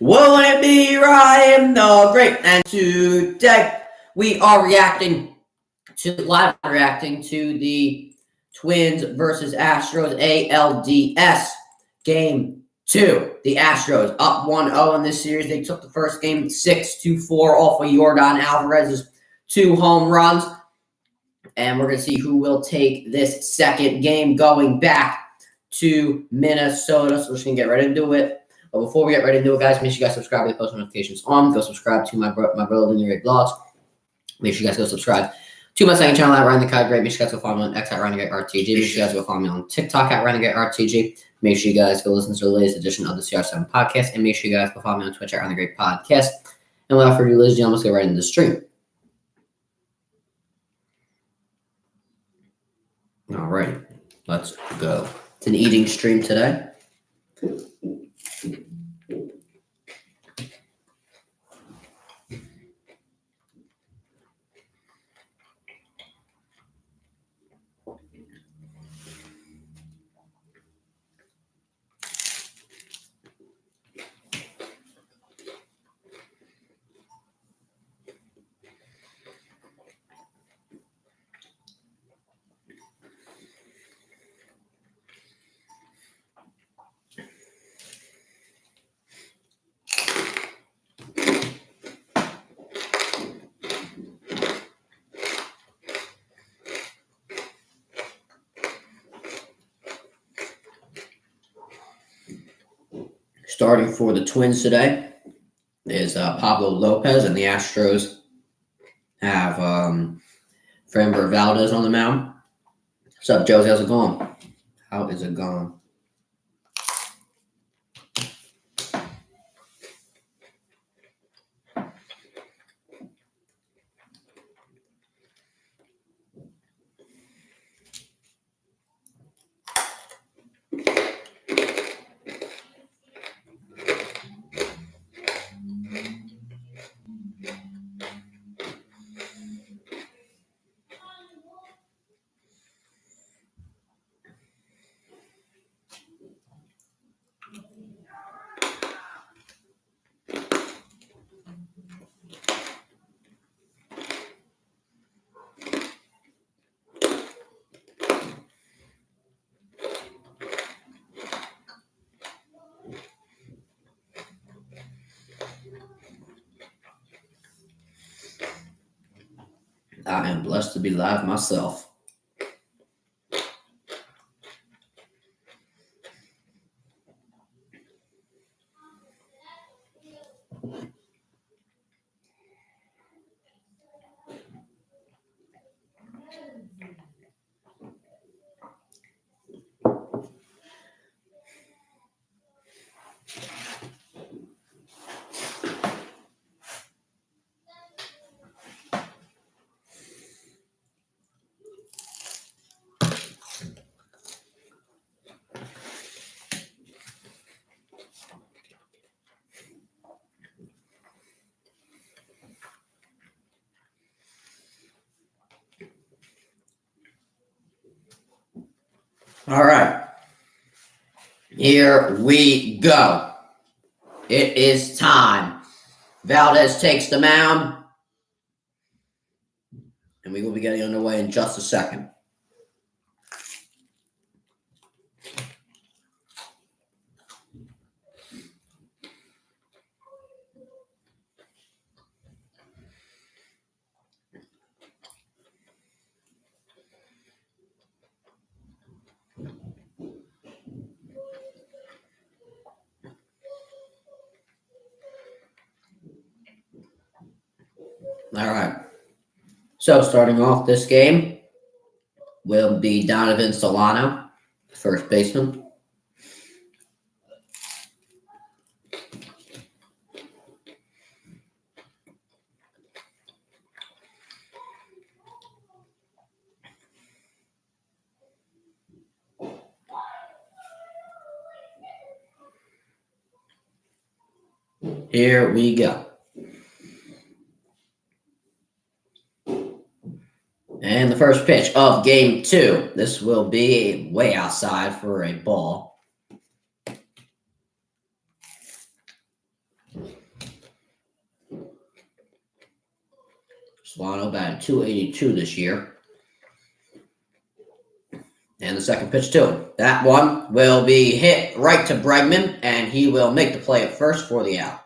Will it be Ryan the Great? And today we are reacting to the Twins versus Astros ALDS Game 2. The Astros up 1-0 in this series. They took the first game 6-4 off of Yordan Alvarez's 2 home runs. And we're going to see who will take this second game going back to Minnesota. So we're just going to get right into it. But before we get ready to do it, guys, make sure you guys subscribe with post notifications on. Go subscribe to my brother Linear Blogs. Make sure you guys go subscribe to my second channel at Ryan the Kite Great. Make sure you guys go follow me on X at Renegade RTG. Make sure you guys go follow me on TikTok at Renegade RTG. Make sure you guys go listen to the latest edition of the CR7 podcast. And make sure you guys go follow me on Twitch at Renegade Podcast. And without further ado, ladies and gentlemen, let's get right into the stream. Alrighty, let's go. It's an eating stream today. Starting for the Twins today is Pablo Lopez, and the Astros have Framber Valdez on the mound. What's up, Josie? How's it going? How is it going? I am blessed to be live myself. All right, here we go. It is time. Valdez takes the mound, and we will be getting underway in just a second. All right. So starting off this game will be Donovan Solano, first baseman. Here we go. And the first pitch of game 2. This will be way outside for a ball. Swano batted .282 this year. And the second pitch to him. That one will be hit right to Bregman, and he will make the play at first for the out.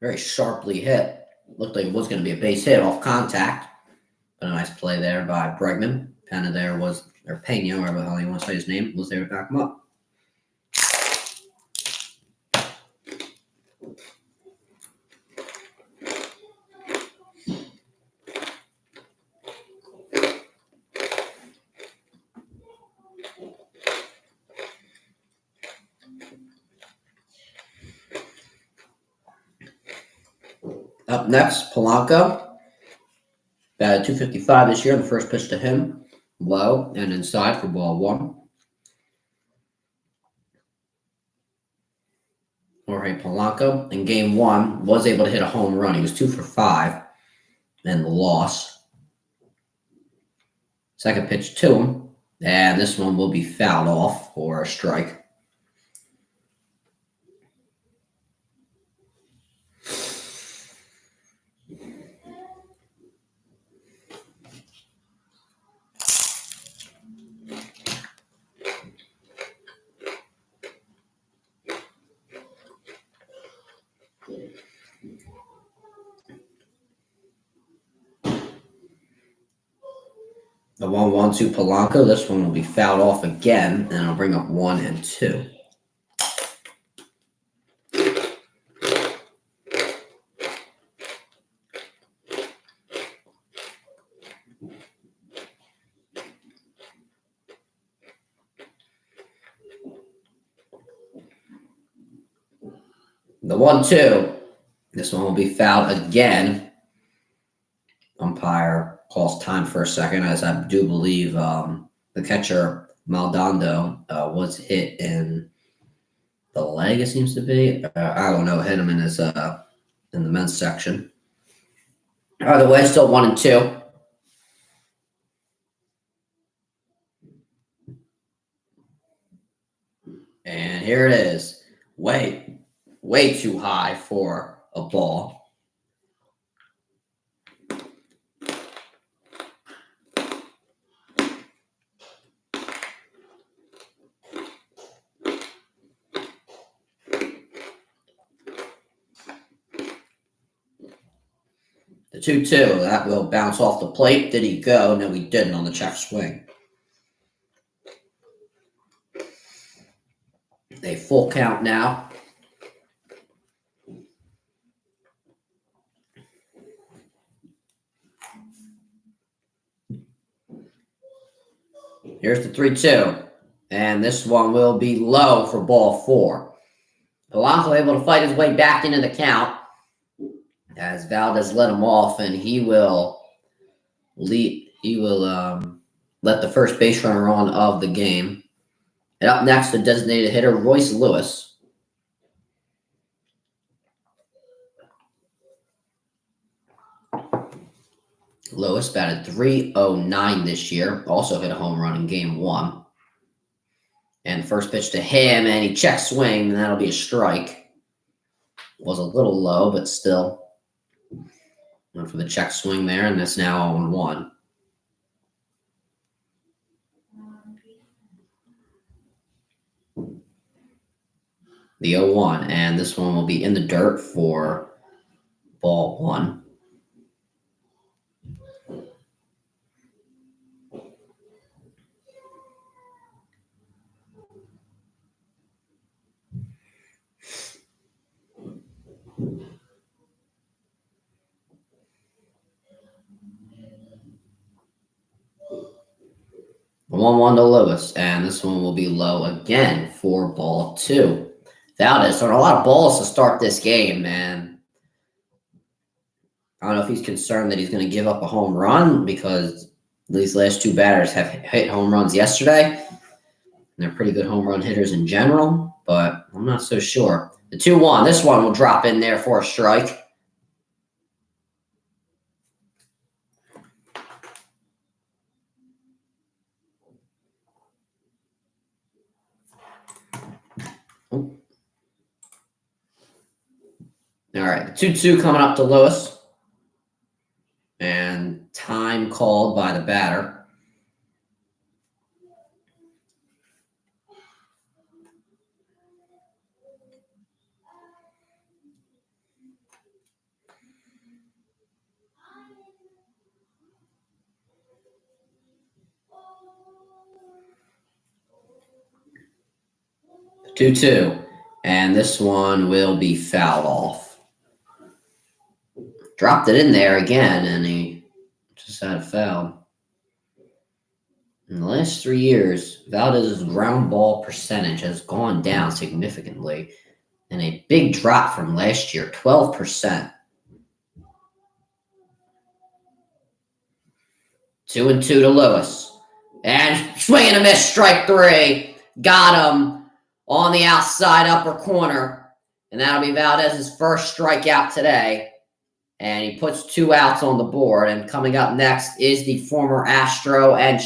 Very sharply hit. Looked like it was going to be a base hit off contact. But a nice play there by Bregman. Pena there was, or Pena, whatever the hell you want to say his name, was there to back him up. Up next, Polanco. Batted .255 this year. The first pitch to him, low and inside for ball one. Jorge Polanco in game one was able to hit a home run. He was 2 for 5 in the loss. Second pitch to him, and this one will be fouled off for a strike. The 1-1 to Polanco. This one will be fouled off again, and it'll bring up 1 and 2. The 1-2. This one will be fouled again. Umpire calls time for a second, as I do believe the catcher Maldonado was hit in the leg. It seems to be. I don't know. Hit him in his in the men's section. Either way, still 1 and 2. And here it is. Way too high for a ball. The 2-2, that will bounce off the plate. Did he go? No, he didn't on the check swing. A full count now. Here's the 3-2. And this one will be low for ball 4. Polanco able to fight his way back into the count as Valdez let him off, and he will let the first base runner on of the game. And up next, the designated hitter, Royce Lewis. Lewis batted .309 this year. Also hit a home run in game 1. And first pitch to him, and he check swing, and that'll be a strike. Was a little low, but still. Went for the check swing there, and that's now 0-1. The 0-1, and this one will be in the dirt for ball 1. The 1-1 to Lewis, and this one will be low again for ball 2. Valdez throwing a lot of balls to start this game, man. I don't know if he's concerned that he's going to give up a home run, because these last 2 batters have hit home runs yesterday. And they're pretty good home run hitters in general, but I'm not so sure. The 2-1, this one will drop in there for a strike. All right, the 2-2 coming up to Lewis. And time called by the batter. Two, 2. And this one will be fouled off. Dropped it in there again, and he just had a foul. In the last 3 years, Valdez's ground ball percentage has gone down significantly, and a big drop from last year, 12%. 2-2 to Lewis. And swing and a miss, strike 3. Got him on the outside upper corner. And that'll be Valdez's first strikeout today. And he puts 2 outs on the board. And coming up next is the former Astro and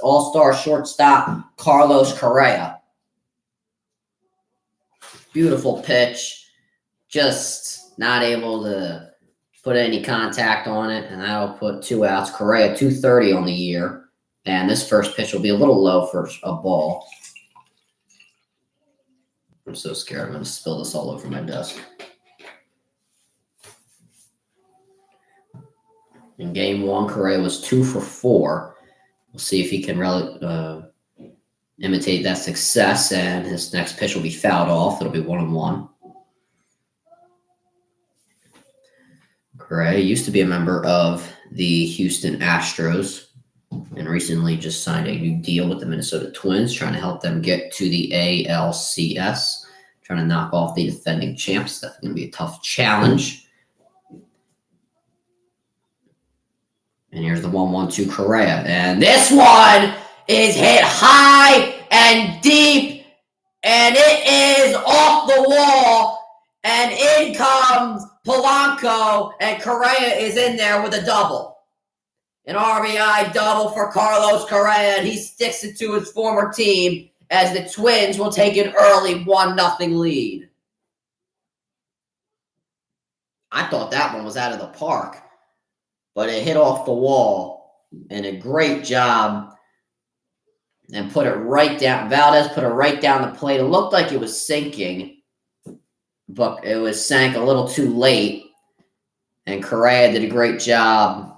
all-star shortstop, Carlos Correa. Beautiful pitch. Just not able to put any contact on it. And that'll put 2 outs. Correa, 230 on the year. And this first pitch will be a little low for a ball. I'm so scared I'm going to spill this all over my desk. In game 1, Correa was 2 for 4. We'll see if he can imitate that success, and his next pitch will be fouled off. It'll be 1-1. Correa used to be a member of the Houston Astros and recently just signed a new deal with the Minnesota Twins, trying to help them get to the ALCS, trying to knock off the defending champs. That's going to be a tough challenge. And here's the 1-1 to Correa. And this one is hit high and deep, and it is off the wall. And in comes Polanco, and Correa is in there with a double. An RBI double for Carlos Correa, and he sticks it to his former team as the Twins will take an early 1-0 lead. I thought that one was out of the park, but it hit off the wall, and a great job, and put it right down. Valdez put it right down the plate. It looked like it was sinking, but it was sank a little too late, and Correa did a great job.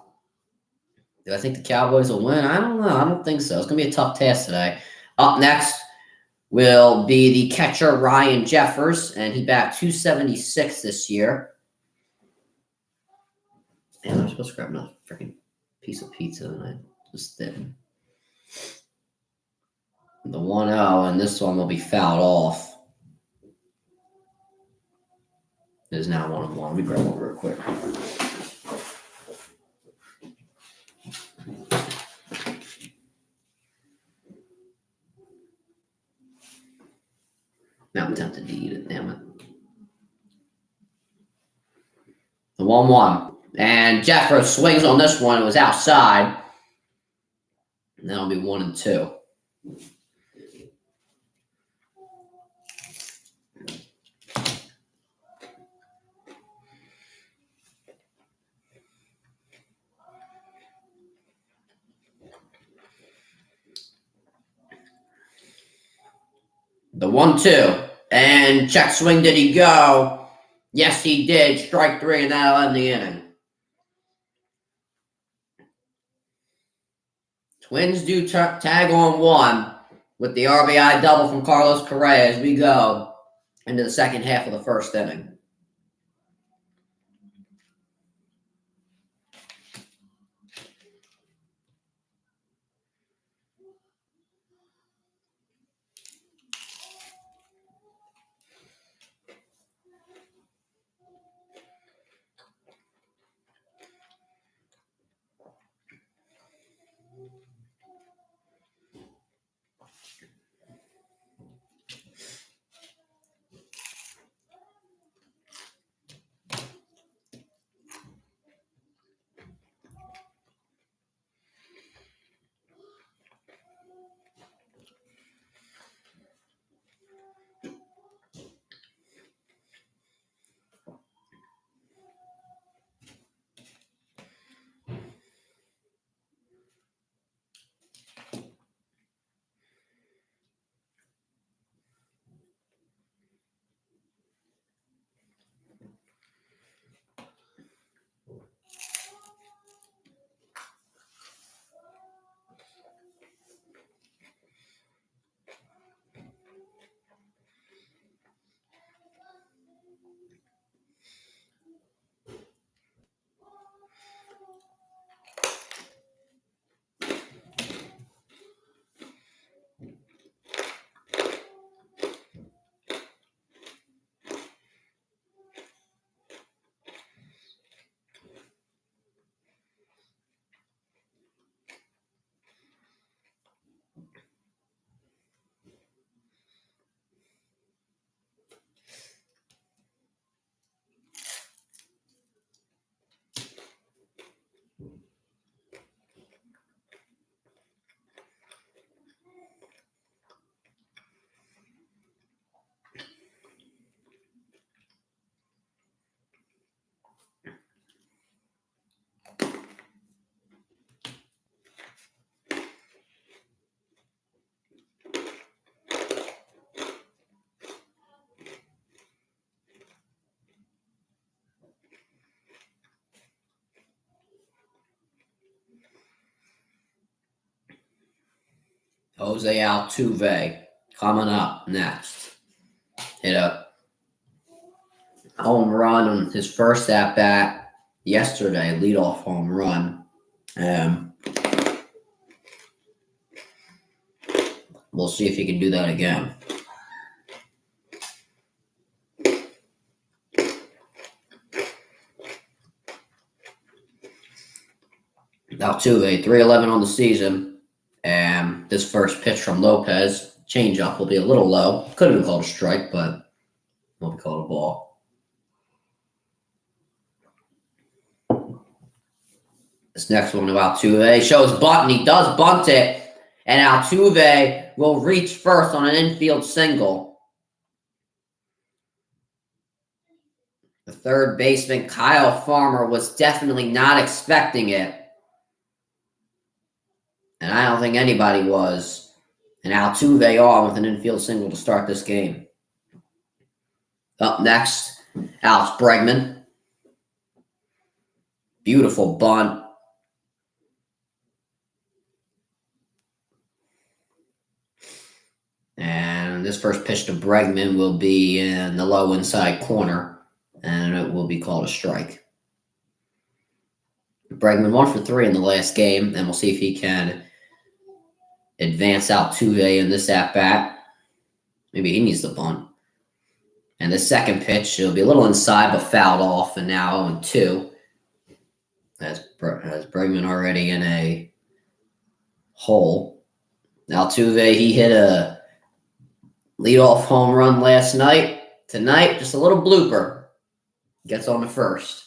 Do I think the Cowboys will win? I don't know. I don't think so. It's going to be a tough task today. Up next will be the catcher, Ryan Jeffers, and he batted .276 this year. And I'm supposed to grab another freaking piece of pizza, and I just didn't. The 1-0, and this one will be fouled off. It is now 1-1. Let me grab one real quick. Now I'm tempted to eat it, damn it. The 1-1. And Jeffers swings on this one. It was outside. And that'll be 1-2. The 1-2. And check swing, did he go? Yes, he did. Strike 3, and that'll end the inning. Twins do tag on 1 with the RBI double from Carlos Correa as we go into the second half of the first inning. Jose Altuve coming up next. Hit a home run on his first at bat yesterday, leadoff home run. We'll see if he can do that again. Altuve, 311 on the season. And this first pitch from Lopez, changeup, will be a little low. Could have been called a strike, but will be called a ball. This next one of Altuve shows bunt, and he does bunt it. And Altuve will reach first on an infield single. The third baseman, Kyle Farmer, was definitely not expecting it. And I don't think anybody was. And Altuve on with an infield single to start this game. Up next, Alex Bregman. Beautiful bunt. And this first pitch to Bregman will be in the low inside corner, and it will be called a strike. Bregman 1 for 3 in the last game, and we'll see if he can advance Altuve in this at-bat. Maybe he needs the bunt. And the second pitch, it'll be a little inside, but fouled off, and now 0-2. Has Bregman already in a hole. Altuve, he hit a leadoff home run last night. Tonight, just a little blooper. Gets on the first.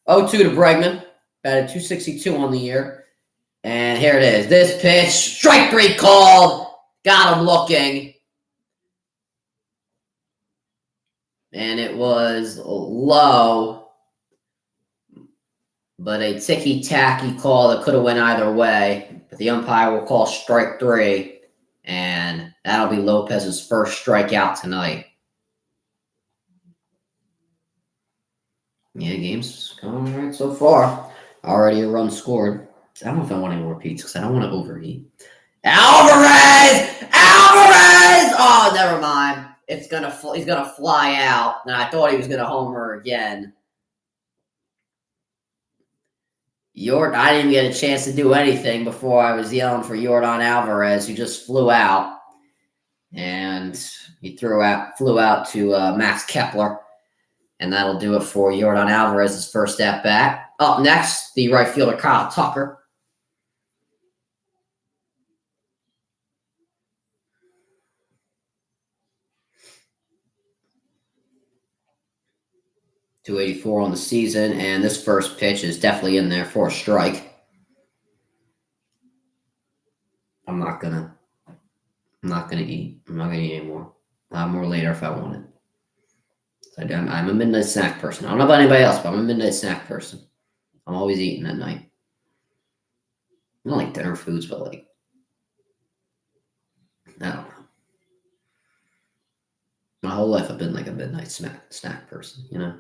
0-2 to Bregman. Batted .262 on the year. And here it is. This pitch, strike 3 called. Got him looking. And it was low. But a ticky-tacky call that could have went either way. But the umpire will call strike 3. And that'll be Lopez's first strikeout tonight. Yeah, game's going all right so far. Already a run scored. I don't know if I want any more pizza because I don't want to overeat. Alvarez! Oh, never mind. He's gonna fly out. And I thought he was gonna homer again. I didn't get a chance to do anything before I was yelling for Yordan Alvarez, who just flew out. And he flew out to Max Kepler. And that'll do it for Yordan Alvarez's first at-bat. Up next, the right fielder, Kyle Tucker. .284 on the season, and this first pitch is definitely in there for a strike. I'm not gonna eat. I'm not gonna eat anymore. I'll have more later if I want it. I'm a midnight snack person. I don't know about anybody else, but I'm a midnight snack person. I'm always eating at night. I don't like dinner foods, but I don't know. My whole life I've been like a midnight snack person, you know?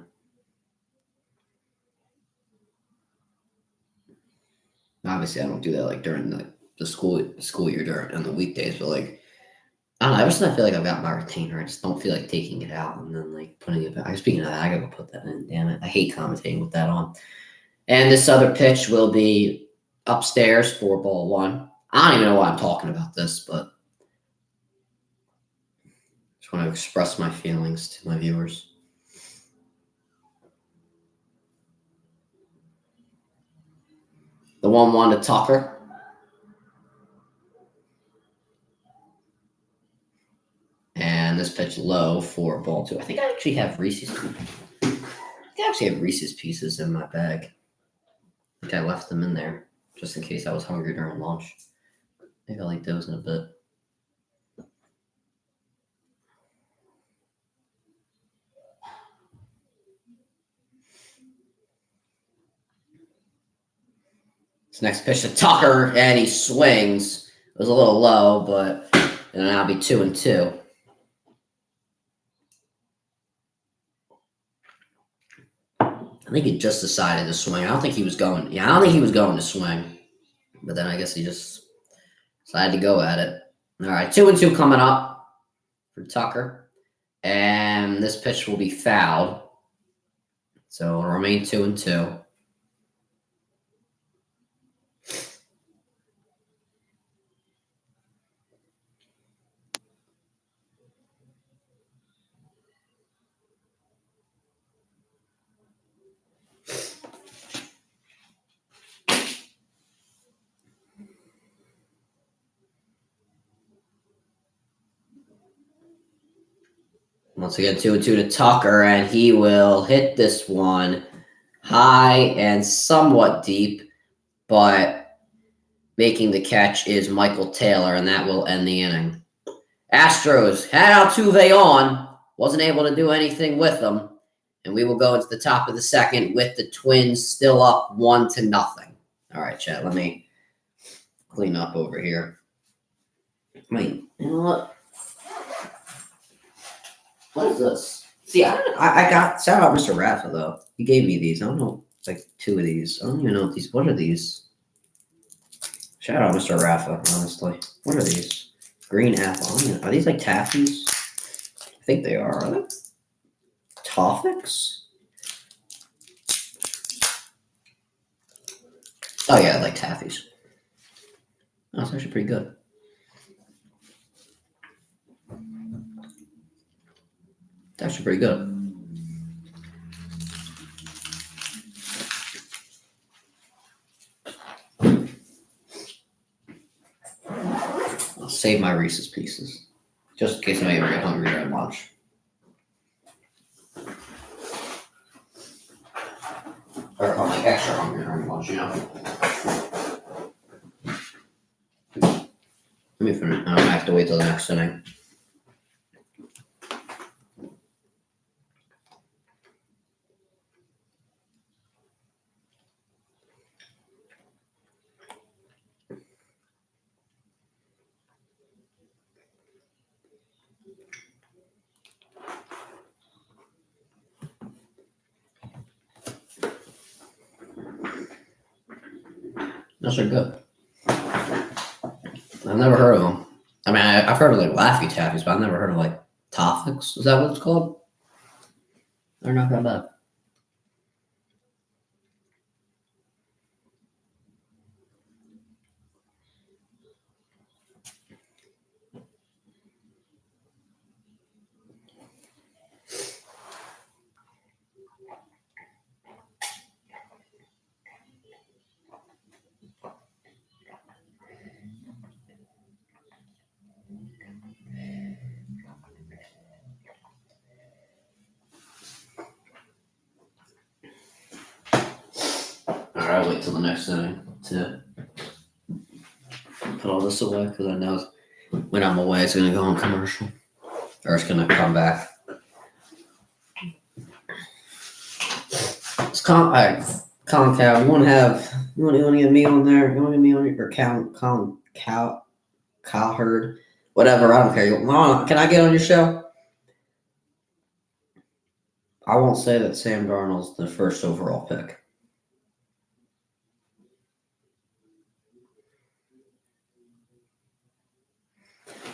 Obviously, I don't do that like during the school year during on the weekdays, but I don't know. Ever since I feel like I've got my retainer, I just don't feel like taking it out and then putting it back. Speaking of that, I gotta go put that in. Damn it, I hate commentating with that on. And this other pitch will be upstairs for ball 1. I don't even know why I'm talking about this, but I just want to express my feelings to my viewers. The 1-1 to Tucker. And this pitch low for ball 2. I think I actually have Reese's Pieces in my bag. I think I left them in there just in case I was hungry during lunch. Maybe I'll eat those in a bit. This next pitch to Tucker, and he swings. It was a little low, but it'll now be 2-2. I think he just decided to swing. I don't think he was going to swing. But then I guess he just decided to go at it. All right, 2-2 coming up for Tucker. And this pitch will be fouled. So it'll remain 2-2. Once again, 2-2 to Tucker, and he will hit this one high and somewhat deep, but making the catch is Michael Taylor, and that will end the inning. Astros had Altuve on, wasn't able to do anything with them, and we will go into the top of the second with the Twins still up 1-0. All right, chat, let me clean up over here. Wait, you know what? What is this? See, I got, shout out Mr. Rafa, though. He gave me these. I don't know, like 2 of these. I don't even know what these, what are these? Shout out Mr. Rafa, honestly. What are these? Green apple. Are these like taffies? I think they are. Are they? Toffix? Oh, yeah, like taffies. Oh, it's actually pretty good. It's actually pretty good. I'll save my Reese's Pieces, just in case I ever get hungry during lunch. Or I'm like extra hungry during lunch, you know? Let me finish. I have to wait till the next inning. Those are good. I've never heard of them. I mean, I've heard of like Laffy Taffies, but I've never heard of like Toffix. Is that what it's called? They're not that bad. Alright, I'll wait till the next inning to put all this away because I know when I'm away it's going to go on commercial. Or it's going to come back. It's Cow. You want to get me on there? You want to get me on your Cowherd? Whatever, I don't care. Can I get on your show? I won't say that Sam Darnold's the first overall pick.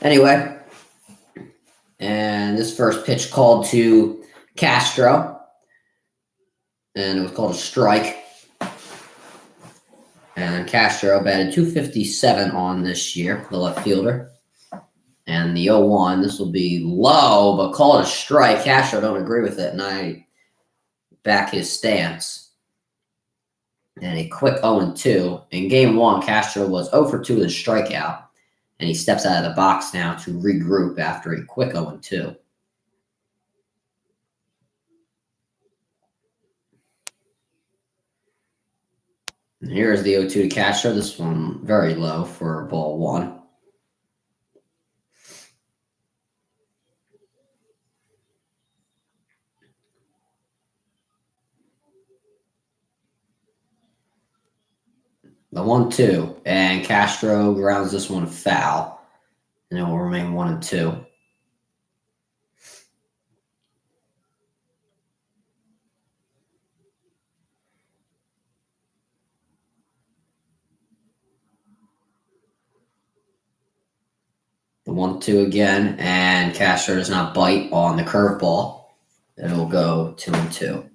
Anyway, and this first pitch called to Castro, and it was called a strike. And Castro batted .257 on this year, the left fielder. And the 0-1, this will be low, but call it a strike. Castro don't agree with it, and I back his stance. And a quick 0-2. In game 1, Castro was 0 for 2 with a strikeout, and he steps out of the box now to regroup after a quick 0-2. And here's the 0-2 to Castro. This one very low for ball 1. The 1-2, and Castro grounds this one foul, and it will remain 1-2. The 1-2 again, and Castro does not bite on the curveball. It'll go 2-2.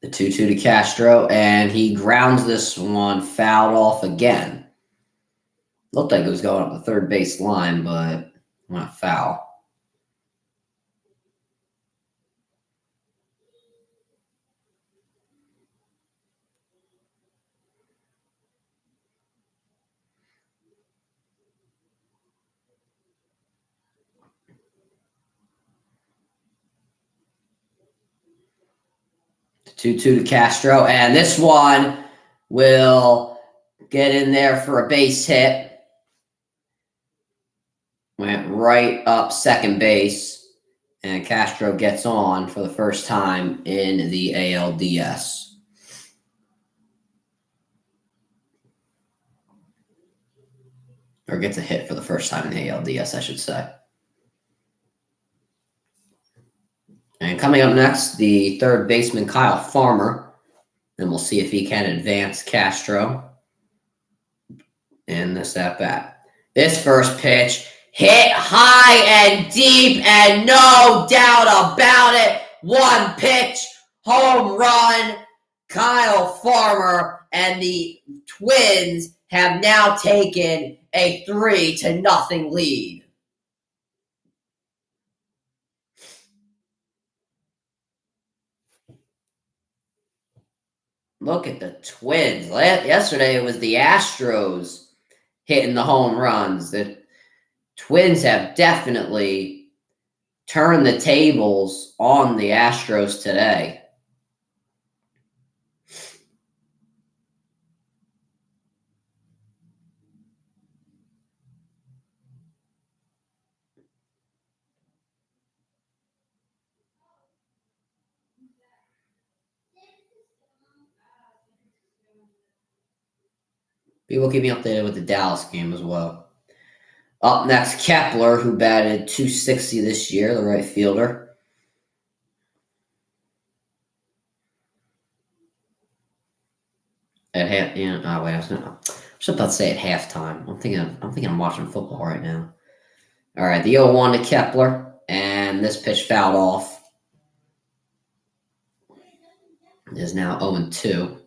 The 2-2 to Castro, and he grounds this one fouled off again. Looked like it was going up the third base line, but went foul. The 2-2 to Castro, and this one will get in there for a base hit. Went right up second base, and Castro gets on for the first time in the ALDS. Or gets a hit for the first time in the ALDS, I should say. And coming up next, the third baseman, Kyle Farmer. And we'll see if he can advance Castro in this at-bat. This first pitch hit high and deep, and no doubt about it. One pitch, home run. Kyle Farmer and the Twins have now taken a 3-0 lead. Look at the Twins. Yesterday it was the Astros hitting the home runs. The Twins have definitely turned the tables on the Astros today. People keep me updated with the Dallas game as well. Up next, Kepler, who batted .260 this year, the right fielder. I was about to say at halftime. I'm thinking I'm watching football right now. All right, the 0-1 to Kepler, and this pitch fouled off. It is now 0-2.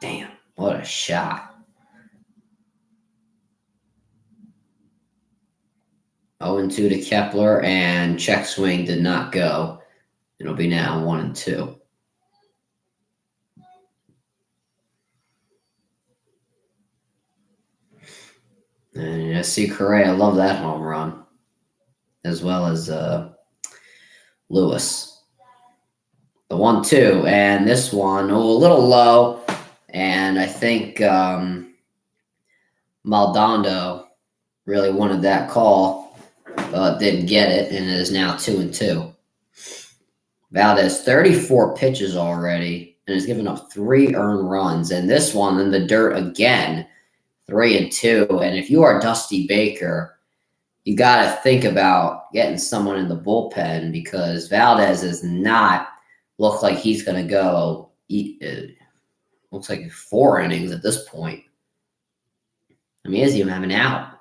Damn, what a shot. 0-2 to Kepler, and check swing did not go. It'll be now 1-2. And I see Correa, love that home run, as well as Lewis. The 1-2, and this one, a little low, and I think Maldonado really wanted that call, but didn't get it, and it is now 2-2. Valdez, 34 pitches already, and has given up 3 earned runs, and this one in the dirt again, 3-2. And if you are Dusty Baker, you got to think about getting someone in the bullpen, because Valdez does not look like he's going to go. Looks like 4 innings at this point. I mean, he doesn't even have an out.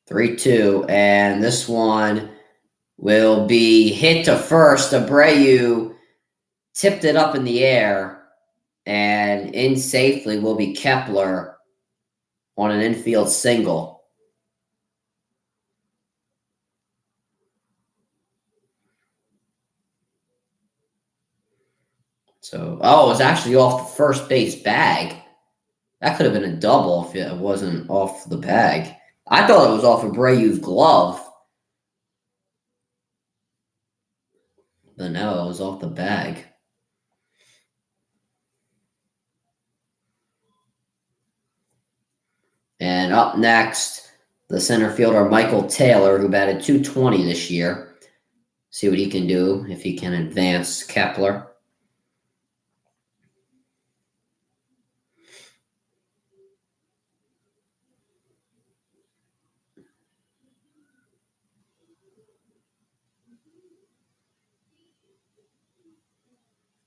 (3-2), and this one will be hit to first. Abreu tipped it up in the air, and in safely will be Kepler on an infield single. So, it was actually off the first base bag. That could have been a double if it wasn't off the bag. I thought it was off Abreu's glove. But no, it was off the bag. And up next, the center fielder, Michael Taylor, who batted .220 this year. See what he can do if he can advance Kepler.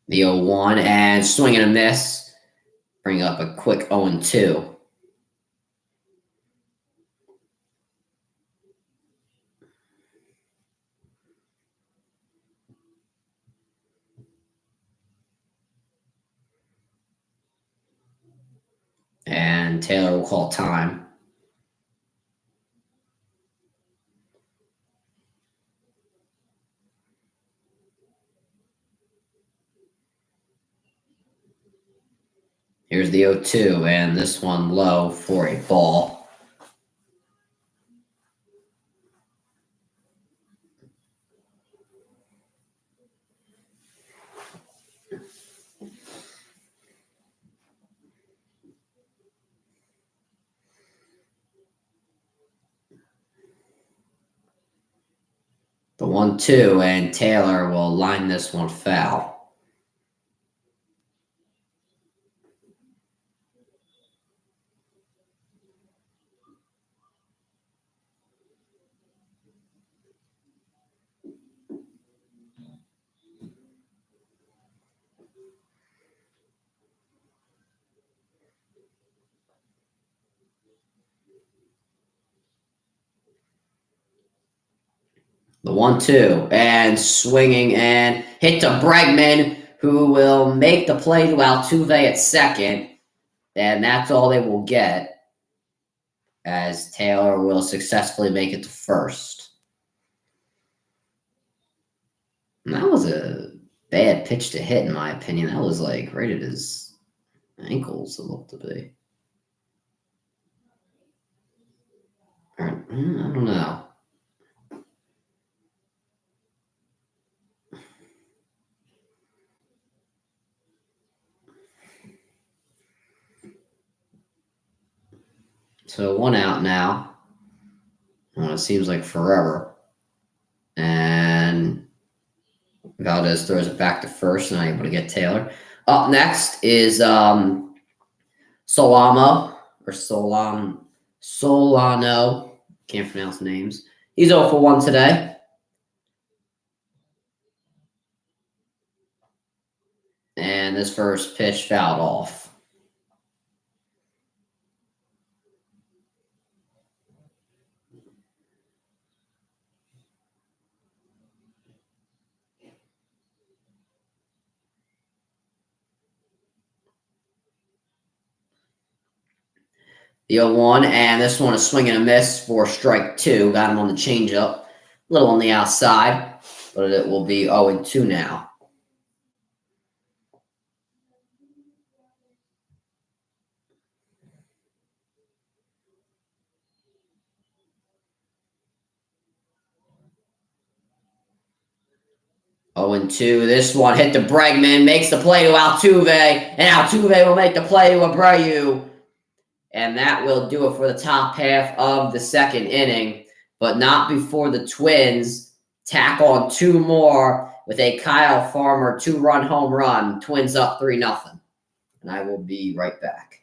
The 0-1 and swing and a miss. Bring up a quick 0-2. And Taylor will call time. Here's the 0-2, and this one low for a ball. The 1-2, and Taylor will line this one foul. The 1-2, and swinging and hit to Bregman, who will make the play to Altuve at second. And that's all they will get, as Taylor will successfully make it to first. And that was a bad pitch to hit, in my opinion. That was like right at his ankles, it looked to be. Or, I don't know. So 1 out now. Well, it seems like forever. And Valdez throws it back to first, and able to get Taylor. Up next is Solano, or Solano. Can't pronounce names. He's 0 for 1 today. And this first pitch fouled off. The 0-1, and this one is swing and a miss for strike 2. Got him on the changeup. A little on the outside, but it will be 0-2 now. Oh, and 2. This one hit to Bregman, makes the play to Altuve, and Altuve will make the play to Abreu. And that will do it for the top half of the second inning, but not before the Twins tack on 2 more with a Kyle Farmer 2-run home run. Twins up 3-0. And I will be right back.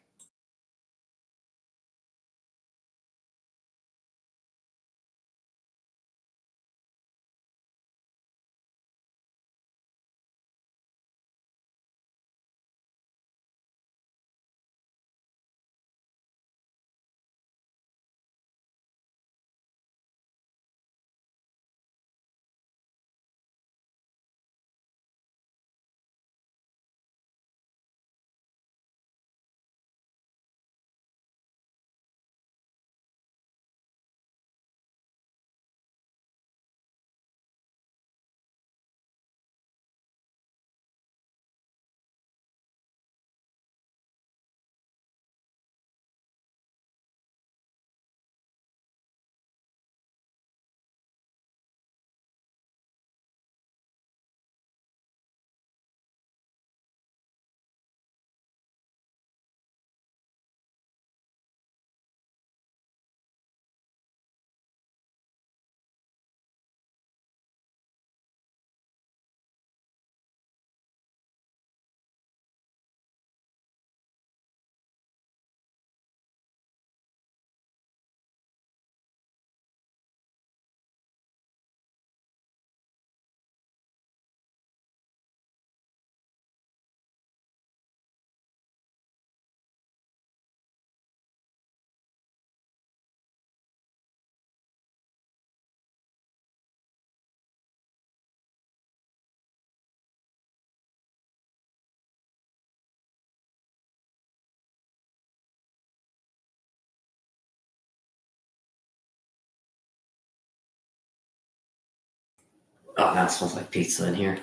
Oh, that smells like pizza in here.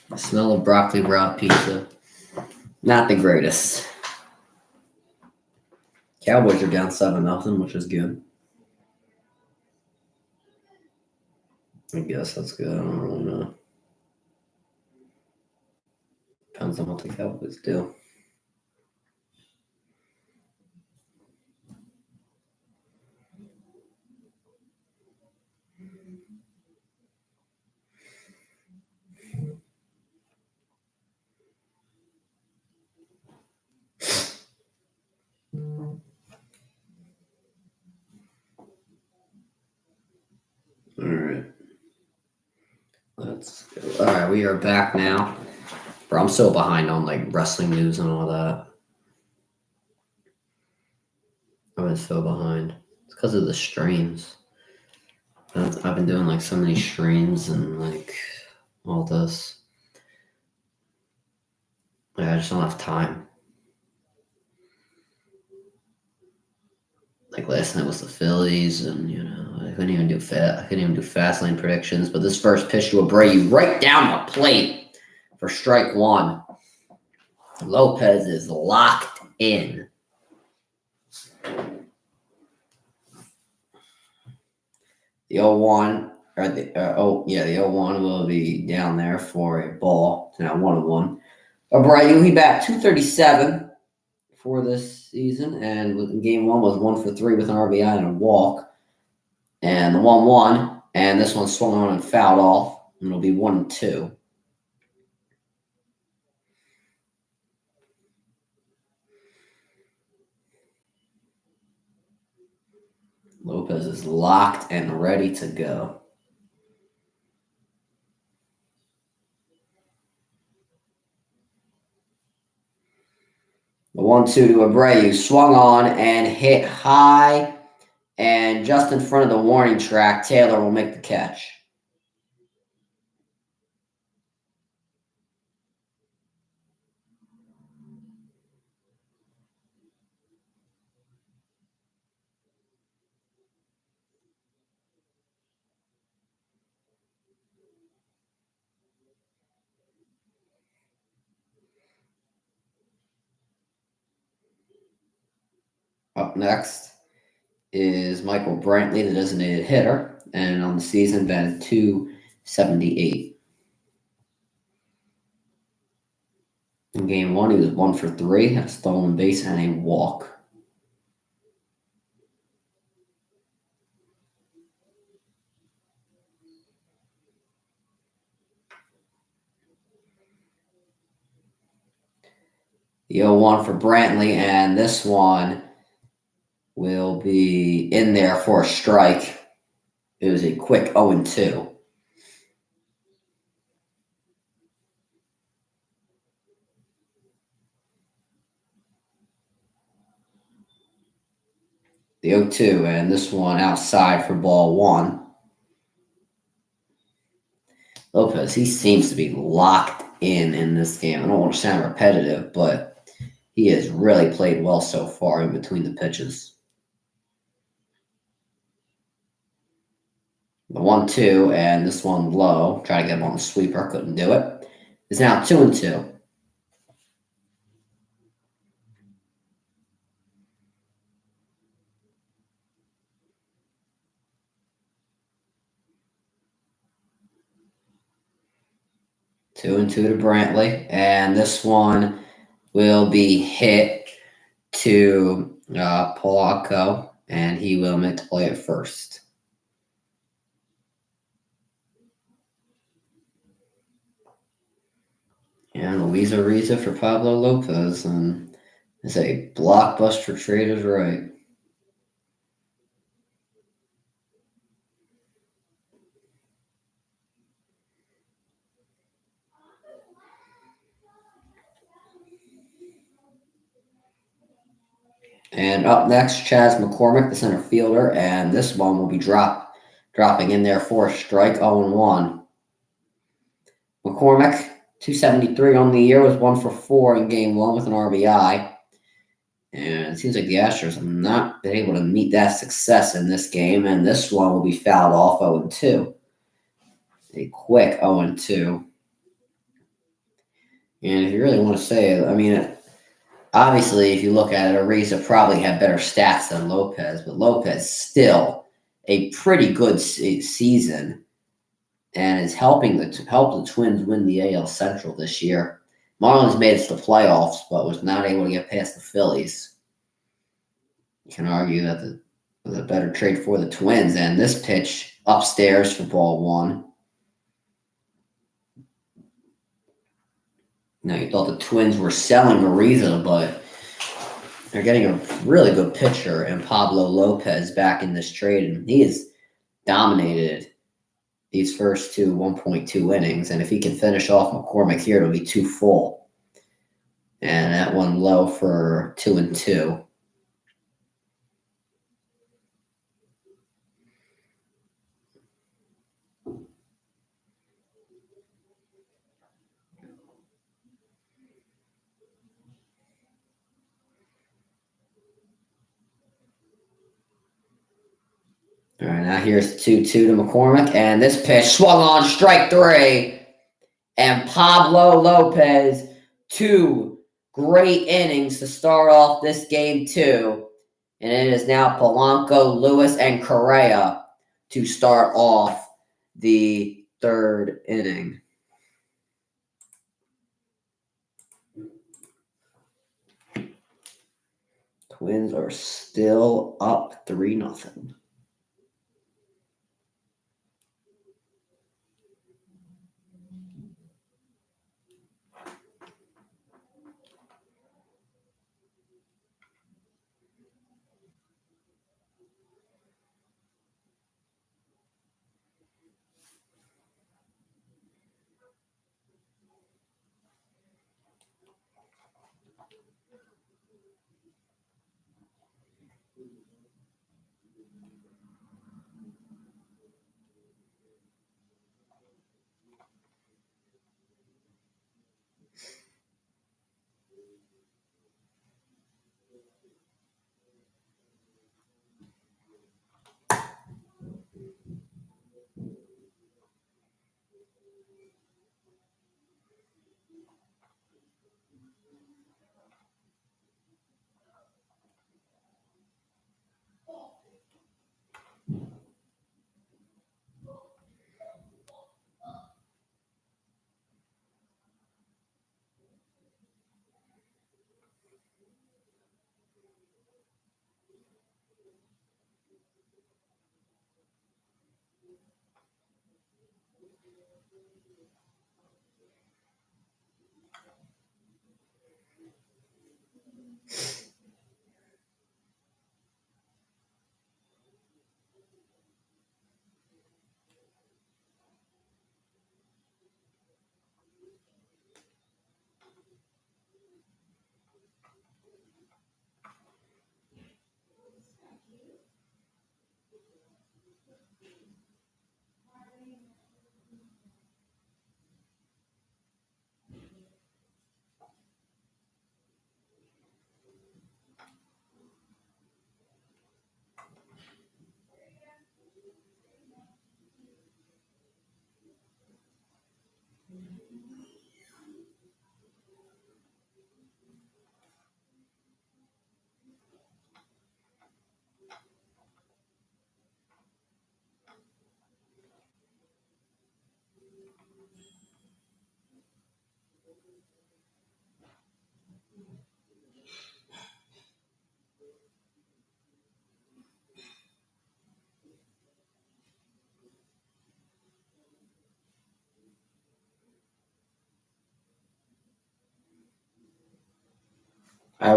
The smell of broccoli raw pizza. Not the greatest. Cowboys are down 7-0, which is good. I guess that's good. I don't really know. Depends on what the Cowboys do. All right. Let's go. All right, we are back now. Bro, I'm so behind on like wrestling news and all that. I've been so behind. It's because of the streams. I've been doing like so many streams and like all this. Like, I just don't have time. Like last night was the Phillies, and I couldn't even do fast lane predictions. But this first pitch to Abreu right down the plate for strike one. Lopez is locked in. The 0-1 or the 0-1 will be down there for a ball. It's now 1-1. Abreu, he bat .237 for this season, and in game one was 1 for 3 with an RBI and a walk. And the 1-1, and this one swung on and fouled off, and it'll be 1-2. Lopez is locked and ready to go. The 1-2 to Abreu, swung on and hit high, and just in front of the warning track, Taylor will make the catch. Up next is Michael Brantley, the designated hitter, and on the season batted .278. In game one, he was 1 for 3, had a stolen base and a walk. The 0-1 for Brantley, and this one will be in there for a strike. It was a quick 0-2. The 0-2, and this one outside for ball 1. Lopez, he seems to be locked in this game. I don't want to sound repetitive, but he has really played well so far in between the pitches. The 1-2, and this one low. Try to get him on the sweeper, couldn't do it. It's now 2-2. Two and two to Brantley, and this one will be hit to Polanco, and he will make the play at first. And Luis Ariza for Pablo Lopez, and it's a blockbuster trade is right. And up next, Chas McCormick, the center fielder, and this one will be dropping in there for a strike, 0-1. McCormick, .273 on the year, was 1 for 4 in game one with an RBI. And it seems like the Astros have not been able to meet that success in this game, and this one will be fouled off 0-2. A quick 0-2. And if you really want to say, I mean, obviously, if you look at it, Ariza probably had better stats than Lopez, but Lopez still a pretty good season and is helping help the Twins win the AL Central this year. Marlins made it to the playoffs, but was not able to get past the Phillies. You can argue that the better trade for the Twins, and this pitch upstairs for ball one. Now, you thought the Twins were selling Ariza, but they're getting a really good pitcher in Pablo Lopez back in this trade, and he has dominated these first 1.2 innings. And if he can finish off McCormick here, it'll be 2 full. And that one low for 2-2. All right, now here's 2-2 to McCormick, and this pitch swung on strike 3. And Pablo Lopez, 2 great innings to start off this game 2. And it is now Polanco, Lewis, and Correa to start off the 3rd inning. Twins are still up 3-0.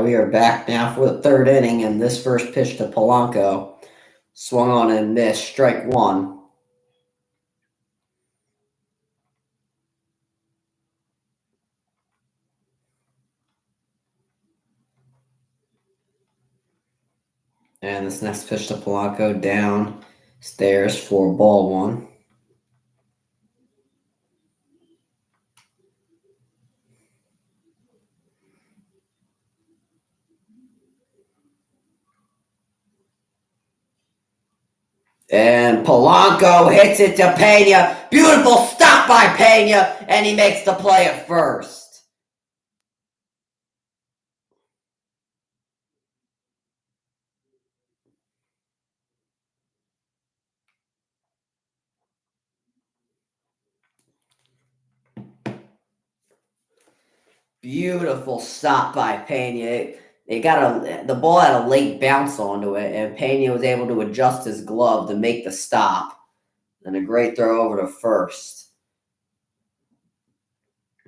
We are back now for the 3rd inning, and this first pitch to Polanco swung on and missed, strike 1. And this next pitch to Polanco downstairs for ball 1. And Polanco hits it to Pena. Beautiful stop by Pena, and he makes the play at first. Beautiful stop by Pena. The ball had a late bounce onto it, and Pena was able to adjust his glove to make the stop. And a great throw over to first.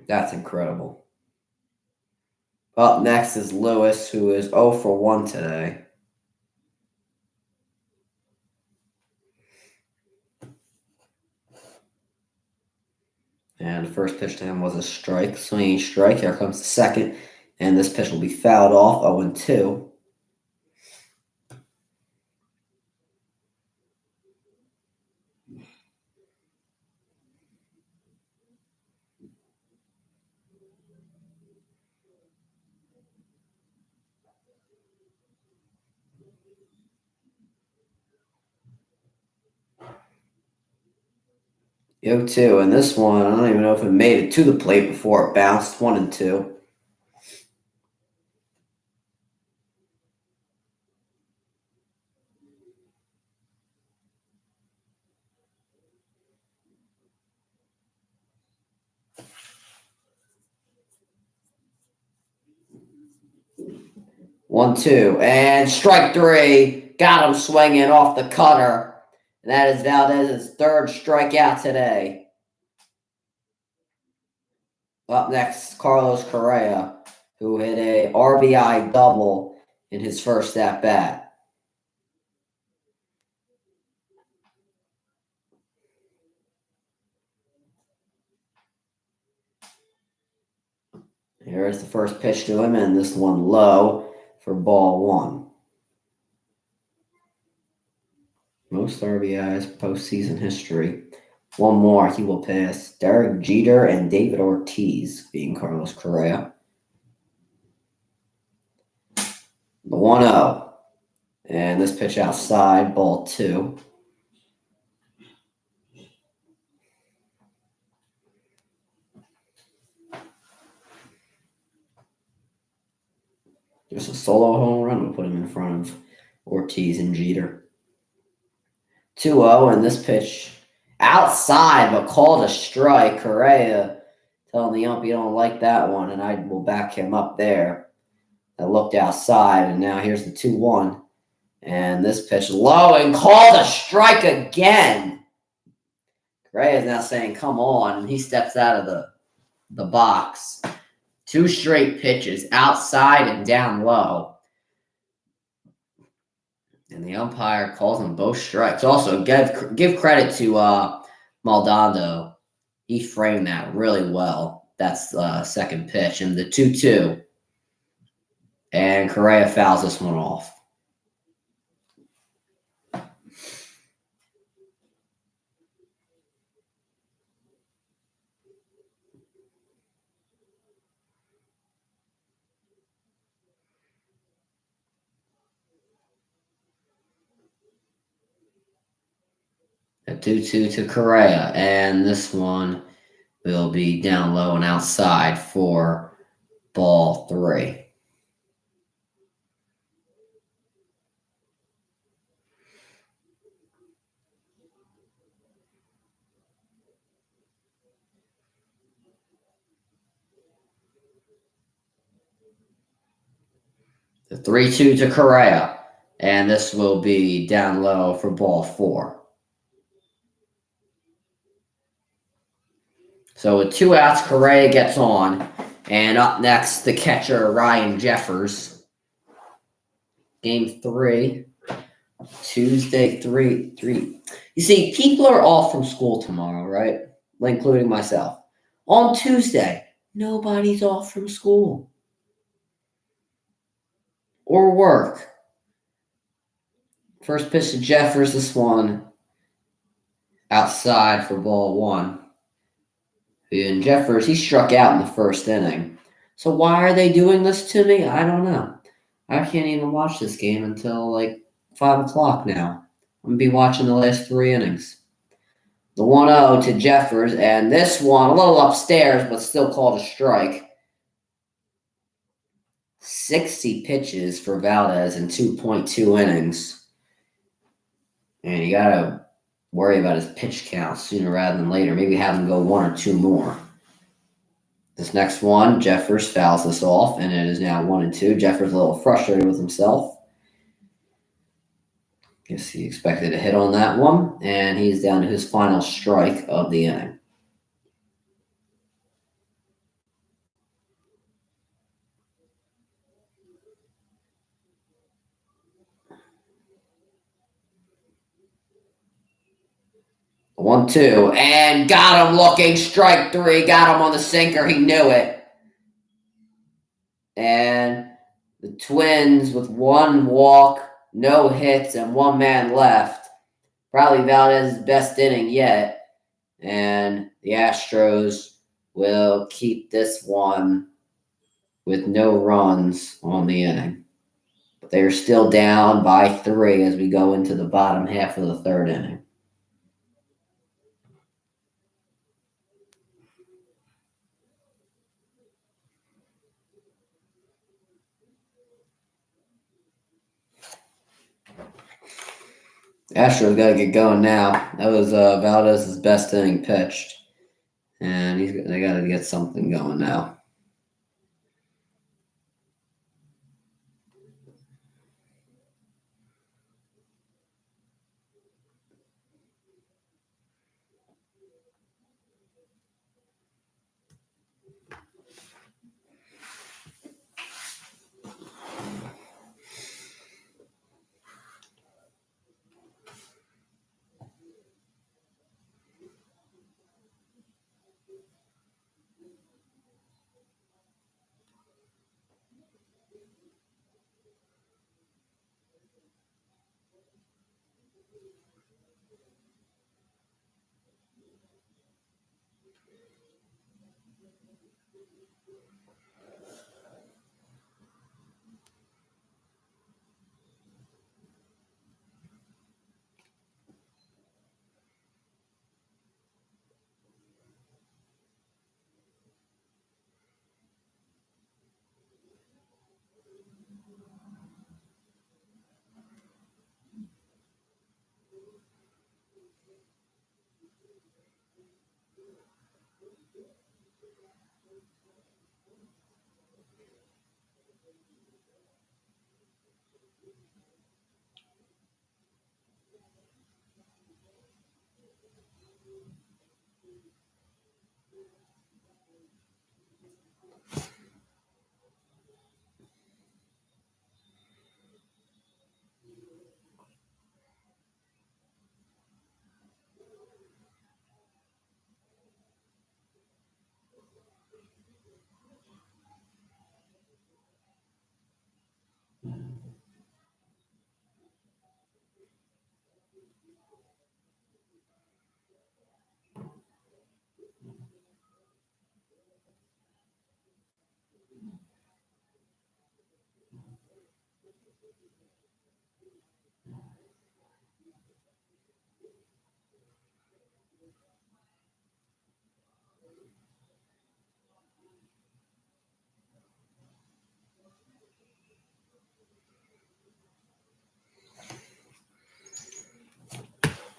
That's incredible. Up next is Lewis, who is 0 for 1 today. And the first pitch to him was a strike. Swinging strike. Here comes the second. And this pitch will be fouled off, 0-2. Yo, 2, and this one, I don't even know if it made it to the plate before it bounced, 1-2. One, two, and strike 3. Got him swinging off the cutter. And that is Valdez's third strikeout today. Up next, Carlos Correa, who hit a RBI double in his first at-bat. Here's the first pitch to him, and this one low for ball 1. Most RBIs postseason history. One more, he will pass Derek Jeter and David Ortiz, being Carlos Correa. The 1-0. And this pitch outside, ball 2. Just a solo home run will put him in front of Ortiz and Jeter. 2-0, and this pitch outside, but called a strike. Correa telling the ump, you don't like that one, and I will back him up there. I looked outside, and now here's the 2-1. And this pitch low and called a strike again. Correa is now saying, come on, and he steps out of the box. 2 straight pitches, outside and down low. And the umpire calls them both strikes. Also, give credit to Maldonado. He framed that really well. That's the second pitch. And the 2-2. And Correa fouls this one off. A 2-2 to Correa, and this one will be down low and outside for ball 3. The 3-2 to Correa, and this will be down low for ball 4. So with 2 outs, Correa gets on. And up next, the catcher, Ryan Jeffers. Game 3. Tuesday, 3. You see, people are off from school tomorrow, right? Including myself. On Tuesday, nobody's off from school. Or work. First pitch to Jeffers, this one outside for ball 1. And Jeffers, he struck out in the first inning. So why are they doing this to me? I don't know. I can't even watch this game until like 5 o'clock now. I'm going to be watching the last 3 innings. The 1-0 to Jeffers, and this one, a little upstairs, but still called a strike. 60 pitches for Valdez in 2.2 innings. And you got to worry about his pitch count sooner rather than later. Maybe have him go 1 or 2 more. This next one, Jeffers fouls this off, and it is now 1-2. Jeffers a little frustrated with himself. Guess he expected a hit on that one, and he's down to his final strike of the inning. One, two, and got him looking. Strike 3. Got him on the sinker. He knew it. And the Twins with 1 walk, no hits, and 1 man left. Probably Valdez's best inning yet. And the Astros will keep this one with no runs on the inning. But they are still down by 3 as we go into the bottom half of the 3rd inning. Astros got to get going now. That was Valdez's best inning pitched. And they got to get something going now.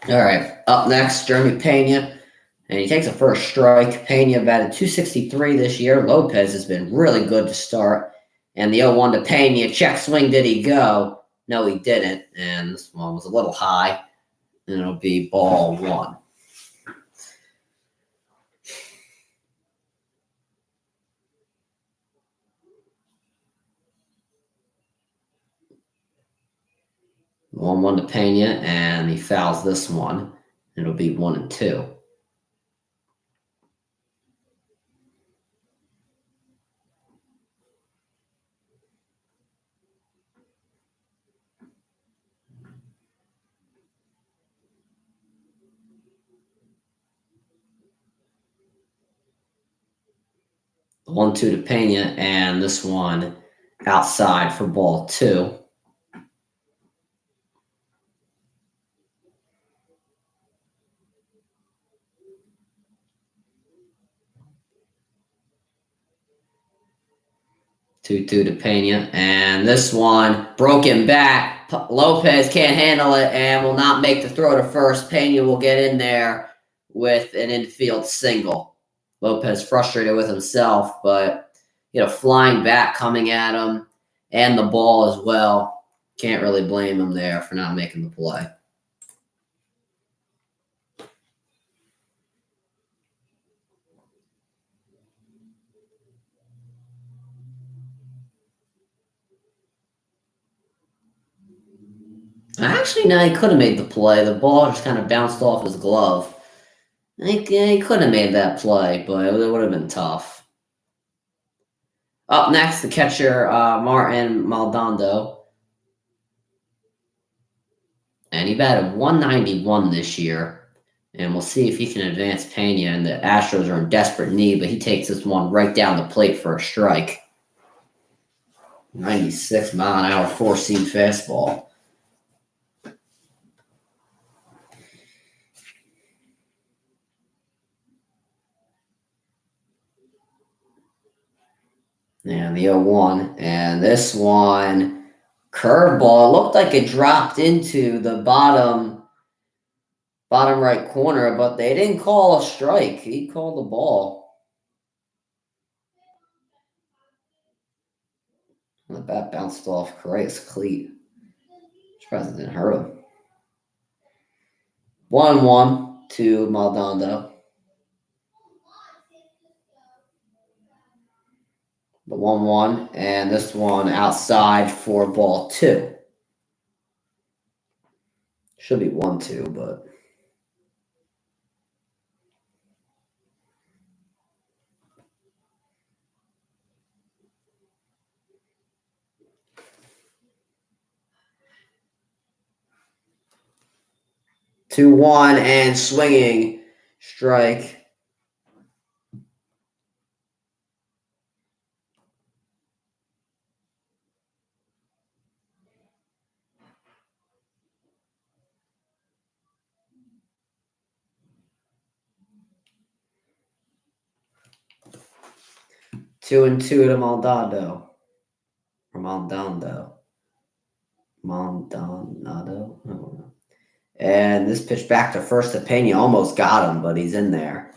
All right, up next, Jeremy Pena, and he takes a first strike. Pena batted .263 this year. Lopez has been really good to start. And the 0-1 to Pena, check swing, did he go? No, he didn't, and this one was a little high, and it'll be ball 1. One to Pena, and he fouls this one. It'll be 1-2. The 1-2 to Pena, and this one outside for ball 2. 2-2 to Pena. And this one, broken back. Lopez can't handle it and will not make the throw to first. Pena will get in there with an infield single. Lopez frustrated with himself, but flying back coming at him and the ball as well. Can't really blame him there for not making the play. Actually, no, he could have made the play. The ball just kind of bounced off his glove. He could have made that play, but it would have been tough. Up next, the catcher, Martin Maldonado. And he batted 191 this year. And we'll see if he can advance Pena. And the Astros are in desperate need, but he takes this one right down the plate for a strike. 96-mile-an-hour four-seam fastball. And the 0-1. And this one, curveball. Looked like it dropped into the bottom right corner, but they didn't call a strike. He called the ball. The bat bounced off Correa's cleat. Surprised it didn't hurt him. 1-1 to Maldonado. The 1-1, and this one outside for ball 2. Should be 1-2, but 2-1 and swinging strike. Two and two to Maldonado. Or Maldonado. Maldonado? I don't know. And this pitch back to first to Pena. Almost got him, but he's in there.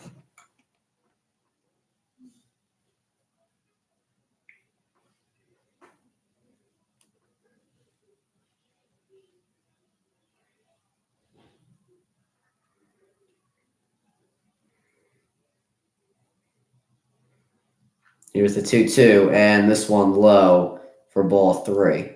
Here's the 2-2, and this one low for ball 3.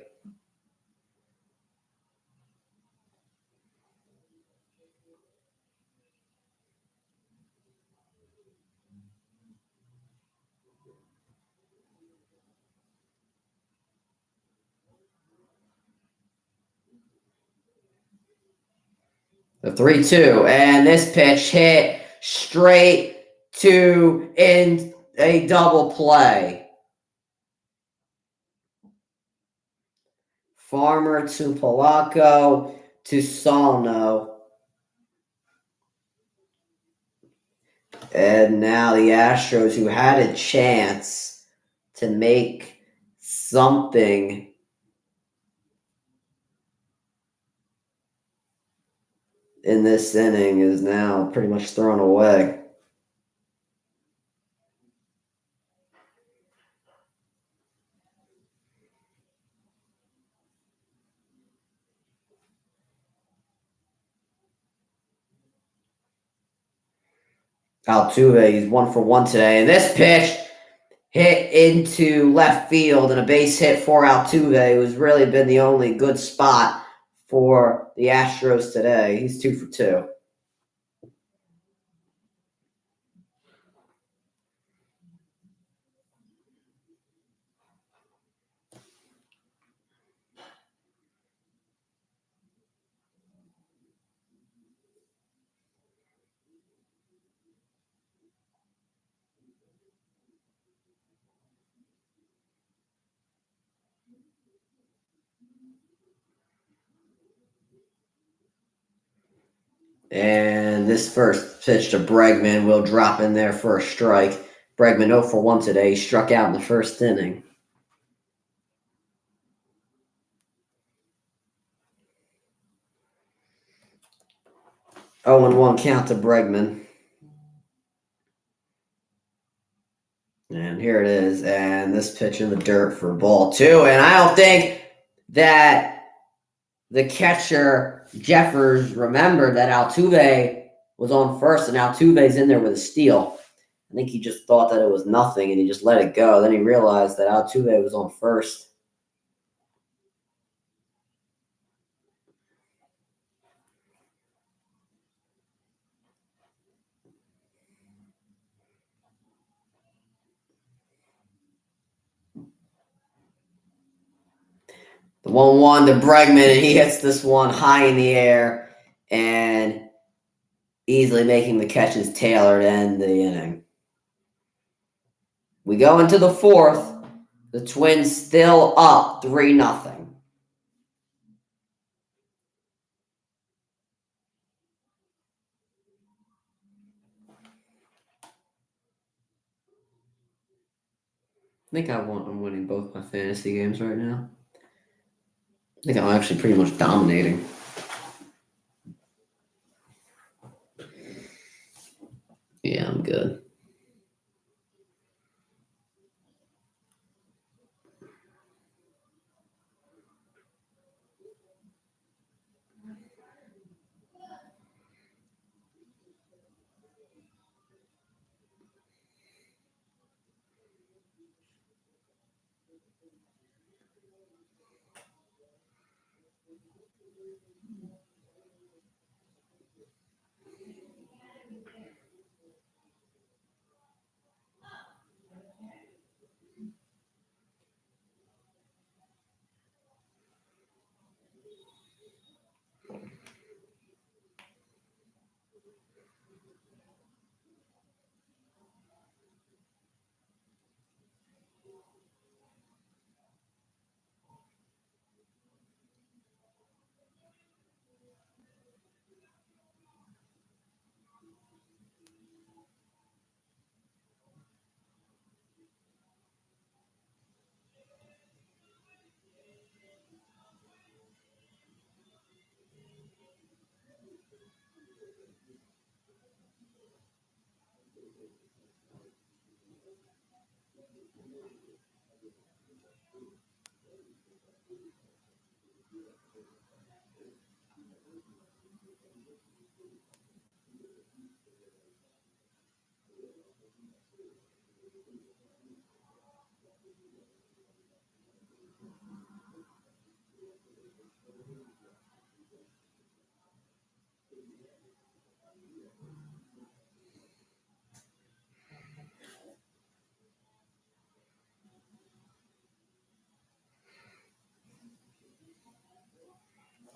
The 3-2, and this pitch hit straight to in a double play. Farmer to Polanco to Solno. And now the Astros, who had a chance to make something in this inning, is now pretty much thrown away. Altuve, he's 1 for 1 today. And this pitch hit into left field and a base hit for Altuve, who's really been the only good spot for the Astros today. He's 2 for 2. And this first pitch to Bregman will drop in there for a strike. Bregman 0 for 1 today. He struck out in the first inning. 0-1 count to Bregman. And here it is. And this pitch in the dirt for ball 2. And I don't think that the catcher, Jeffers, remembered that Altuve was on first, and Altuve's in there with a steal. I think he just thought that it was nothing, and he just let it go. Then he realized that Altuve was on first. The 1-1 to Bregman, and he hits this one high in the air and easily making the catches Taylor to end the inning. We go into the fourth. The Twins still up 3-0. I think I'm winning both my fantasy games right now. I think I'm actually pretty much dominating. Yeah, I'm good.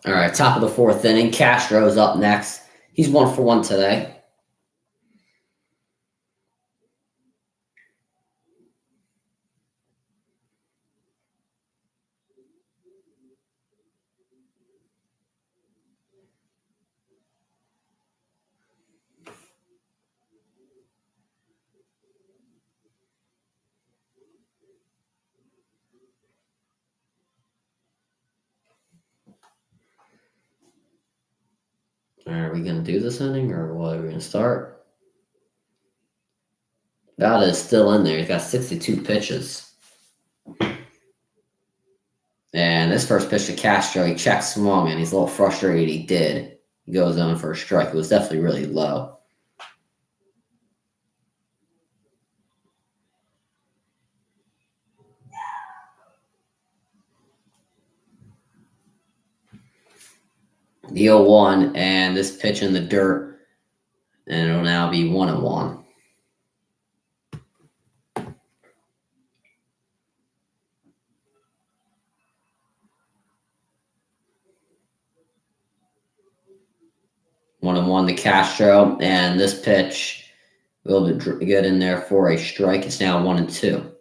All right, top of the fourth inning. Castro's up next. He's 1 for 1 today. Are we going to do this inning, or what are we going to start? Vada is still in there. He's got 62 pitches. And this first pitch to Castro, he checks swung, and he's a little frustrated he did. He goes on for a strike. It was definitely really low. The 0-1, and this pitch in the dirt, and it'll now be 1-1. One and one to Castro, and this pitch will get in there for a strike. It's now 1-2.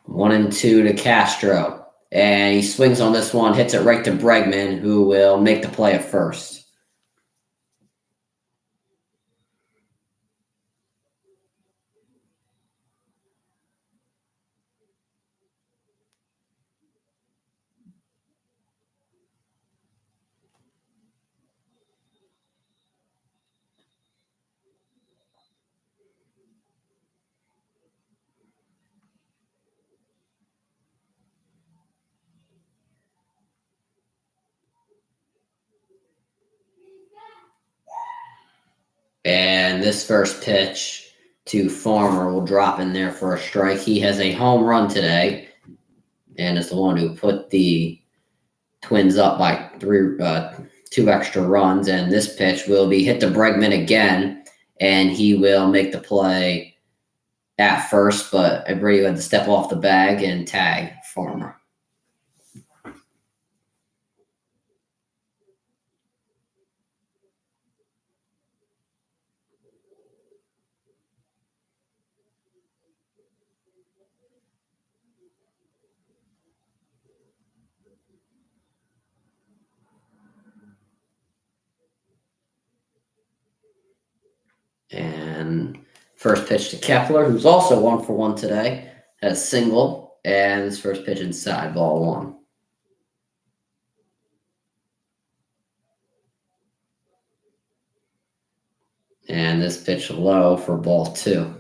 1-2 to Castro. And he swings on this one, hits it right to Bregman, who will make the play at first. And this first pitch to Farmer will drop in there for a strike. He has a home run today and is the one who put the Twins up by 2 extra runs. And this pitch will be hit to Bregman again, and he will make the play at first, but Abreu had to step off the bag and tag Farmer. And first pitch to Kepler, who's also 1-for-1 today, had a single, and his first pitch inside, ball 1. And this pitch low for ball 2.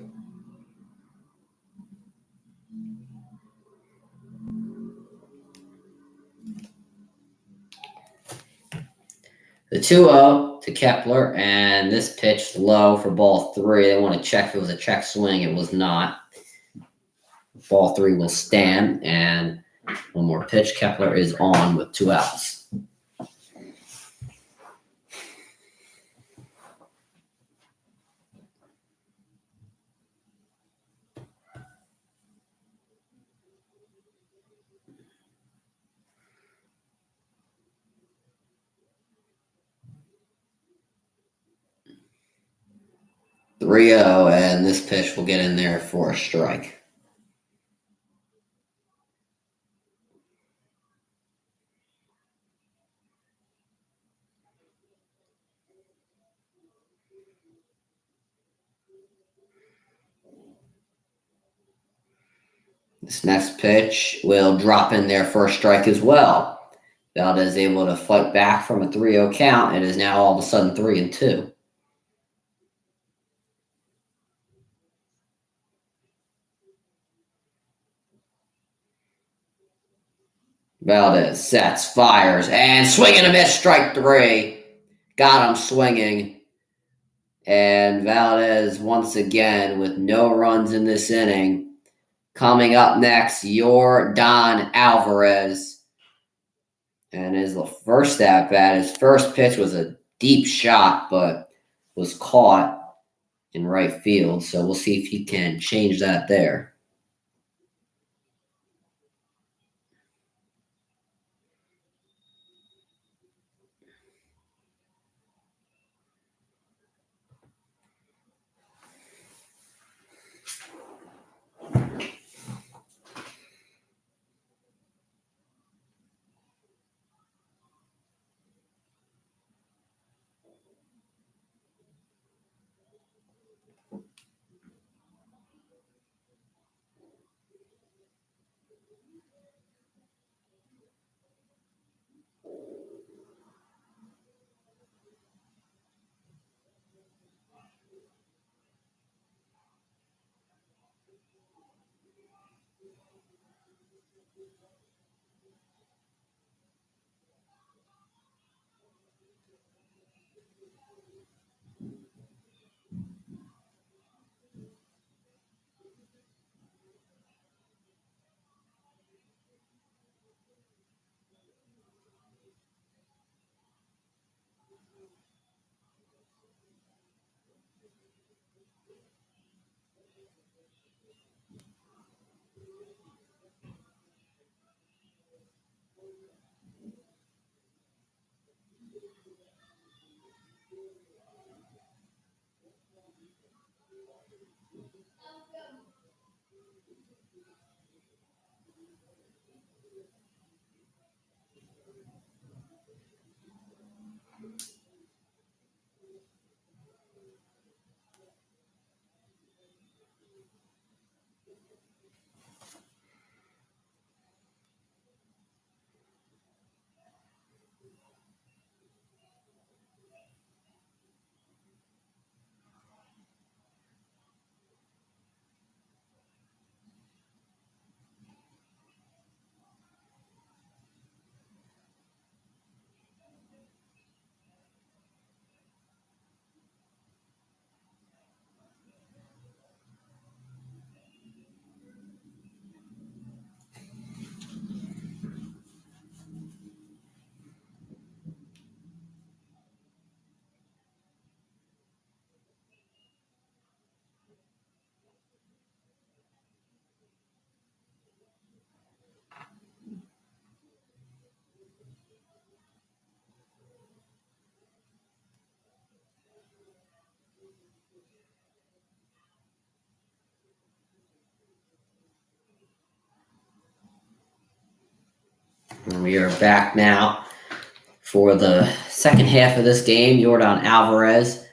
The 2-0 to Kepler, and this pitch low for ball 3. They want to check if it was a check swing. It was not. Ball 3 will stand, and one more pitch. Kepler is on with 2 outs. Three-0, and this pitch will get in there for a strike. This next pitch will drop in there for a strike as well. Valdez able to fight back from a 3-0 count. It is now all of a sudden 3-2. Valdez sets, fires, and swing and a miss, strike 3. Got him swinging. And Valdez, once again, with no runs in this inning. Coming up next, your Don Alvarez. And his first at bat, his first pitch was a deep shot, but was caught in right field. So we'll see if he can change that there. And we are back now for the second half of this game. Yordan Alvarez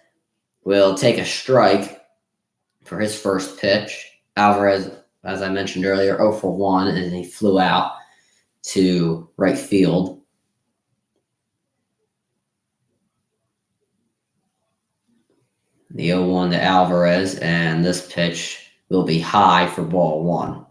will take a strike for his first pitch. Alvarez, as I mentioned earlier, 0 for 1, and he flew out to right field. The 0-1 to Alvarez, and this pitch will be high for ball 1.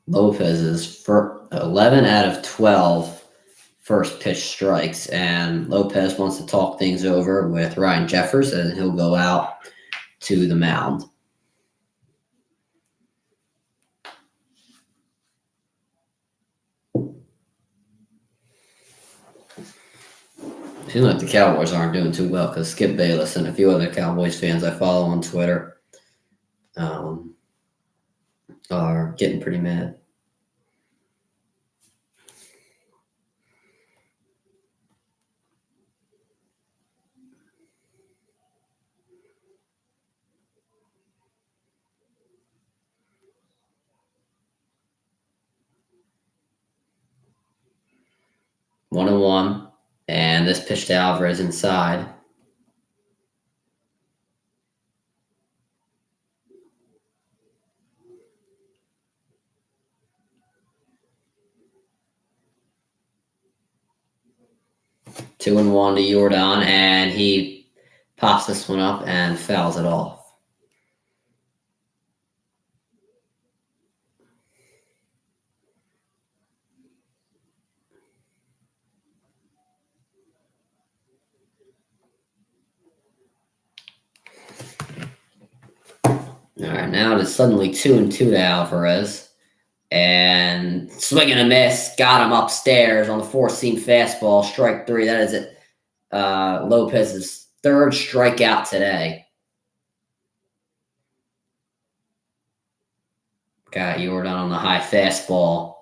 Lopez's for 11 out of 12 first pitch strikes, and Lopez wants to talk things over with Ryan Jeffers, and he'll go out to the mound. Seems like the Cowboys aren't doing too well because Skip Bayless and a few other Cowboys fans I follow on Twitter are getting pretty mad. One and one, and this pitch to Alvarez inside. Two and one to Yordan, and he pops this one up and fouls it off. All right, now it is suddenly 2-2 to Alvarez. And swing and a miss, got him upstairs on the four-seam fastball, strike 3. That is it. Lopez's third strikeout today. Got Yordan on the high fastball.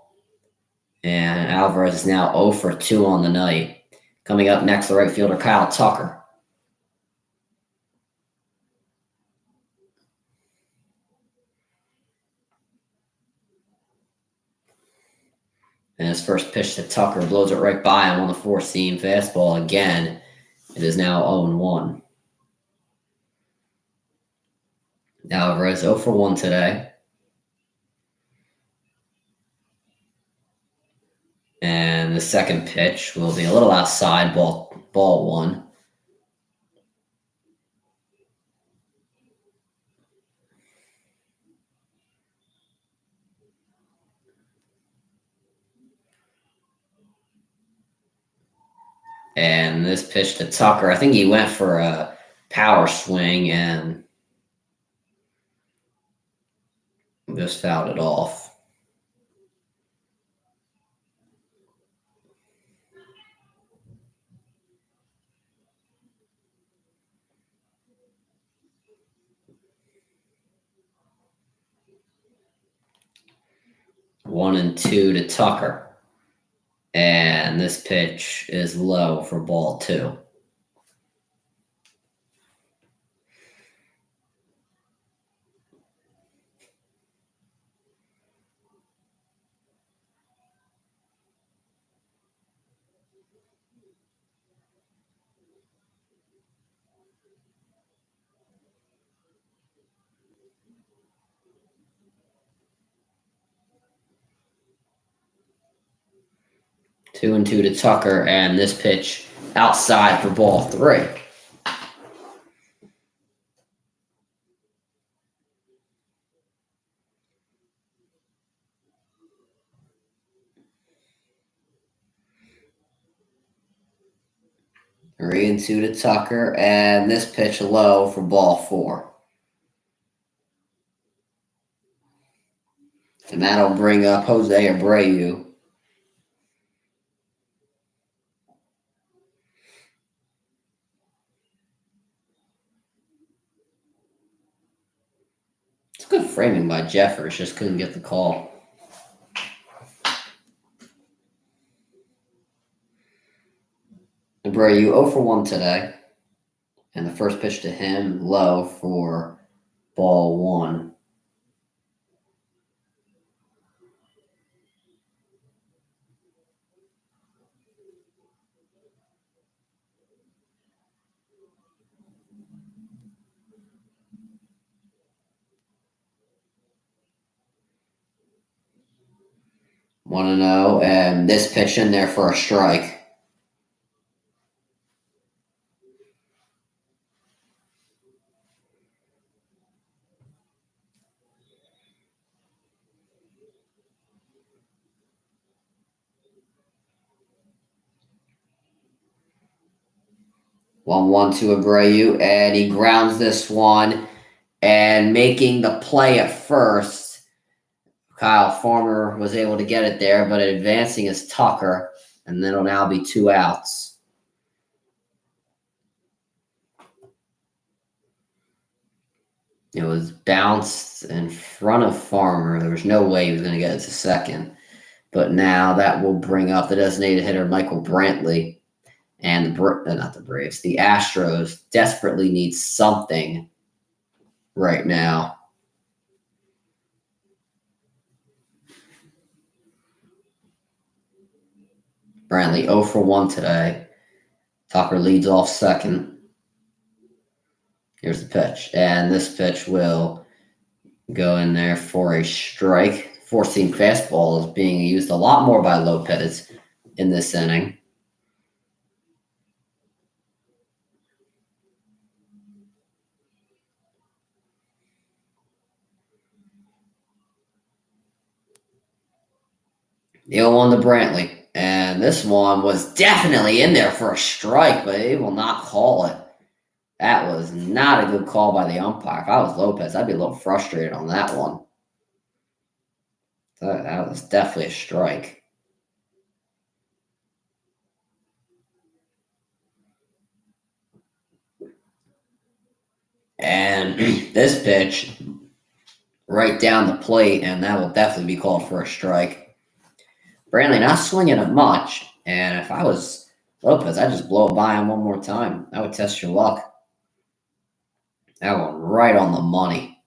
And Alvarez is now 0 for 2 on the night. Coming up next, the right fielder, Kyle Tucker. And his first pitch to Tucker blows it right by him on the four-seam fastball again. It is now 0-1. Alvarez 0 for 1 today. And the second pitch will be a little outside, ball 1. And this pitch to Tucker, I think he went for a power swing and just fouled it off. One and 2 to Tucker. And this pitch is low for ball 2. 2-2 to Tucker, and this pitch outside for ball 3. Three and 2 to Tucker, and this pitch low for ball 4. And that'll bring up Jose Abreu. It's good framing by Jeffers, just couldn't get the call. Abreu 0 for 1 today. And the first pitch to him, low for ball 1. One and 0, and this pitch in there for a strike. One to Abreu, and he grounds this one, and making the play at first. Kyle Farmer was able to get it there, but advancing is Tucker, and then it'll now be 2 outs. It was bounced in front of Farmer. There was no way he was going to get it to second. But now that will bring up the designated hitter, Michael Brantley. And the Astros desperately need something right now. Brantley 0 for 1 today. Tucker leads off second. Here's the pitch. And this pitch will go in there for a strike. 4-seam fastball is being used a lot more by Lopez in this inning. The 0-1 to Brantley. And this one was definitely in there for a strike, but they will not call it. That was not a good call by the umpire. If I was Lopez, I'd be a little frustrated on that one. That was definitely a strike. And this pitch right down the plate, and that will definitely be called for a strike. Brantley not swinging it much, and if I was Lopez, I'd just blow it by him one more time. That would test your luck. That one right on the money.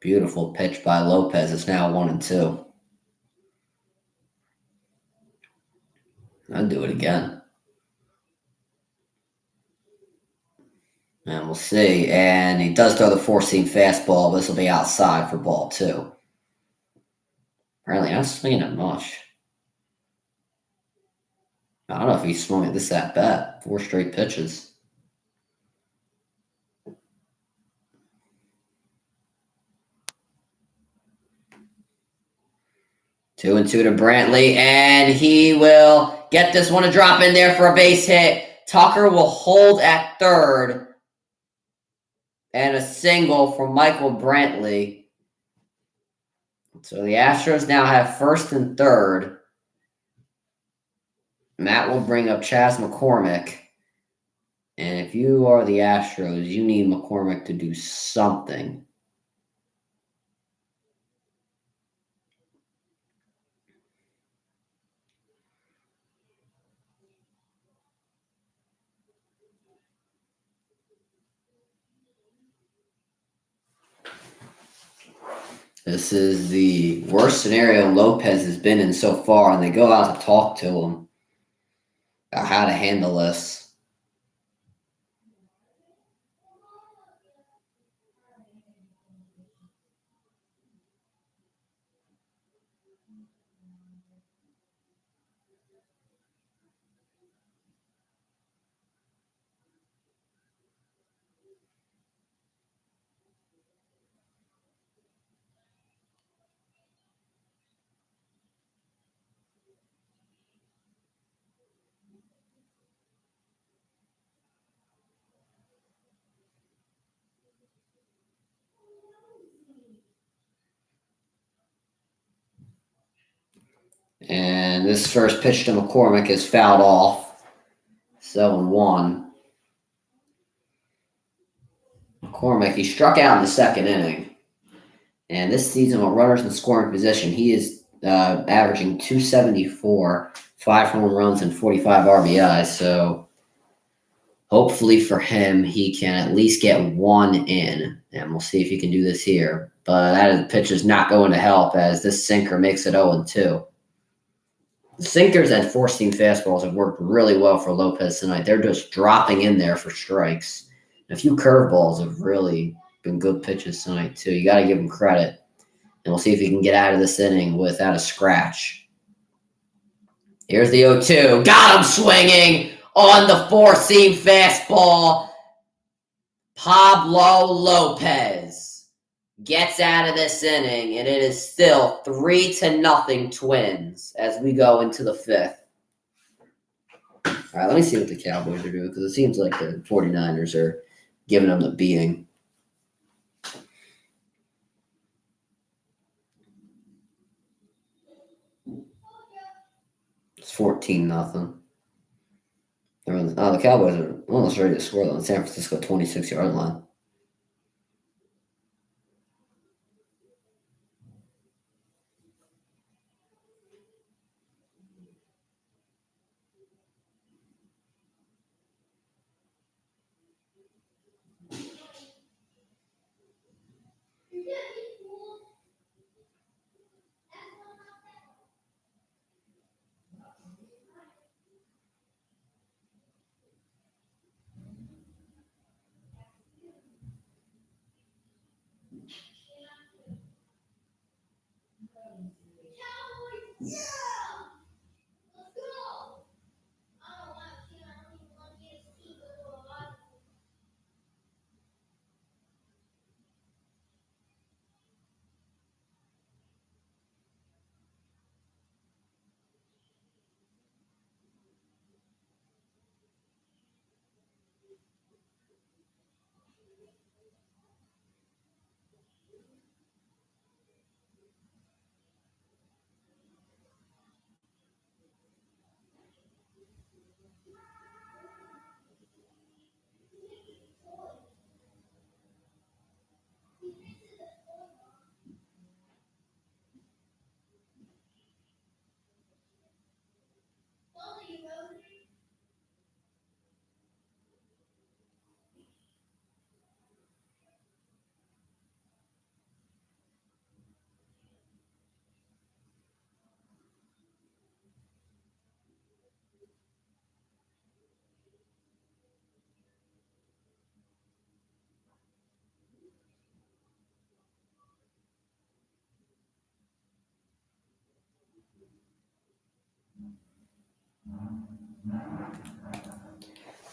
Beautiful pitch by Lopez. It's now 1-2. I'd do it again. And we'll see. And he does throw the 4-seam fastball. This will be outside for ball 2. Apparently not swinging it much. I don't know if he swung at this at bat. 4 straight pitches. Two and 2 to Brantley, and he will get this one to drop in there for a base hit. Tucker will hold at third, and a single from Michael Brantley. So the Astros now have first and third. Matt will bring up Chas McCormick. And if you are the Astros, you need McCormick to do something. This is the worst scenario Lopez has been in so far, and they go out to talk to him about how to handle this. And this first pitch to McCormick is fouled off. 7-1. McCormick, he struck out in the second inning. And this season, with runners in scoring position, he is averaging 274, 5 home runs, and 45 RBIs. So hopefully for him, he can at least get one in. And we'll see if he can do this here. But that pitch is not going to help as this sinker makes it 0-2. The sinkers and four-seam fastballs have worked really well for Lopez tonight. They're just dropping in there for strikes. A few curveballs have really been good pitches tonight, too. You got to give him credit. And we'll see if he can get out of this inning without a scratch. Here's the 0-2. Got him swinging on the four-seam fastball. Pablo Lopez gets out of this inning, and it is still 3-0 Twins as we go into the fifth. All right, let me see what the Cowboys are doing because it seems like the 49ers are giving them the beating. It's 14-0. The Cowboys are almost ready to score on the San Francisco 26-yard line.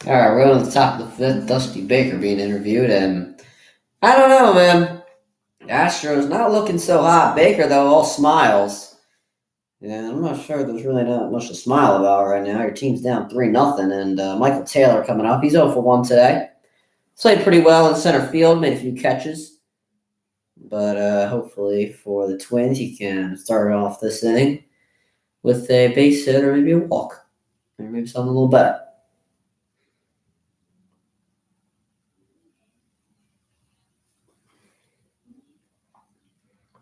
All right, we're on the top of the fifth. Dusty Baker being interviewed, and I don't know, man. Astros not looking so hot. Baker, though, all smiles. Yeah, I'm not sure there's really not much to smile about right now. Your team's down 3-0, and Michael Taylor coming up. He's 0-1 today. Played pretty well in center field, made a few catches. But hopefully for the Twins, he can start off this inning with a base hit or maybe a walk. Or maybe something a little better.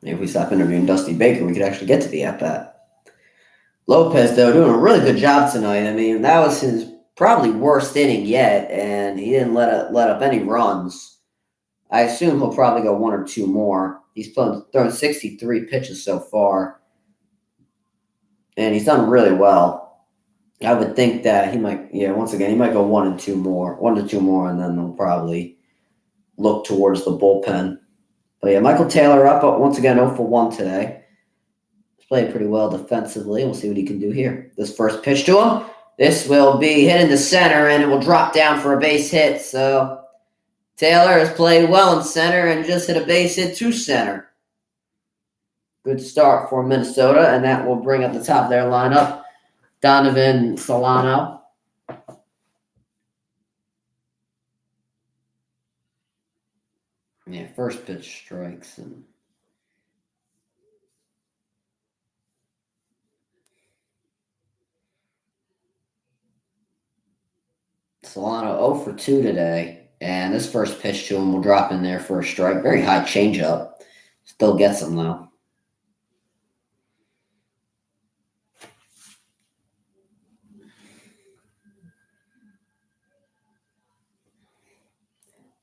Maybe if we stop interviewing Dusty Baker, we could actually get to the at-bat. Lopez, though, doing a really good job tonight. I mean, that was his probably worst inning yet, and he didn't let up any runs. I assume he'll probably go one or two more. He's thrown 63 pitches so far, and he's done really well. I would think that he might, once again, he might go one to two more, and then they'll probably look towards the bullpen. But yeah, Michael Taylor up once again 0-1 today. He's played pretty well defensively. We'll see what he can do here. This first pitch to him. This will be hit in the center, and it will drop down for a base hit. So Taylor has played well in center and just hit a base hit to center. Good start for Minnesota, and that will bring up the top of their lineup. Donovan Solano. Yeah, first pitch strikes. And Solano 0 for 2 today. And this first pitch to him will drop in there for a strike. Very high changeup. Still gets him, though.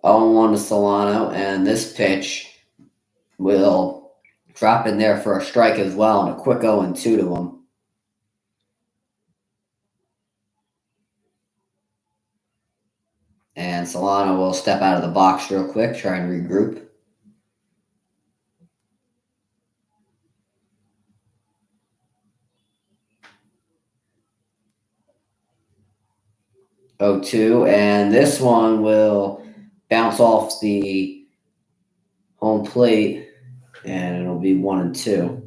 Oh, 1 to Solano, and this pitch will drop in there for a strike as well, and a quick 0 2 to him. And Solano will step out of the box real quick, try and regroup. Oh, 2, and this one will bounce off the home plate, and it'll be 1 and 2.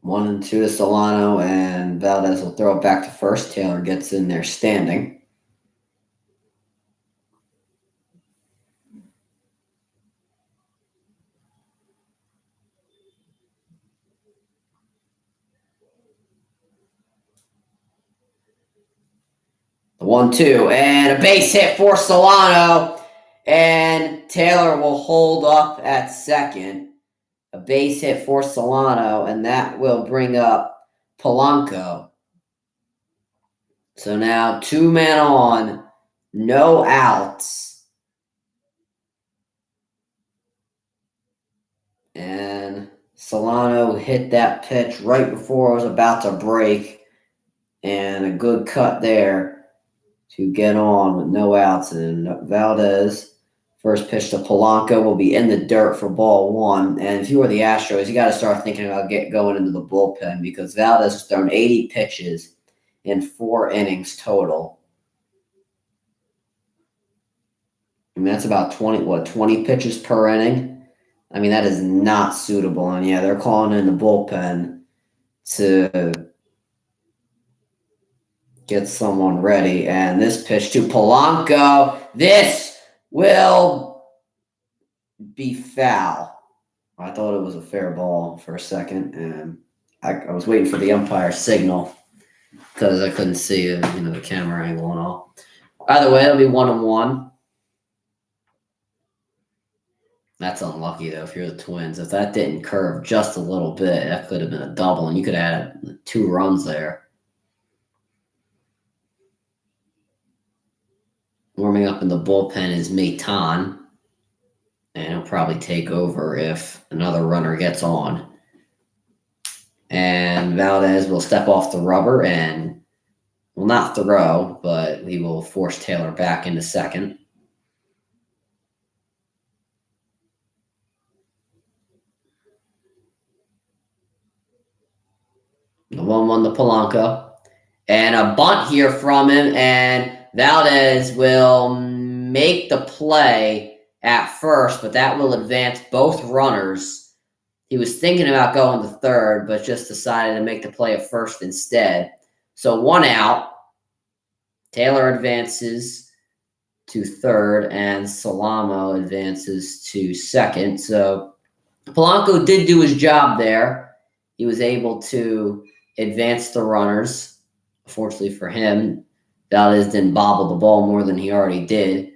One and 2 to Solano, and Valdez will throw it back to first. Taylor gets in there standing. The 1-2, and a base hit for Solano, and Taylor will hold up at second. A base hit for Solano, and that will bring up Polanco. So now 2 men on, no outs. And Solano hit that pitch right before it was about to break, and a good cut there to get on with no outs. And Valdez, first pitch to Polanco, will be in the dirt for ball 1. And if you were the Astros, you got to start thinking about going into the bullpen, because Valdez has thrown 80 pitches in 4 innings total. I mean, that's about 20 pitches per inning? I mean, that is not suitable. And yeah, they're calling in the bullpen to get someone ready. And this pitch to Polanco, this will be foul. I thought it was a fair ball for a second, and I was waiting for the umpire signal because I couldn't see the camera angle and all. Either way, it'll be 1-1. That's unlucky, though, if you're the Twins. If that didn't curve just a little bit, that could have been a double, and you could have added 2 runs there. Warming up in the bullpen is Maitan, and he'll probably take over if another runner gets on. And Valdez will step off the rubber and will not throw, but he will force Taylor back into second. The 1-1 to Polanco. And a bunt here from him, and Valdez will make the play at first, but that will advance both runners. He was thinking about going to third, but just decided to make the play at first instead. So 1 out. Taylor advances to third, and Solano advances to second. So Polanco did do his job there. He was able to advance the runners. Fortunately for him, Valdez didn't bobble the ball more than he already did,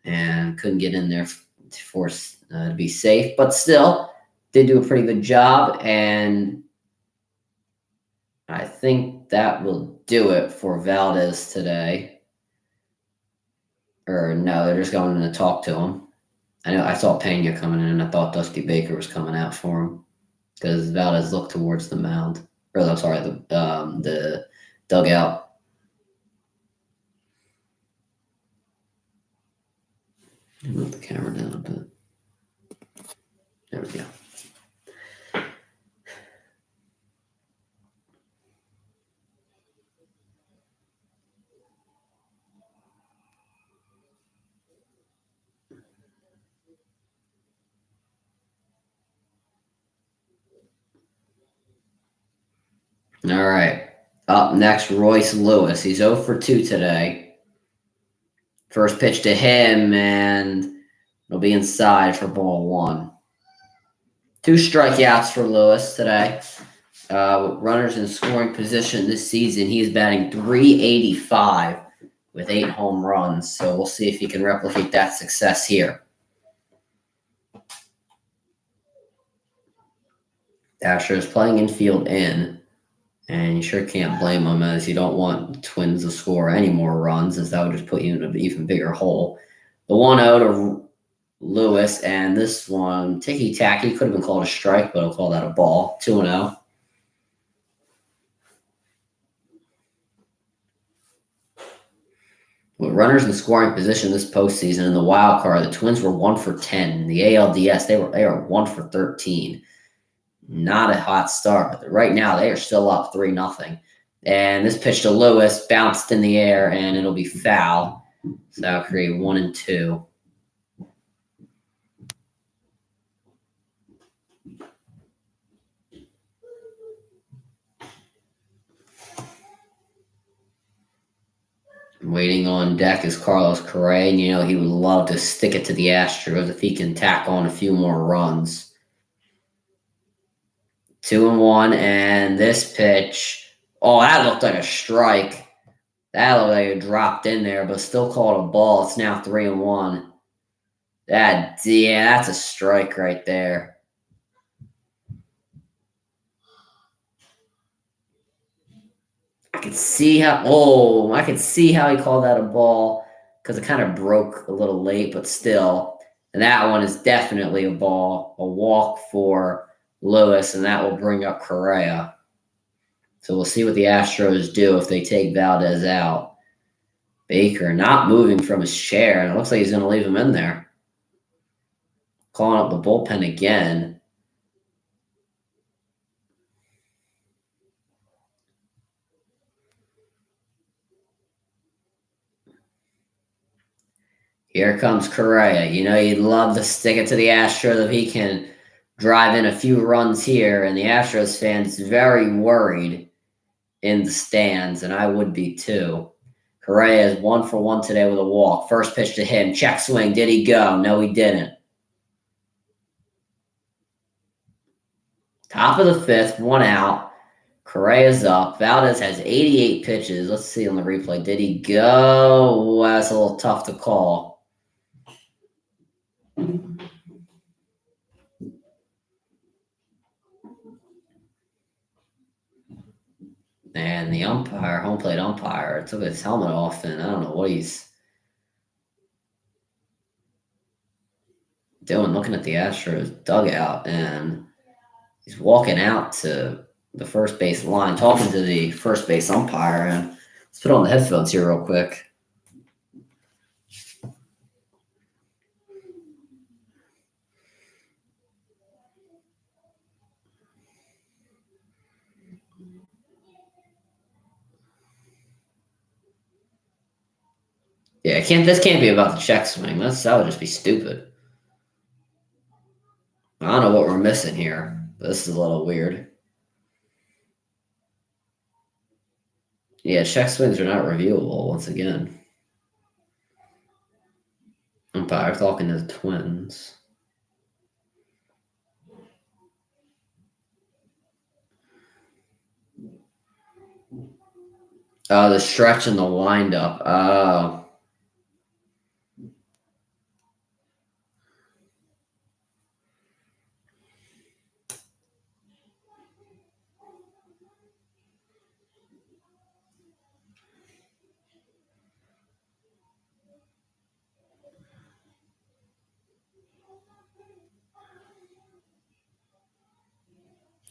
and couldn't get in there to force to be safe. But still, did do a pretty good job, and I think that will do it for Valdez today. Or no, they're just going in to talk to him. I saw Pena coming in, and I thought Dusty Baker was coming out for him because Valdez looked towards the mound. Or I'm sorry, the dugout. Move the camera down a bit. There we go. All right. Up next, Royce Lewis. He's 0 for 2 today. First pitch to him, and it'll be inside for ball 1. 2 strikeouts for Lewis today. Runners in scoring position this season, he's batting .385 with 8 home runs. So we'll see if he can replicate that success here. Astros playing infield in, and you sure can't blame them, as you don't want the Twins to score any more runs, as that would just put you in an even bigger hole. The 1-0 to Lewis, and this one, ticky-tacky, could have been called a strike, but I'll call that a ball. 2-0. With runners in scoring position this postseason in the wild card, the Twins were 1 for 10. In the ALDS, they are 1 for 13. Not a hot start, but right now they are still up 3-0. And this pitch to Lewis bounced in the air, and it'll be foul. So that'll create 1 and 2. Waiting on deck is Carlos Correa, and he would love to stick it to the Astros if he can tack on a few more runs. 2-1, and this pitch, that looked like a strike. That looked like it dropped in there, but still called a ball. It's now 3-1. That's a strike right there. I could see how he called that a ball, because it kind of broke a little late, but still. And that one is definitely a ball, a walk for Lewis, and that will bring up Correa. So we'll see what the Astros do if they take Valdez out. Baker not moving from his chair, and it looks like he's going to leave him in there. Calling up the bullpen again. Here comes Correa. You'd love to stick it to the Astros if he can drive in a few runs here, and the Astros fans very worried in the stands, and I would be too. Correa is 1 for 1 today with a walk. First pitch to him. Check swing. Did he go? No, he didn't. Top of the 5th, 1 out. Correa's up. Valdez has 88 pitches. Let's see on the replay. Did he go? That's a little tough to call. And the umpire, home plate umpire, took his helmet off, and I don't know what he's doing, looking at the Astros dugout, and he's walking out to the first base line, talking to the first base umpire. And let's put on the headphones here real quick. Yeah, this can't be about the check swing. That would just be stupid. I don't know what we're missing here, but this is a little weird. Yeah, check swings are not reviewable once again. Umpire talking to the Twins. Oh, the stretch and the windup. Oh.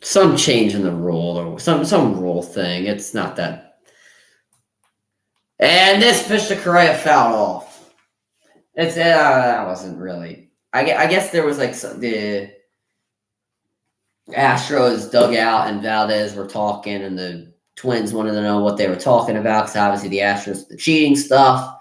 Some change in the rule, or some rule thing. It's not that. And this pitch to Correa fouled off. That wasn't really. I guess there was the Astros dugout and Valdez were talking, and the Twins wanted to know what they were talking about, because obviously the Astros, the cheating stuff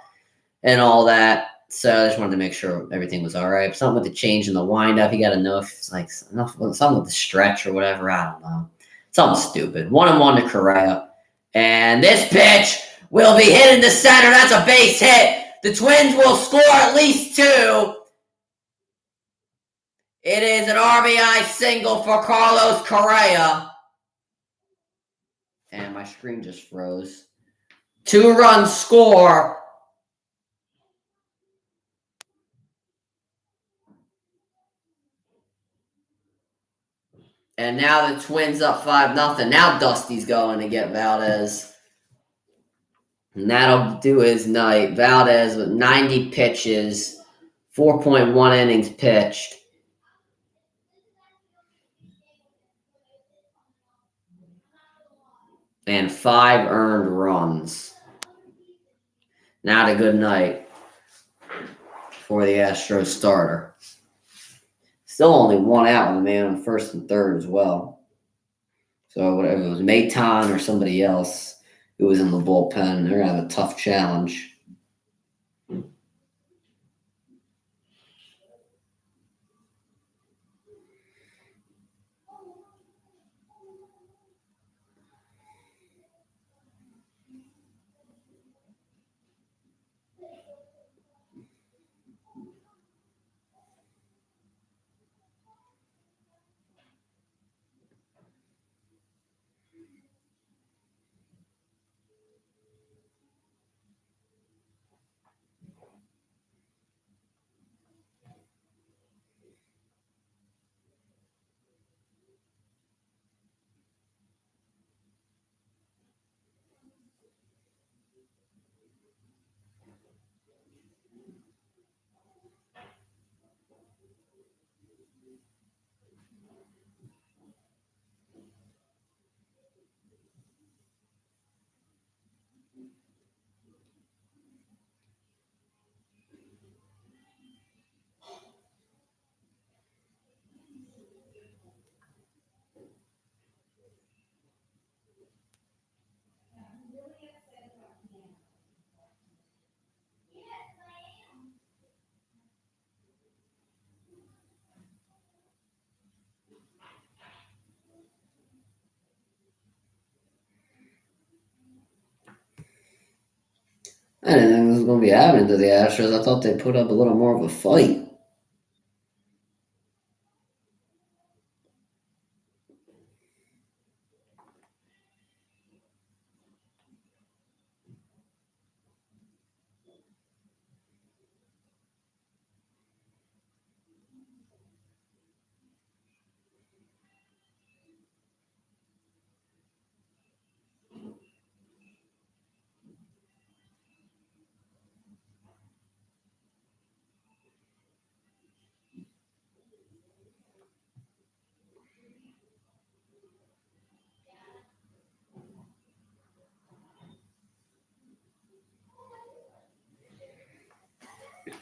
and all that. So I just wanted to make sure everything was all right. Something with the change in the windup. You got to know if it's something with the stretch or whatever. I don't know. Something stupid. 1-1 to Correa. And this pitch will be hit into center. That's a base hit. The Twins will score at least 2. It is an RBI single for Carlos Correa. And my screen just froze. 2-run score. And now the Twins up 5-0. Now Dusty's going to get Valdez. And that'll do his night. Valdez with 90 pitches, 4.1 innings pitched. And 5 earned runs. Not a good night for the Astros starter. Still only 1 out with a man on first and third as well. So whatever it was, Maton or somebody else who was in the bullpen, they're going to have a tough challenge. I didn't think this was going to be happening to the Astros. I thought they'd put up a little more of a fight.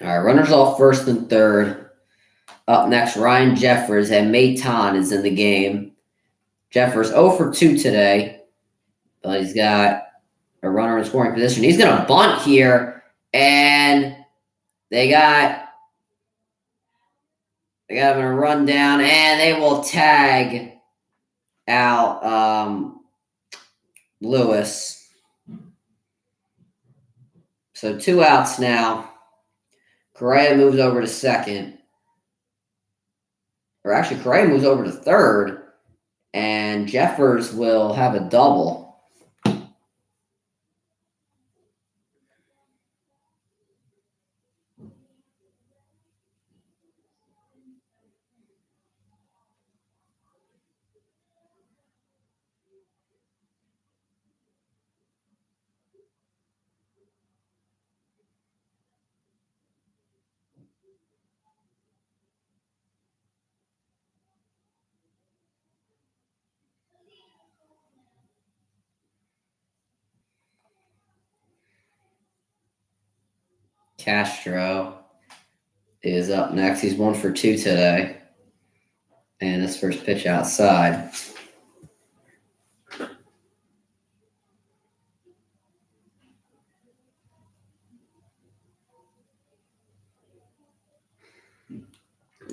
All right, runners off first and third. Up next, Ryan Jeffers and Maton is in the game. Jeffers 0 for 2 today, but he's got a runner in scoring position. He's going to bunt here, and they got him a run down, and they will tag out Lewis. So 2 outs now. Correa moves over to second. Or actually, Correa moves over to third, and Jeffers will have a double. Castro is up next. He's 1 for 2 today. And his first pitch outside.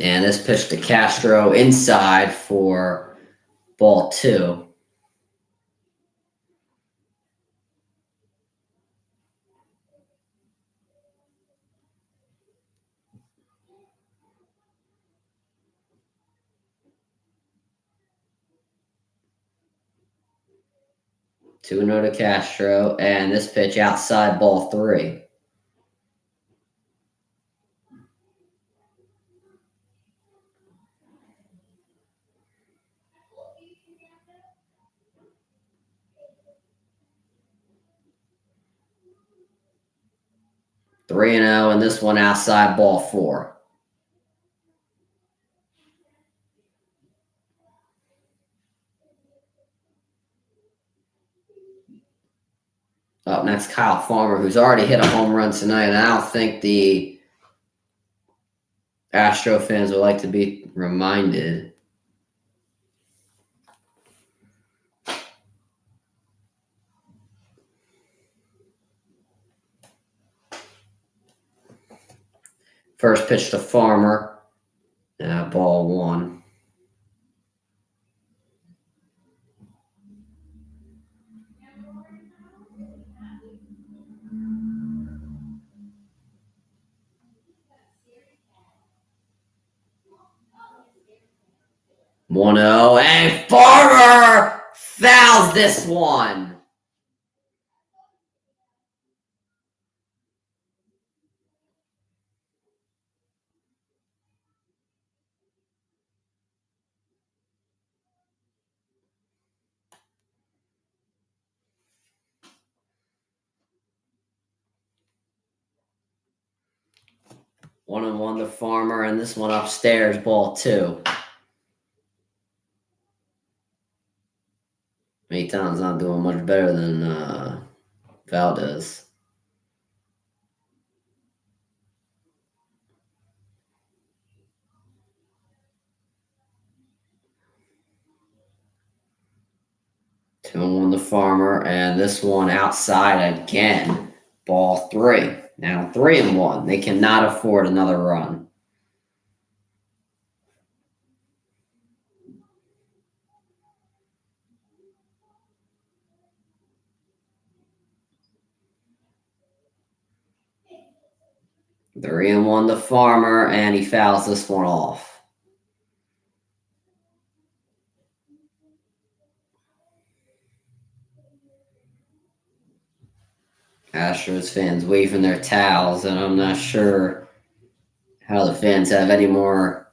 And this pitch to Castro inside for ball 2. 2-0 to Castro, and this pitch outside ball 3. Three and 0, and this one outside ball 4. Up next, Kyle Farmer, who's already hit a home run tonight, and I don't think the Astro fans would like to be reminded. First pitch to Farmer, ball 1. One 0, and Farmer fouls this one. One and 1 to Farmer, and this one upstairs, ball 2. Mayton's not doing much better than Valdez. Two and 1 to Farmer, and this one outside again, ball 3. Now 3 and 1. They cannot afford another run. Three and 1 to Farmer, and he fouls this one off. Astros fans waving their towels, and I'm not sure how the fans have any more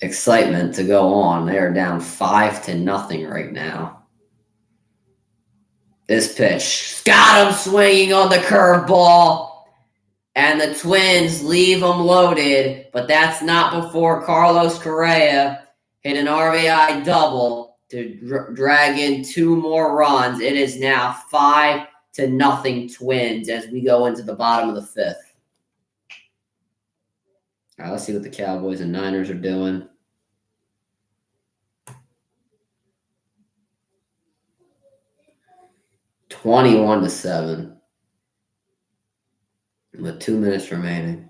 excitement to go on. They are down 5-0 right now. This pitch got him swinging on the curveball. And the Twins leave them loaded, but that's not before Carlos Correa hit an RBI double to drag in 2 more runs. It is now 5-0 Twins as we go into the bottom of the 5th. All right, let's see what the Cowboys and Niners are doing. $21-7 with 2 minutes remaining.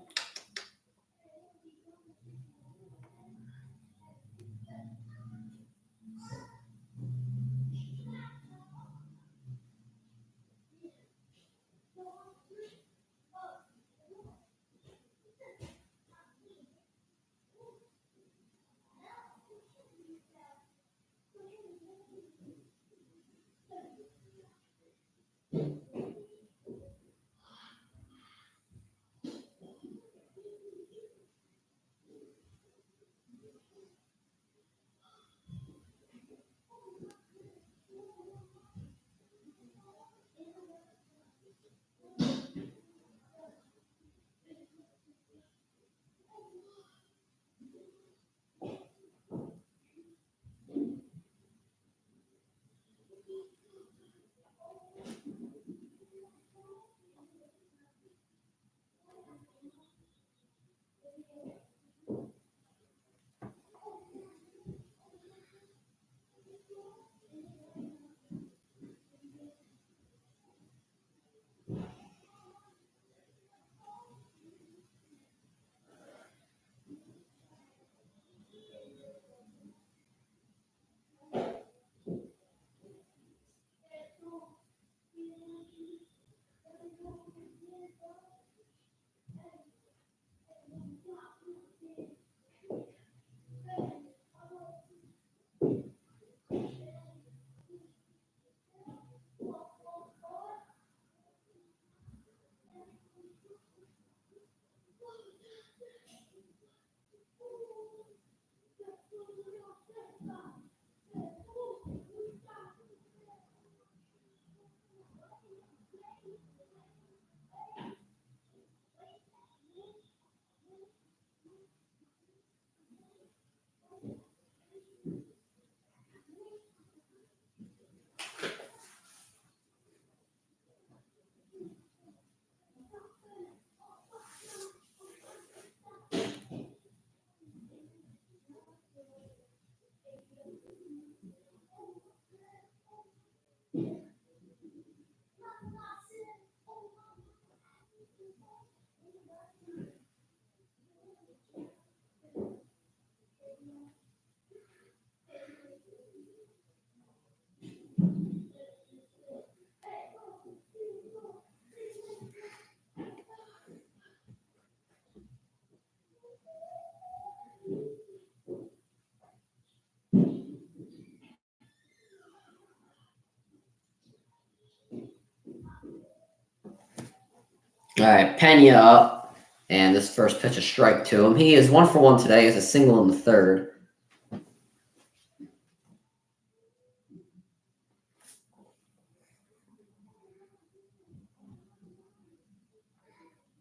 All right, Pena up, and this first pitch a strike to him. He is 1 for 1 today. He has a single in the third.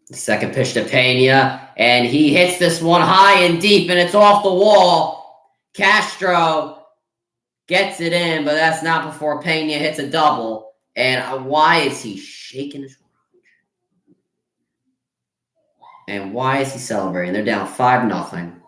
The second pitch to Pena, and he hits this one high and deep, and it's off the wall. Castro gets it in, but that's not before Pena hits a double. And why is he shaking his and why is he celebrating? They're down 5-0.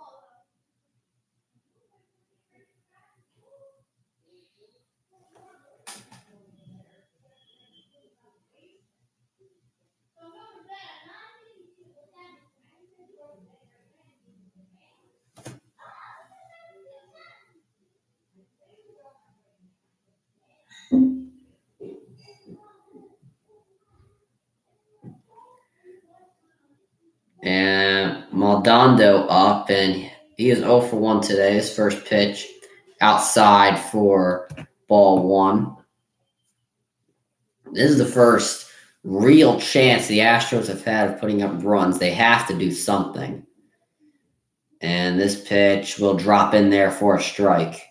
And Maldonado up, and he is 0 for 1 today. His first pitch outside for ball 1. This is the first real chance the Astros have had of putting up runs. They have to do something. And this pitch will drop in there for a strike.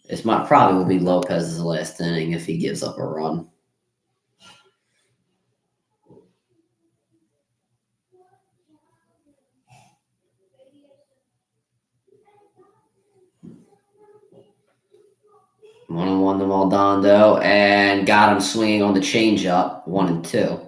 This probably will be Lopez's last inning if he gives up a run. One and one to Maldonado, and got him swinging on the changeup, 1-2.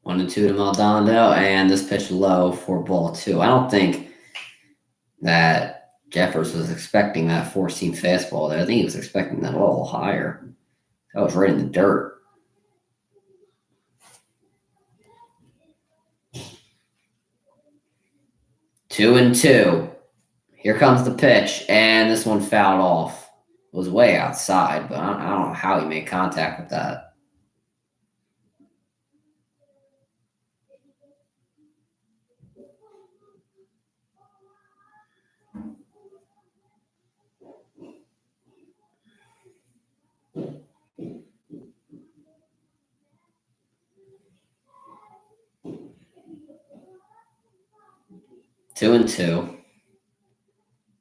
One and two to Maldonado, and this pitch low for ball 2. I don't think that Jeffers was expecting that four-seam fastball there. I think he was expecting that a little higher. That was right in the dirt. Two and two. Here comes the pitch, and this one fouled off. It was way outside, but I don't know how he made contact with that. Two and two.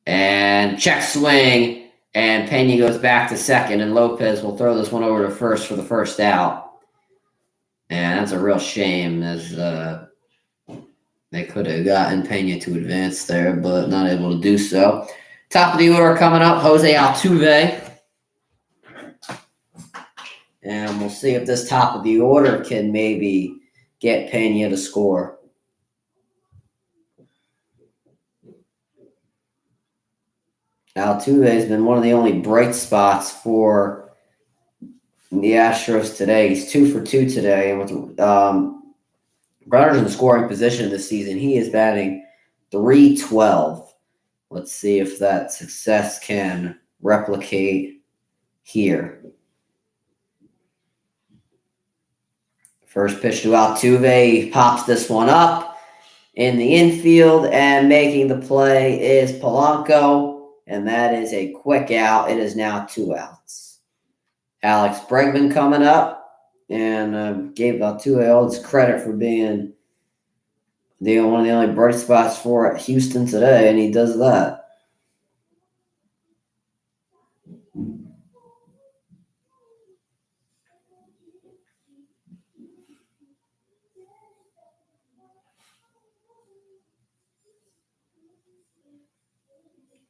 And check swing, and Pena goes back to second, and Lopez will throw this one over to first for the first out. And that's a real shame, as they could have gotten Pena to advance there, but not able to do so. Top of the order coming up, Jose Altuve. And we'll see if this top of the order can maybe get Pena to score. Altuve has been one of the only bright spots for the Astros today. He's 2 for 2 today, and with runners in scoring position this season, he is batting .312. Let's see if that success can replicate here. First pitch to Altuve, he pops this one up in the infield, and making the play is Polanco, and that is a quick out. It is now 2 outs. Alex Bregman coming up, and gave Altuve all this credit for being one of the only bright spots for Houston today, and he does that.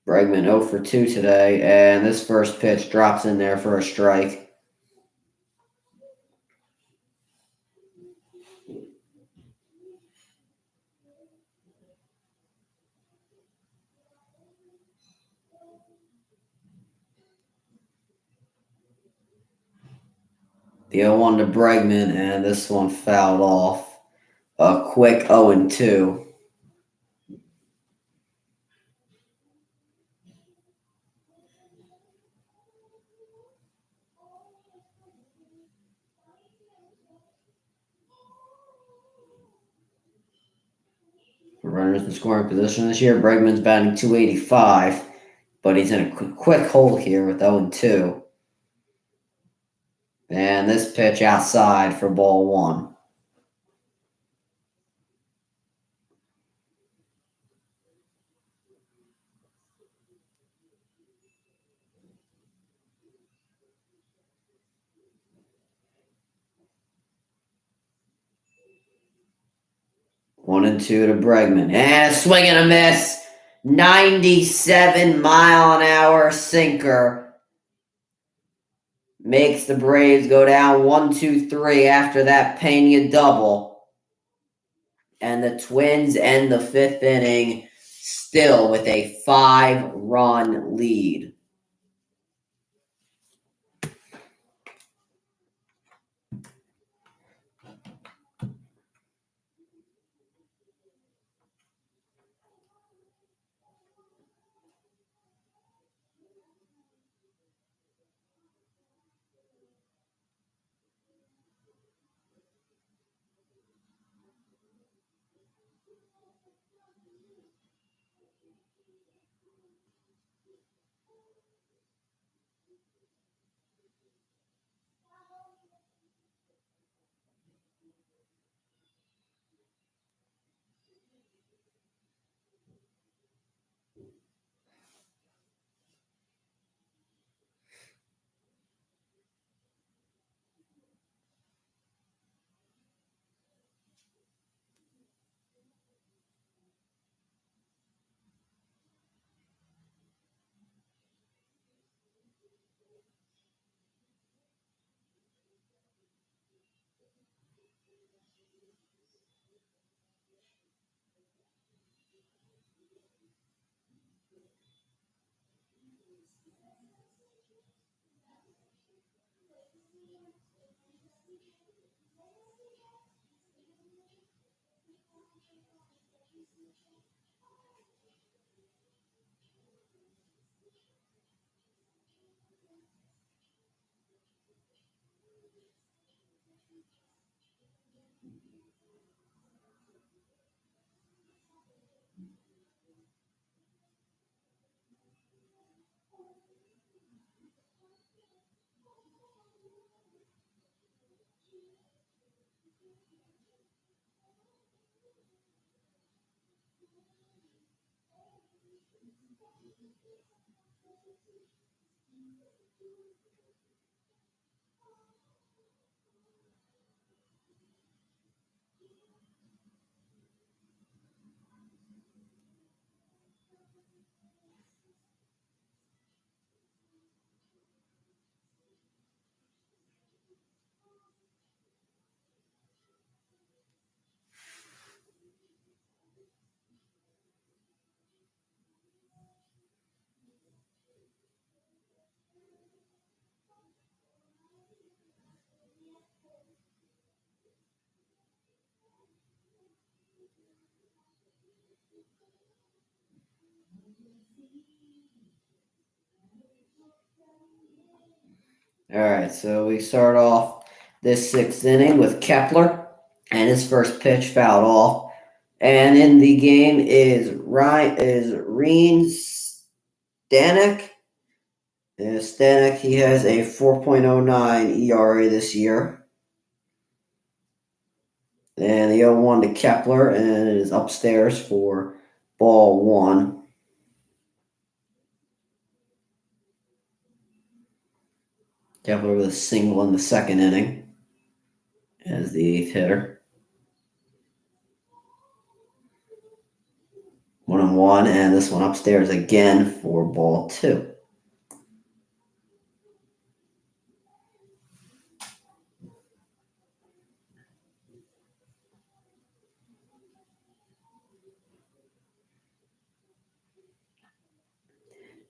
Bregman 0 for 2 today, and this first pitch drops in there for a strike. The 0-1 to Bregman, and this one fouled off. A quick 0-2. runners in scoring position this year. Bregman's batting .285, but he's in a quick hole here with 0-2. And this pitch outside for ball one. One and two to Bregman. And a swing and a miss. 97-mile-an-hour sinker. Makes the Braves go down 1-2-3 after that Pena double. And the Twins end the fifth inning still with a 5-run lead. All right, so we start off this sixth inning with Kepler, and his first pitch fouled off. And in the game is Reen Stanek. Stanek, he has a 4.09 ERA this year. And the 0-1 to Kepler, and it is upstairs for ball one. Kepler with a single in the second inning as the eighth hitter. 1-1, and this one upstairs again for ball two.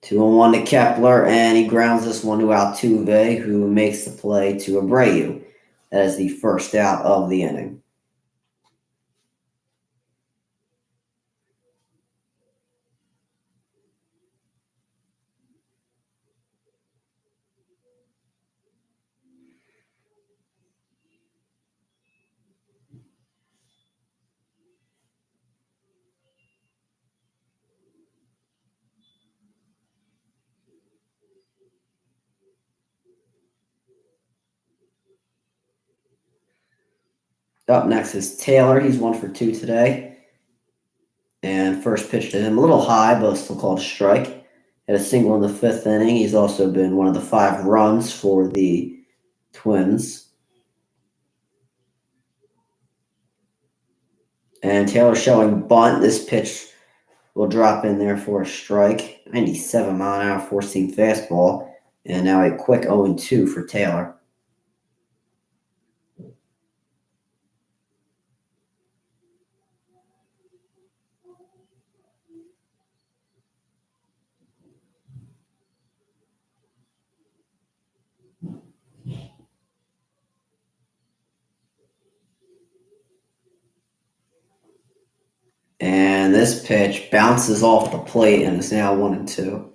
Two and one to Kepler, and he grounds this one to Altuve, who makes the play to Abreu. That is the first out of the inning. Up next is Taylor. He's 1-for-2 today. And first pitch to him, a little high, but still called a strike. Had a single in the 5th inning. He's also been one of the 5 runs for the Twins. And Taylor showing bunt. This pitch will drop in there for a strike. 97-mile-an-hour four-seam fastball. And now a quick 0-2 for Taylor. And this pitch bounces off the plate and is now 1-2.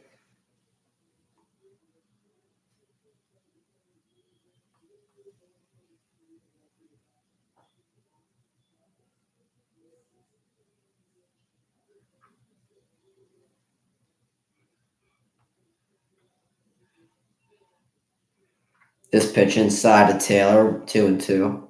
This pitch inside to Taylor, 2-2.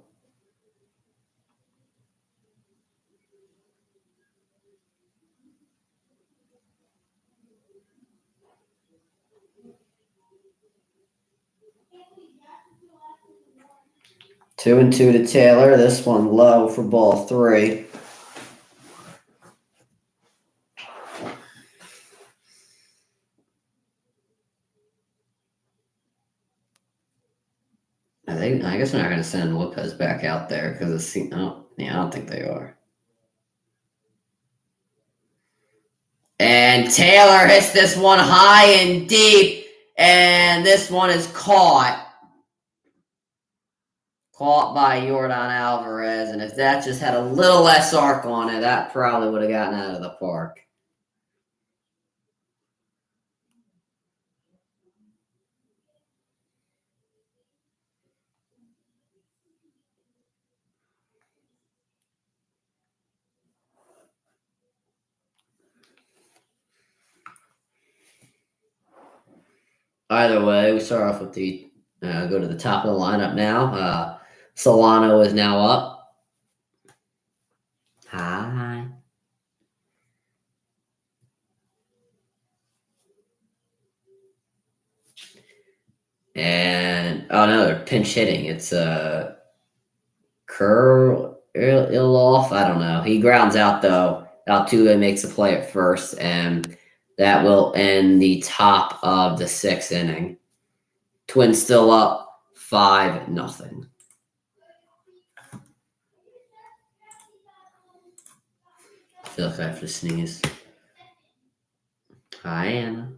Two and two to Taylor. This one low for ball 3. I guess we're not going to send Lopez back out there because I don't think they are. And Taylor hits this one high and deep, and this one is caught. Caught by Yordan Alvarez, and if that just had a little less arc on it, that probably would have gotten out of the park. Either way, we start off with the go to the top of the lineup now. Solano is now up. Hi. And no, they're pinch hitting. It's Iloff. I don't know. He grounds out though. Altuve makes a play at first, and that will end the top of the 6th inning. Twins still up 5-0. I feel like I have to sneeze. Hi, Anna.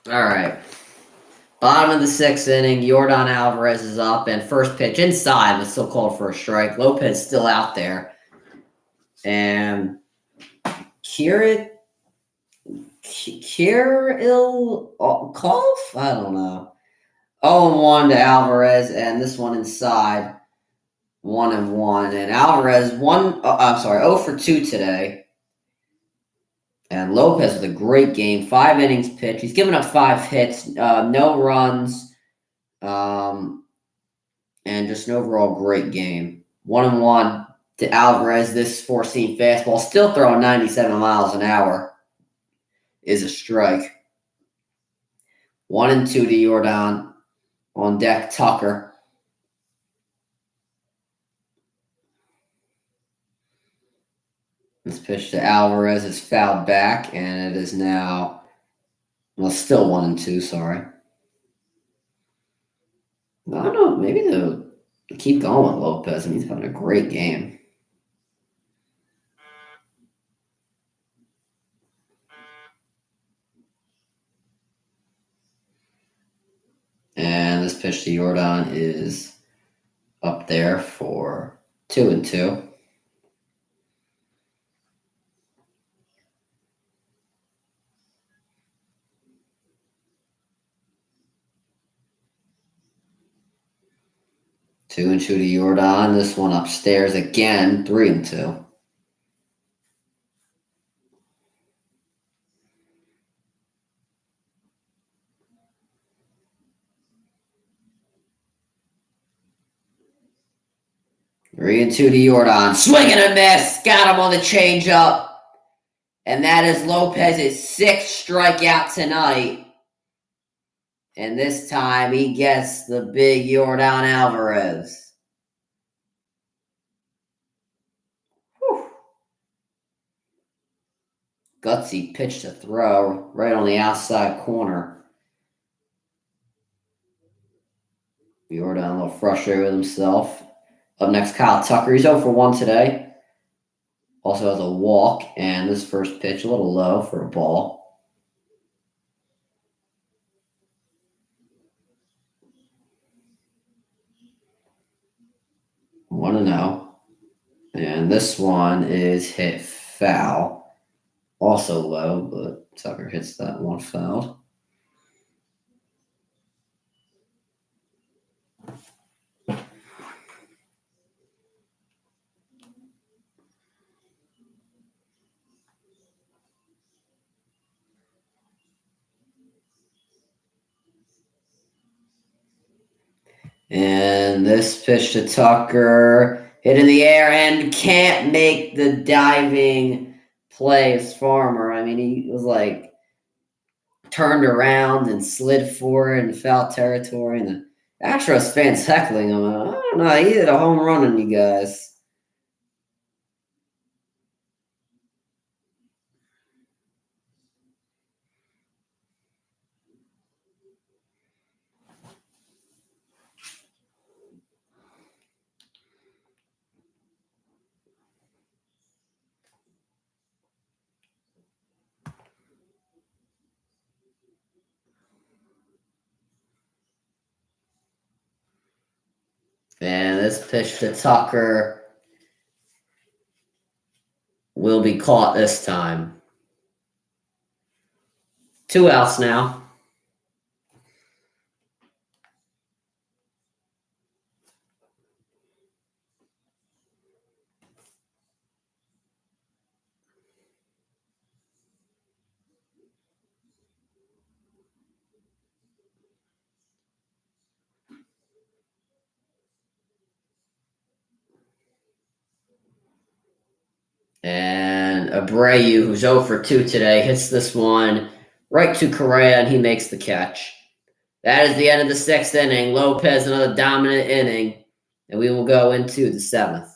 All right. Bottom of the sixth inning, Yordan Alvarez is up, and first pitch inside was still called for a strike. Lopez still out there. And Kirill Kolf? I don't know. 0-1 to Alvarez, and this one inside, 1-1. And Alvarez, 0 for 2 today. And Lopez with a great game, 5 innings pitched. He's given up 5 hits, no runs, and just an overall great game. 1-1 to Alvarez. This four-seam fastball, still throwing 97 miles an hour, is a strike. 1-2 to Yordan. On deck, Tucker. This pitch to Alvarez is fouled back, and it is now, well, still 1-2, sorry. I don't know, maybe they'll keep going with Lopez. I mean, he's having a great game. And this pitch to Yordan is up there for 2-2. Two and two to Yordan. This one upstairs again, 3-2. Three and two to Yordan. Swing and a miss. Got him on the changeup. And that is Lopez's 6th strikeout tonight. And this time he gets the big Yordan Alvarez. Whew. Gutsy pitch to throw right on the outside corner. Yordan a little frustrated with himself. Up next, Kyle Tucker. He's 0 for 1 today. Also has a walk, and this first pitch a little low for a ball. 1-0. And this one is hit foul. Also low, but Tucker hits that one foul. And this pitch to Tucker, hit in the air and can't make the diving play as Farmer. I mean, he was like turned around and slid forward in foul territory, and the Astros fans heckling him. I don't know, he hit a home run on you guys. And this pitch to Tucker will be caught this time. 2 outs now. And Abreu, who's 0 for 2 today, hits this one right to Correa, and he makes the catch. That is the end of the 6th inning. Lopez, another dominant inning, and we will go into the 7th.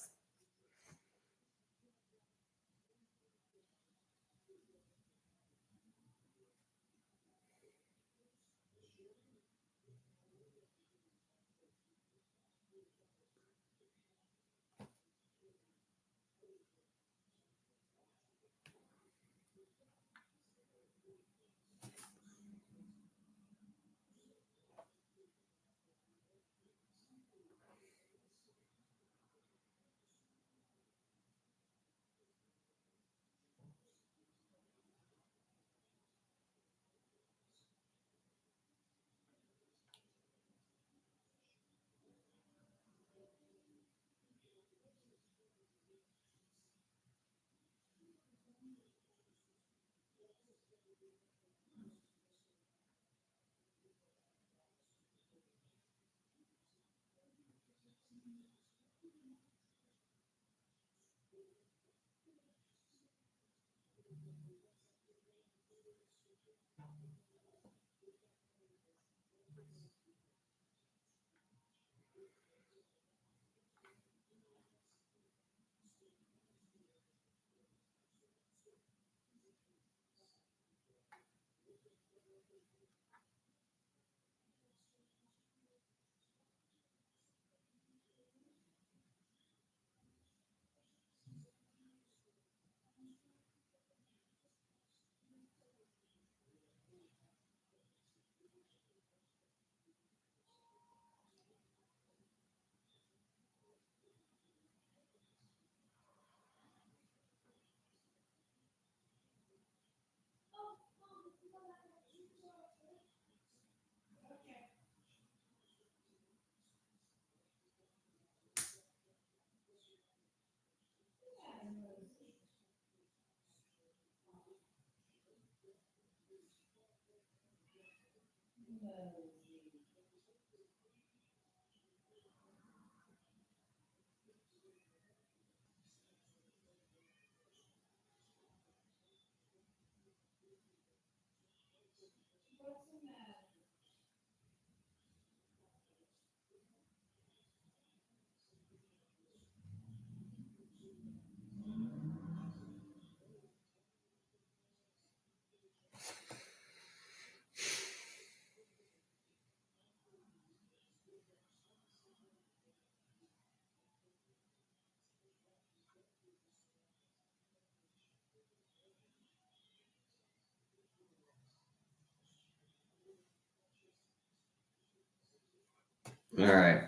All right.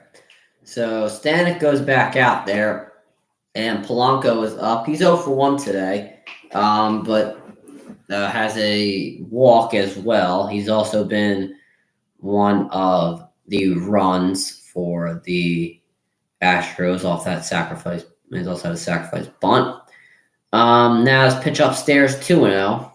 So Stanek goes back out there, and Polanco is up. He's 0 for 1 today, but has a walk as well. He's also been one of the runs for the Astros off that sacrifice. He's also had a sacrifice bunt. Now his pitch upstairs 2-0.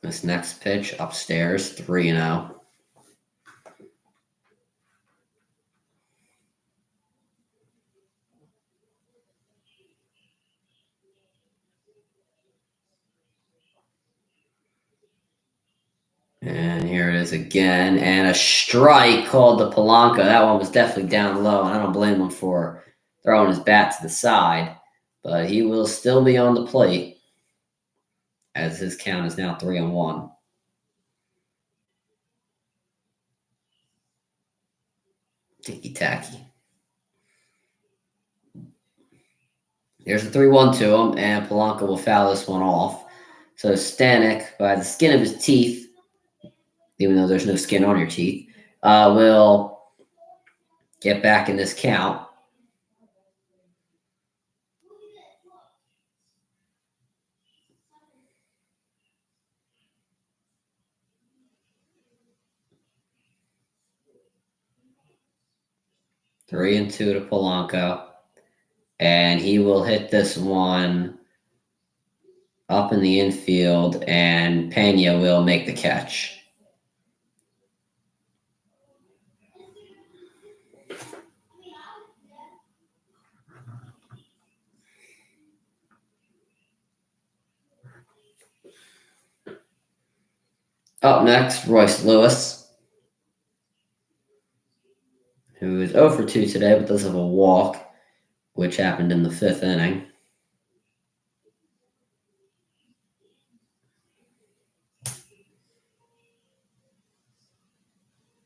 This next pitch upstairs 3-0. And here it is again, and a strike called to Polanco. That one was definitely down low, and I don't blame him for throwing his bat to the side, but he will still be on the plate as his count is now 3-1. Ticky-tacky. There's a 3-1 to him, and Polanco will foul this one off. So Stanek, by the skin of his teeth, even though there's no skin on your teeth, will get back in this count. Three and 2 to Polanco. And he will hit this one up in the infield, and Pena will make the catch. Up next, Royce Lewis, who is 0 for 2 today, but does have a walk, which happened in the 5th inning.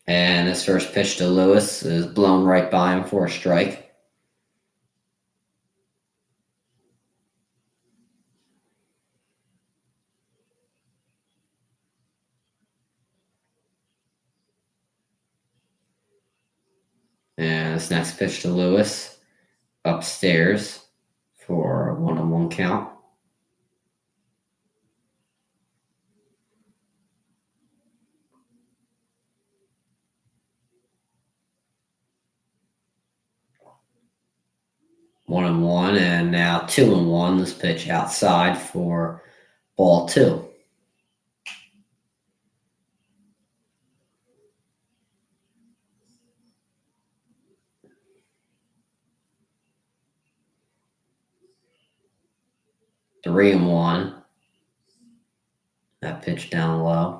And this first pitch to Lewis is blown right by him for a strike. And this next pitch to Lewis, upstairs for a 1-1 count. One and one, and now 2-1. This pitch outside for ball 2. 3-1. That pitch down low.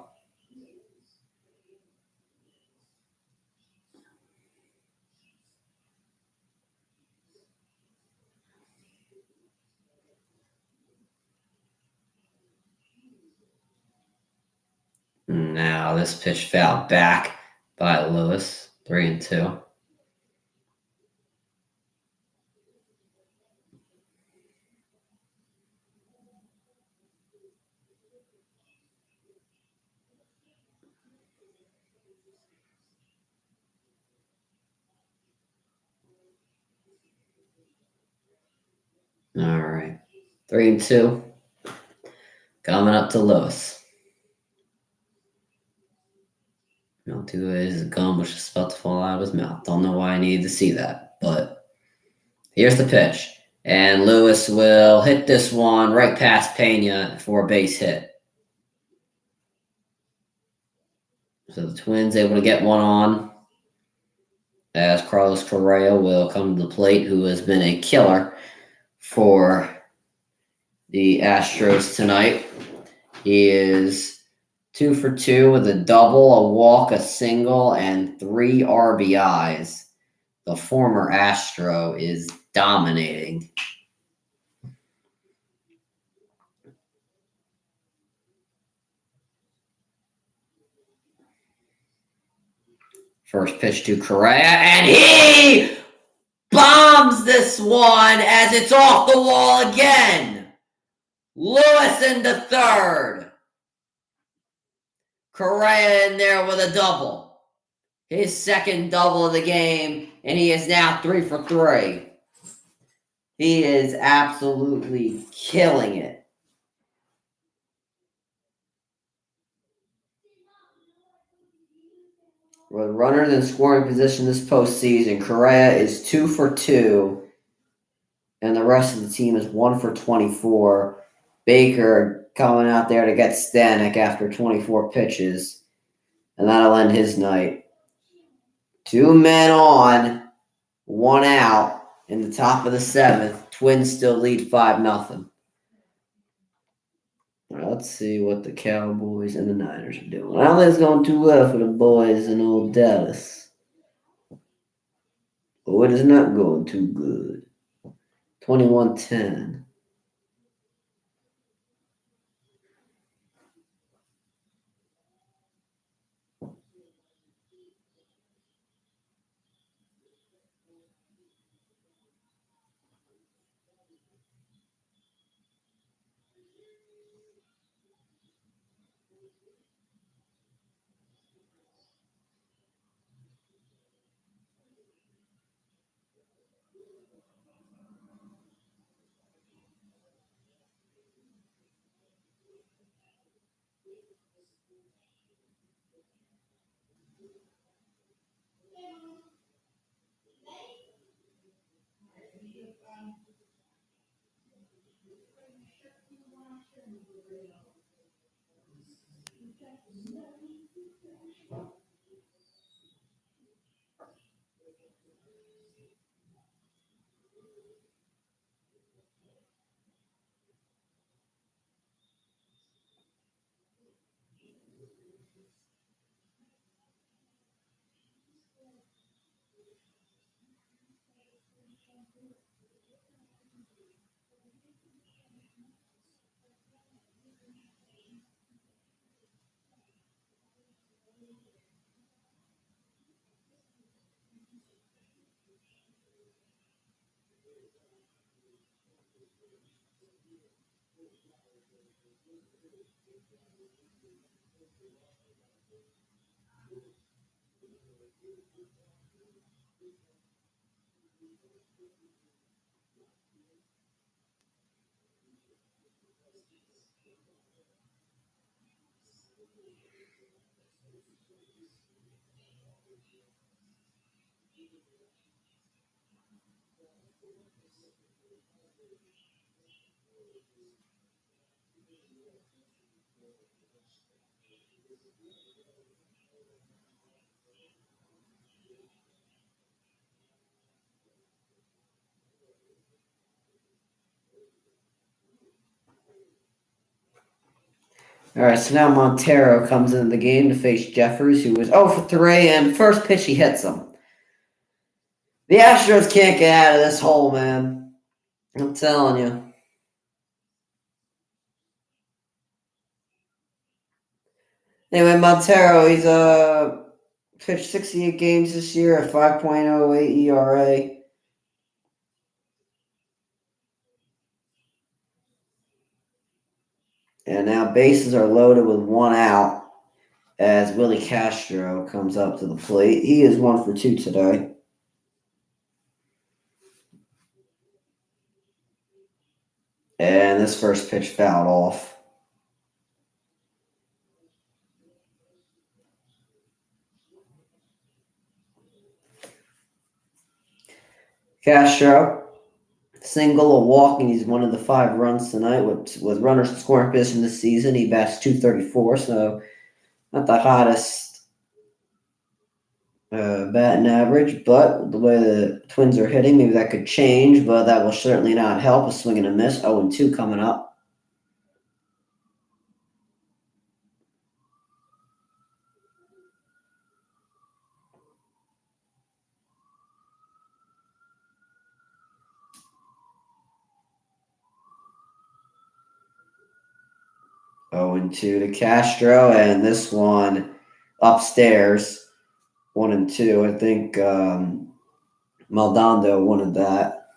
Now this pitch fouled back by Lewis. 3-2. All right. 3-2. Coming up to Lewis. Altuve's gum was just about to fall out of his mouth. Don't know why I needed to see that, but here's the pitch. And Lewis will hit this one right past Pena for a base hit. So the Twins able to get one on as Carlos Correa will come to the plate, who has been a killer for the Astros tonight. He is 2 for 2 with a double, a walk, a single, and 3 RBIs. The former Astro is dominating. First pitch to Correa, and he bombs this one as it's off the wall again. Lewis into third. Correa in there with a double. His second double of the game, and he is now 3 for 3. He is absolutely killing it. With runners in scoring position this postseason, Correa is 2 for 2, and the rest of the team is 1 for 24. Baker coming out there to get Stanek after 24 pitches, and that'll end his night. 2 men on, 1 out in the top of the 7th. Twins still lead 5-0. All right, let's see what the Cowboys and the Niners are doing. I don't think it's going too well for the boys in old Dallas. Oh, it is not going too good. 21-10. All right, so now Montero comes into the game to face Jeffers, who was 0 for 3, and first pitch he hits him. The Astros can't get out of this hole, man. I'm telling you. Anyway, Montero, he's pitched 68 games this year at 5.08 ERA. And now bases are loaded with 1 out as Willie Castro comes up to the plate. He is 1 for 2 today. And this first pitch fouled off. Castro, single, a walk, and he's one of the 5 runs tonight with runners in scoring position this season. He bats .234, so not the hottest batting average, but the way the Twins are hitting, maybe that could change, but that will certainly not help. A swing and a miss. 0-2 coming up. Oh, and 2 to Castro, and this one upstairs, 1-2. I think Maldonado wanted that.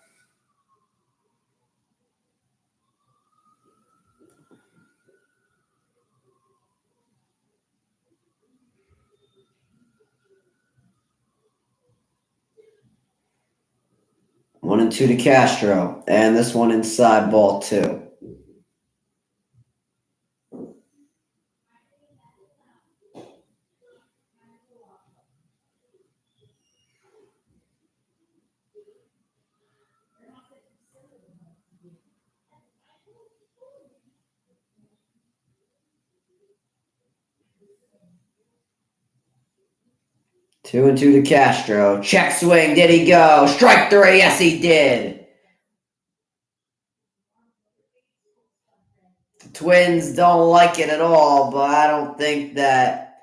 One and 2 to Castro, and this one inside, ball 2. Two and 2 to Castro. Check swing. Did he go? Strike 3. Yes, he did. The Twins don't like it at all, but I don't think that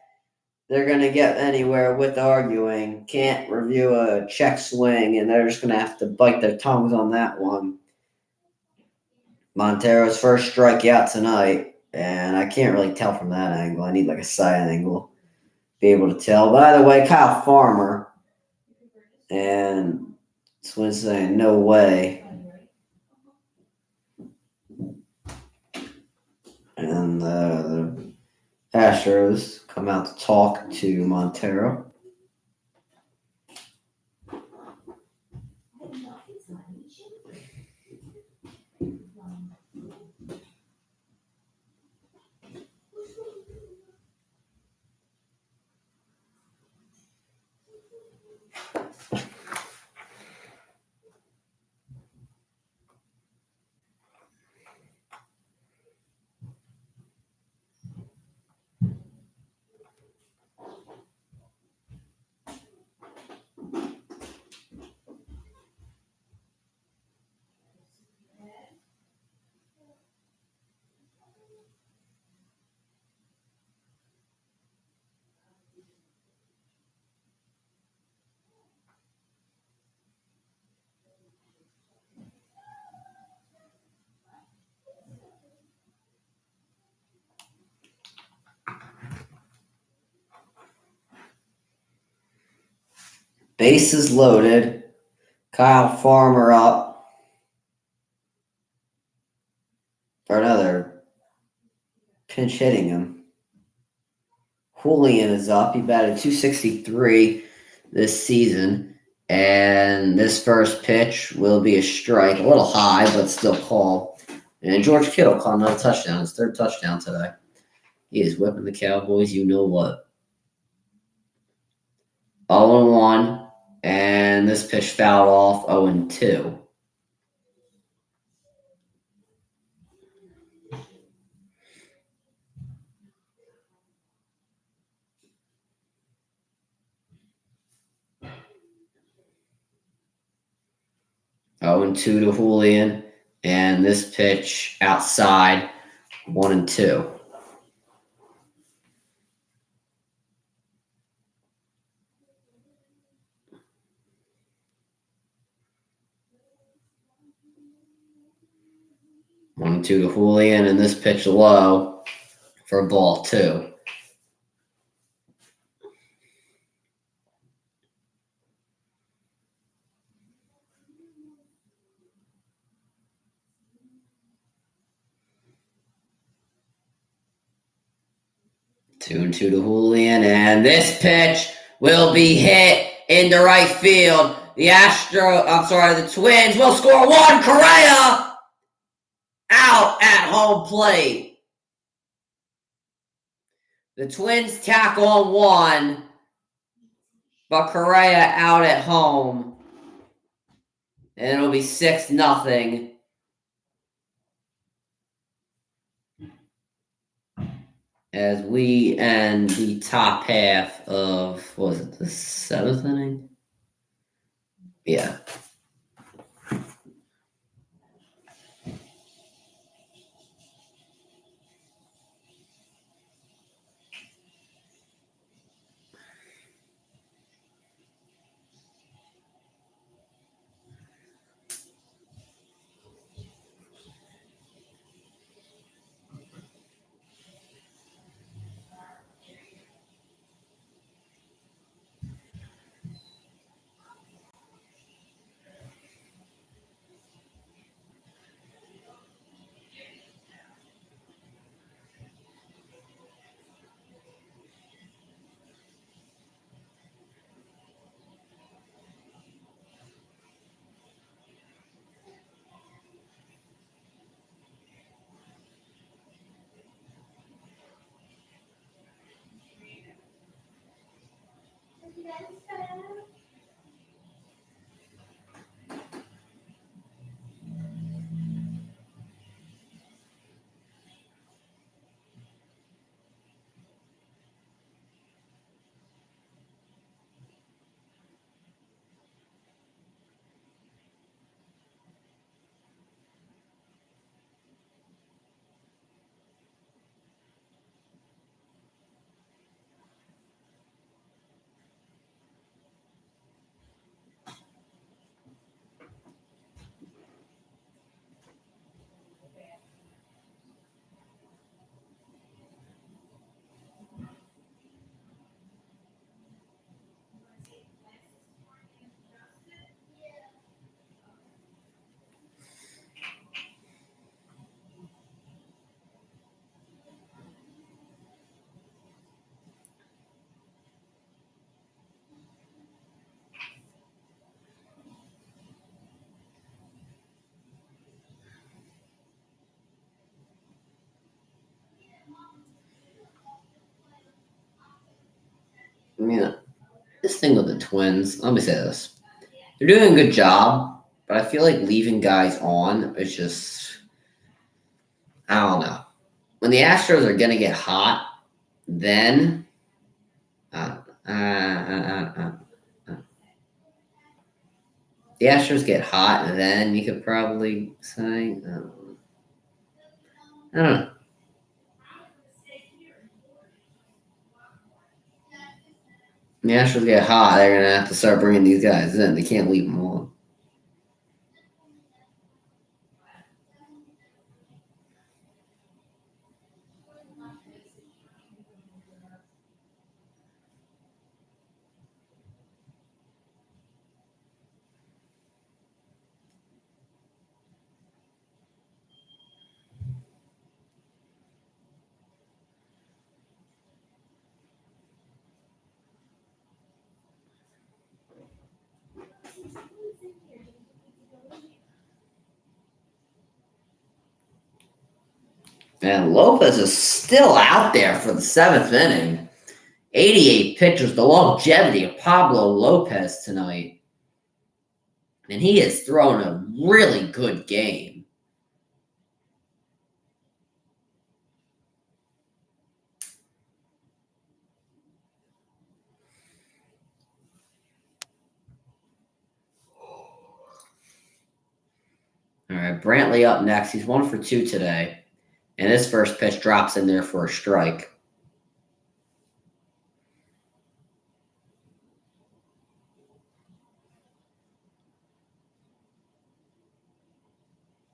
they're going to get anywhere with arguing. Can't review a check swing, and they're just going to have to bite their tongues on that one. Montero's first strikeout tonight, and I can't really tell from that angle. I need like a side angle to be able to tell. By the way, Kyle Farmer, and Twins saying no way. And the Astros come out to talk to Montero. Bases loaded. Kyle Farmer up for another pinch hitting him. Julian is up. He batted .263 this season. And this first pitch will be a strike. A little high, but still called. And George Kittle caught another touchdown. His 3rd touchdown today. He is whipping the Cowboys. You know what? 0-1. And this pitch fouled off. 0-2. Oh, and 2 to Julian, and this pitch outside, 1-2. 1-2 to Julian, and this pitch low for ball 2. Two and 2 to Julian, and this pitch will be hit into right field. The Twins will score 1. Correa out at home plate. The Twins tack on 1, but Correa out at home, and it'll be 6-0. As we end the top half of, what was it, the 7th inning? Yeah. I mean, this thing with the Twins, let me say this. They're doing a good job, but I feel like leaving guys on is just, I don't know. When the Astros are going to get hot, then the Astros get hot, and then you could probably say, I don't know. When the Astros get hot, they're going to have to start bringing these guys in. They can't leave them on. And Lopez is still out there for the 7th inning. 88 pitchers, the longevity of Pablo Lopez tonight. And he has thrown a really good game. All right, Brantley up next. He's 1 for 2 today. And his first pitch drops in there for a strike.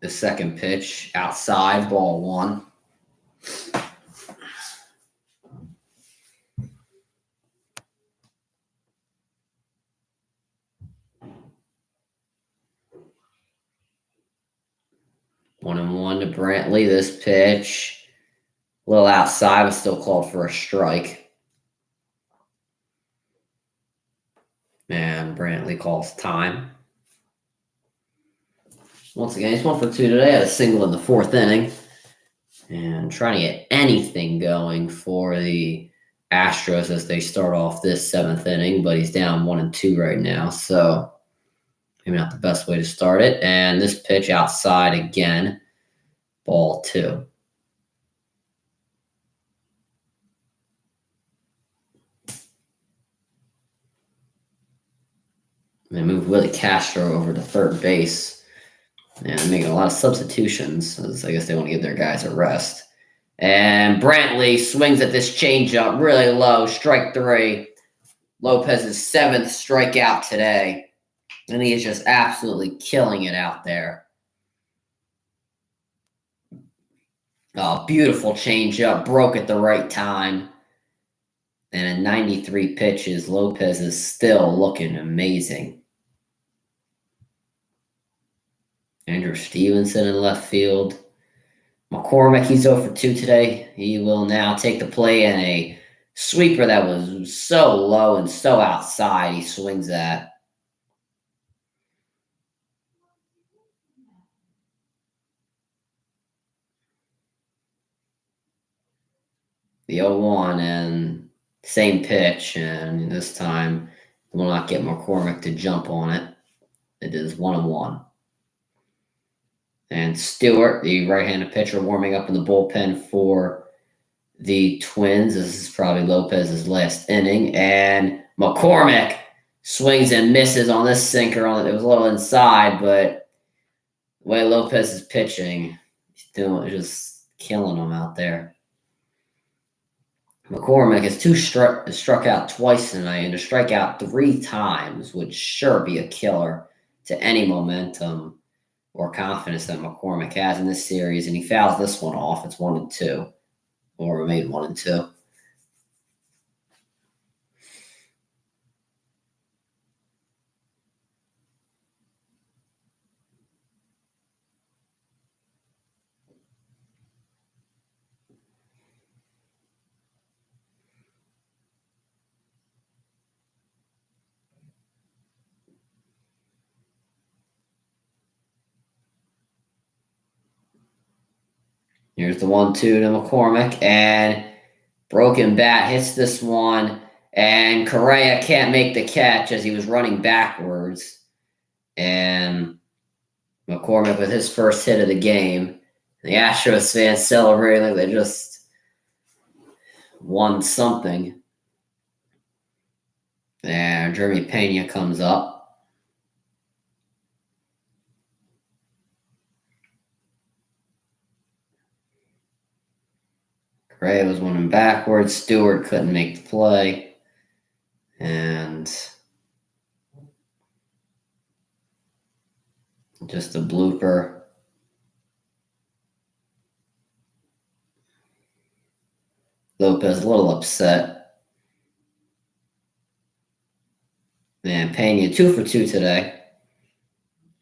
The second pitch outside, ball one. One and one to Brantley. This pitch, a little outside, but still called for a strike. And Brantley calls time. Once again, he's 1 for 2 today. Had a single in the fourth inning. And trying to get anything going for the Astros as they start off this seventh inning, but he's down 1-2 right now. So maybe not the best way to start it. And this pitch outside again, ball two. They move Willie Castro over to third base. And making a lot of substitutions, as I guess they want to give their guys a rest. And Brantley swings at this changeup really low, strike three. Lopez's seventh strikeout today. And he is just absolutely killing it out there. Oh, beautiful changeup, broke at the right time. And at 93 pitches, Lopez is still looking amazing. Andrew Stevenson in left field. McCormick, he's 0 for 2 today. He will now take the play in a sweeper that was so low and so outside. He swings at. The 0-1 and same pitch, and this time will not get McCormick to jump on it. It is 1-1. And Stewart, the right-handed pitcher, warming up in the bullpen for the Twins. This is probably Lopez's last inning. And McCormick swings and misses on this sinker. It was a little inside, but the way Lopez is pitching, he's just killing them out there. McCormick has struck out twice tonight, and to strike out 3 times would sure be a killer to any momentum or confidence that McCormick has in this series, and he fouls this one off. It's 1-2, or remain 1-2. Here's the 1-2 to McCormick, and broken bat hits this one, and Correa can't make the catch as he was running backwards. And McCormick with his first hit of the game. The Astros fans celebrating like they just won something. And Jeremy Pena comes up. Correa was running backwards. Stewart couldn't make the play. And just a blooper. Lopez a little upset. And Pena 2 for 2 today.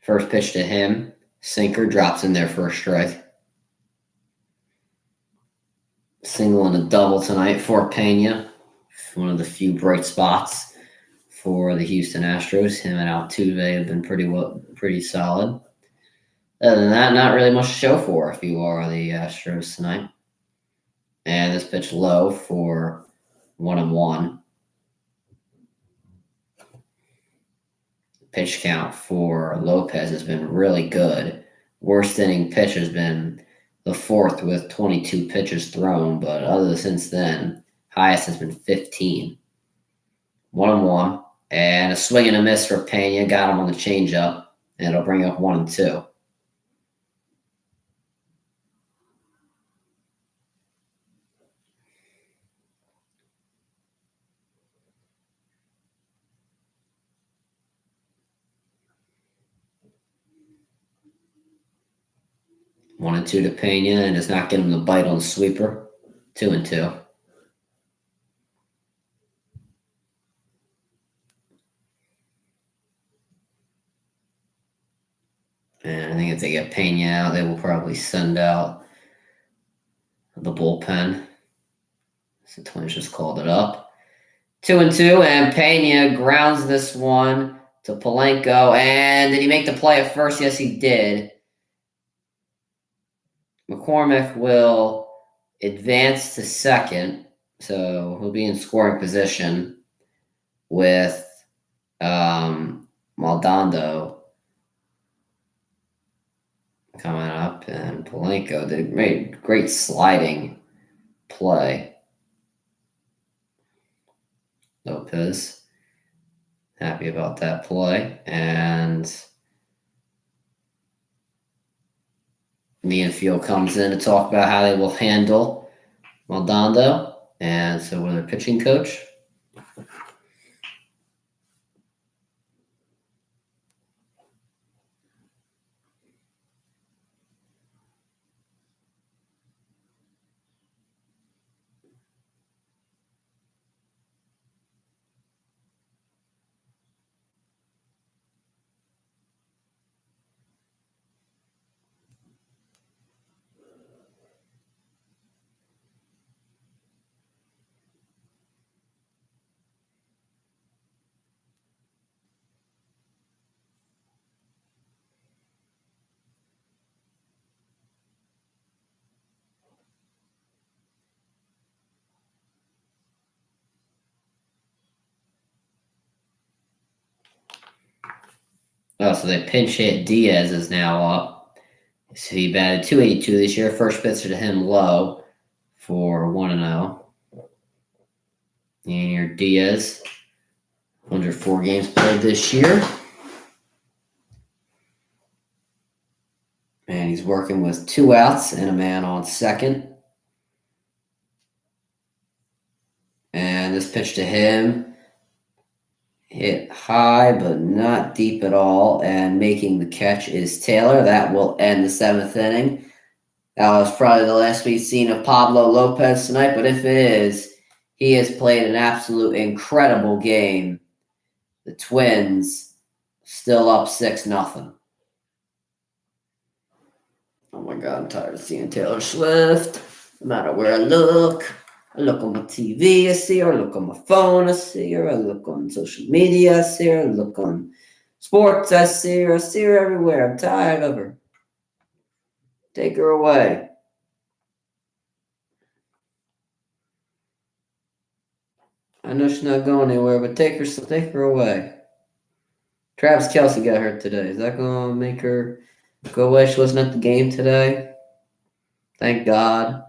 First pitch to him. Sinker drops in there for a strike. Single and a double tonight for Pena. One of the few bright spots for the Houston Astros. Him and Altuve have been pretty solid. Other than that, not really much to show for if you are the Astros tonight. And this pitch low for 1-1. Pitch count for Lopez has been really good. Worst inning pitch has been the fourth with 22 pitches thrown, but since then, highest has been 15. 1-1, and a swing and a miss for Pena. Got him on the changeup, and it'll bring up 1-2. 1-2 to Pena, and does not get him the bite on the sweeper. 2-2. And I think if they get Pena out, they will probably send out the bullpen. So the Twins just called it up. 2-2, and Pena grounds this one to Polanco. And did he make the play at first? Yes, he did. McCormick will advance to second, so he'll be in scoring position with Maldonado coming up, and Polanco did a great sliding play. Lopez happy about that play, and the infield comes in to talk about how they will handle Maldonado, and so with their pitching coach. Oh, so they pinch hit. Diaz is now up. So he batted .282 this year. First pitch to him low for 1-0. And your Diaz, 104 games played this year. And he's working with 2 outs and a man on second. And this pitch to him hit high, but not deep at all. And making the catch is Taylor. That will end the 7th inning. That was probably the last we've seen of Pablo Lopez tonight. But if it is, he has played an absolute incredible game. The Twins still up 6-0. Oh my God, I'm tired of seeing Taylor Swift. No matter where I look on my TV, I see her. I look on my phone, I see her. I look on social media, I see her. I look on sports, I see her. I see her everywhere. I'm tired of her. Take her away. I know she's not going anywhere, but take her away. Travis Kelce got hurt today. Is that going to make her go away? She wasn't at the game today. Thank God.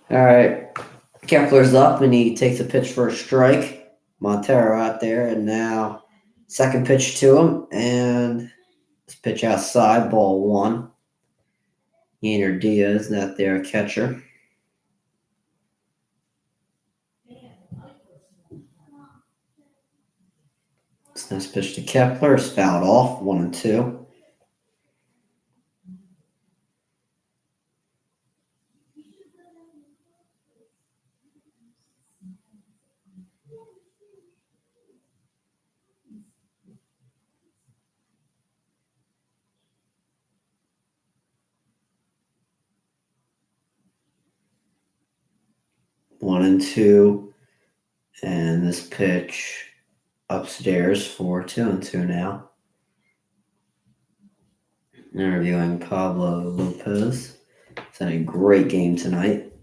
All right. Kepler's up, and he takes a pitch for a strike. Montero out there, and now second pitch to him, and this pitch outside, ball one. Yainer Diaz, not there, catcher. This nice pitch to Kepler is fouled off, 1-2. One and two, and this pitch upstairs for 2-2 now. Interviewing Pablo Lopez. It's had a great game tonight.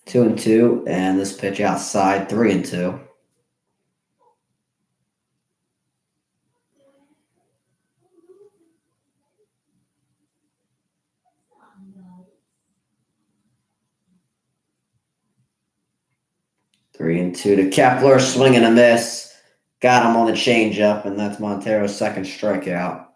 2-2, and this pitch outside, 3-2. Three and two to Kepler, swing and a miss. Got him on the changeup, and that's Montero's second strikeout.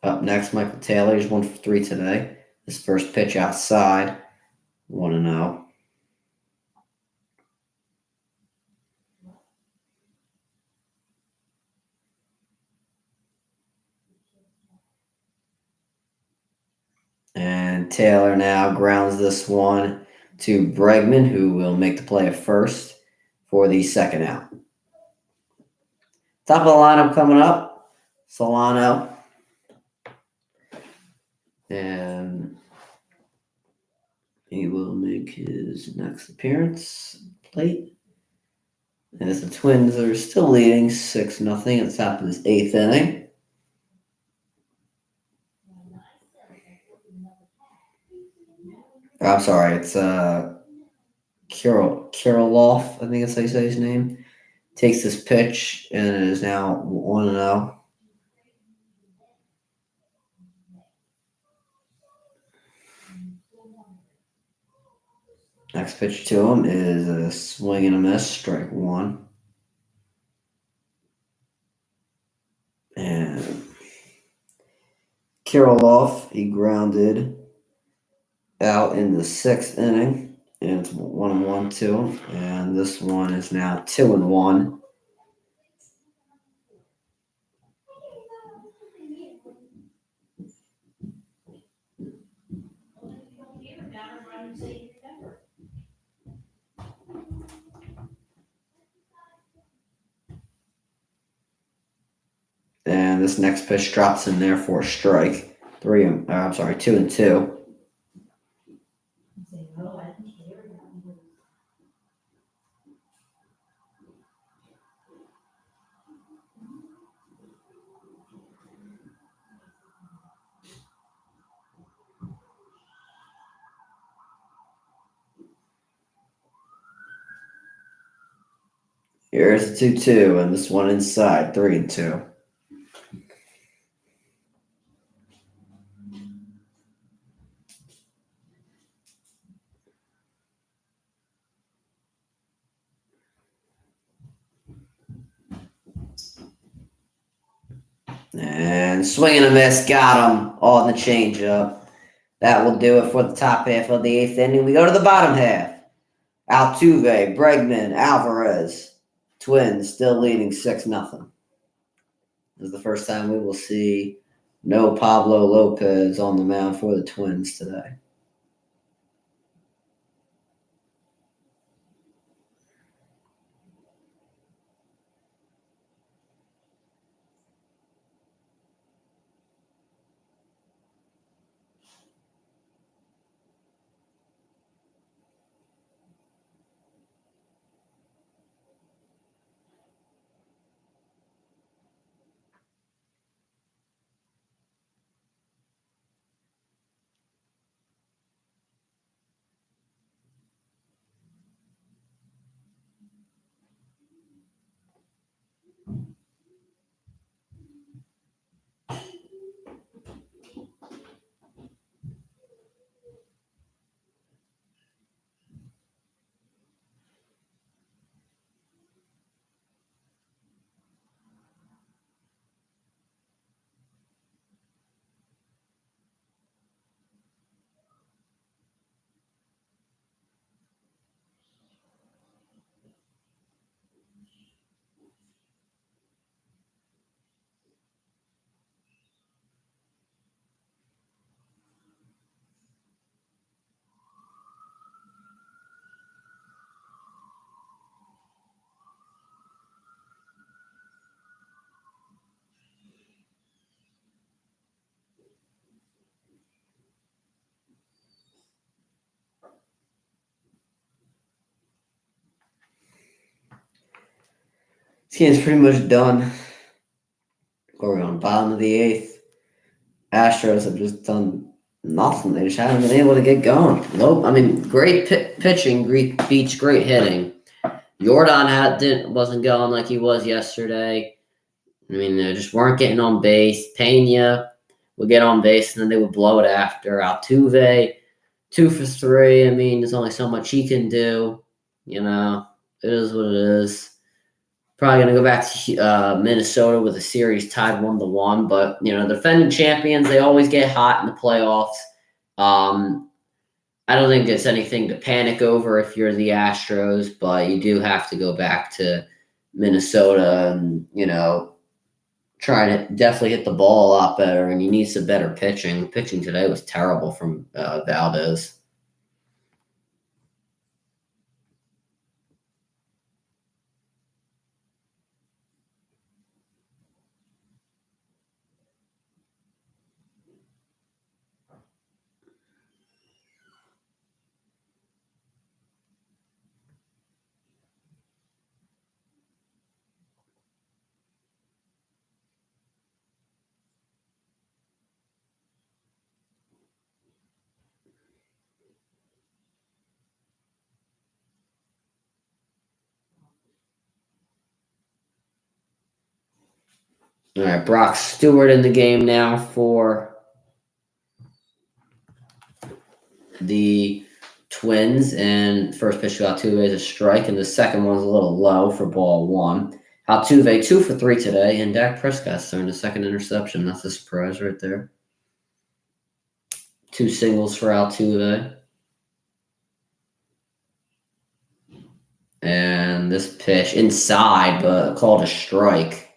Up next, Michael Taylor. He's 1 for 3 today. His first pitch outside, 1-0. And Taylor now grounds this one to Bregman, who will make the play at first for the second out. Top of the lineup coming up, Solano. And he will make his next appearance plate. As the Twins are still leading 6-0 at the top of this 8th inning. I'm sorry, it's Kirilloff, I think that's how you say his name. Takes this pitch and it is now 1-0. Next pitch to him is a swing and a miss, strike one. And Kirilloff, he grounded out in the 6th inning. And it's 1-1 to him. And this one is now 2-1. And this next pitch drops in there for a strike. 2-2. Here's a 2-2, and this one inside, 3-2. And swing and a miss, got him on the changeup. That will do it for the top half of the 8th inning. We go to the bottom half. Altuve, Bregman, Alvarez. Twins still leading 6-0. This is the first time we will see no Pablo Lopez on the mound for the Twins today. This game's pretty much done. We're on bottom of the 8th. Astros have just done nothing. They just haven't been able to get going. Nope. I mean, great pitching beats great hitting. Jordan wasn't going like he was yesterday. I mean, they just weren't getting on base. Pena would get on base, and then they would blow it after. Altuve, 2 for 3. I mean, there's only so much he can do. You know, it is what it is. Probably going to go back to Minnesota with a series tied 1-1. But, you know, the defending champions, they always get hot in the playoffs. I don't think it's anything to panic over if you're the Astros, but you do have to go back to Minnesota and, you know, try to definitely hit the ball a lot better, and you need some better pitching. Pitching today was terrible from Valdez. All right, Brock Stewart in the game now for the Twins, and first pitch to Altuve is a strike, and the second one's a little low for ball 1. Altuve 2 for 3 today, and Dak Prescott's throwing the second interception. That's a surprise right there. 2 singles for Altuve. And this pitch inside, but called a strike.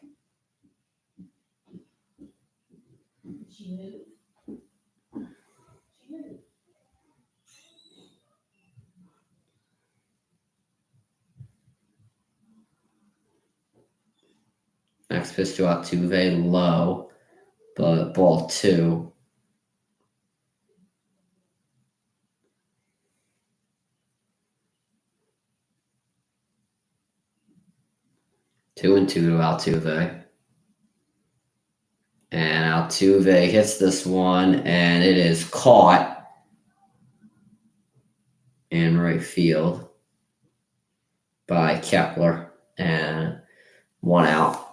Next pitch to Altuve, low, but ball 2. Two and 2 to Altuve. And Altuve hits this one, and it is caught in right field by Kepler, and 1 out.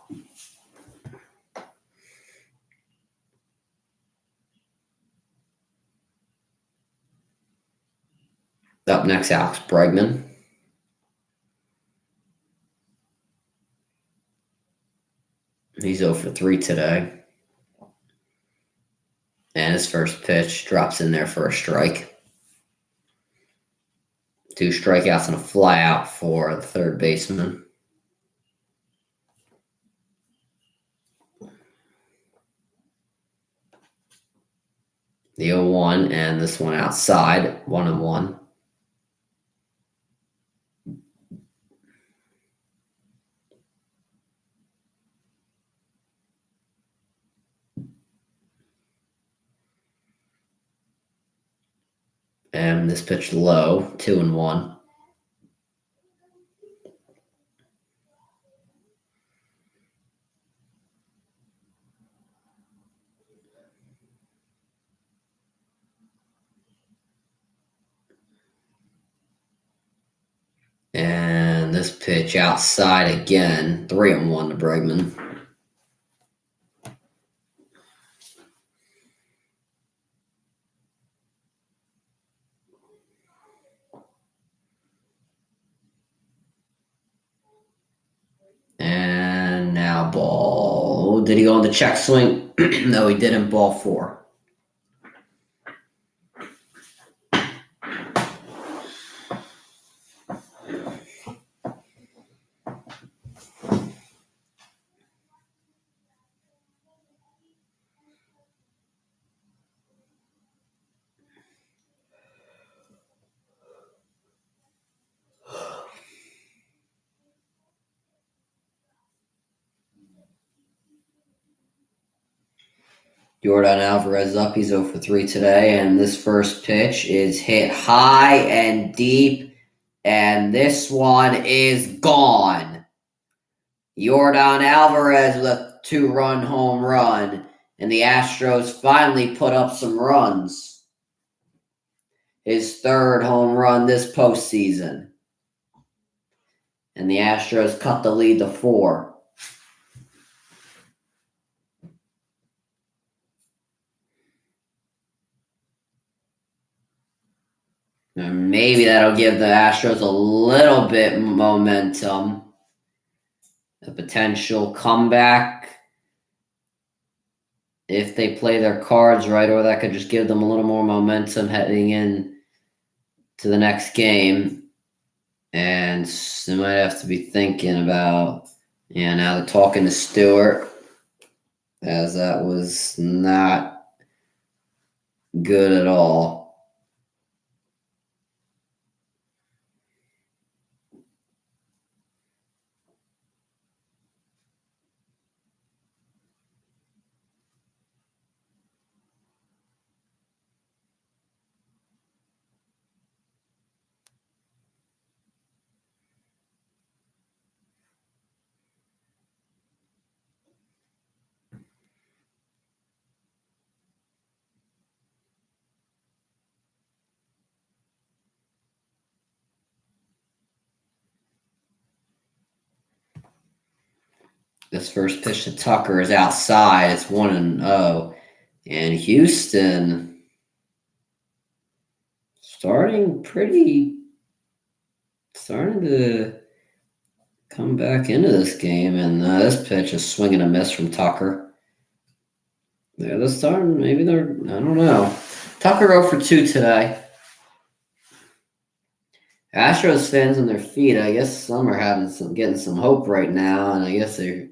Up next, Alex Bregman. He's 0 for 3 today. And his first pitch drops in there for a strike. 2 strikeouts and a fly out for the third baseman. The 0-1, and this one outside, 1-1. And this pitch low, 2-1. And this pitch outside again, 3-1 to Bregman. And now ball. Did he go on the check swing? No, he didn't. Ball 4. Jordan Alvarez up. He's 0 for 3 today, and this first pitch is hit high and deep, and this one is gone. Yordan Alvarez with a 2-run home run, and the Astros finally put up some runs. His 3rd home run this postseason. And the Astros cut the lead to 4. And maybe that'll give the Astros a little bit momentum. A potential comeback if they play their cards right, or that could just give them a little more momentum heading in to the next game. And they might have to be thinking about, now they're talking to Stewart, as that was not good at all. This first pitch to Tucker is outside. It's 1-0. And Houston starting to come back into this game. And this pitch is swing and a miss from Tucker. They're starting. Maybe I don't know. Tucker 0 for 2 today. Astros fans on their feet. I guess some are getting some hope right now, and I guess they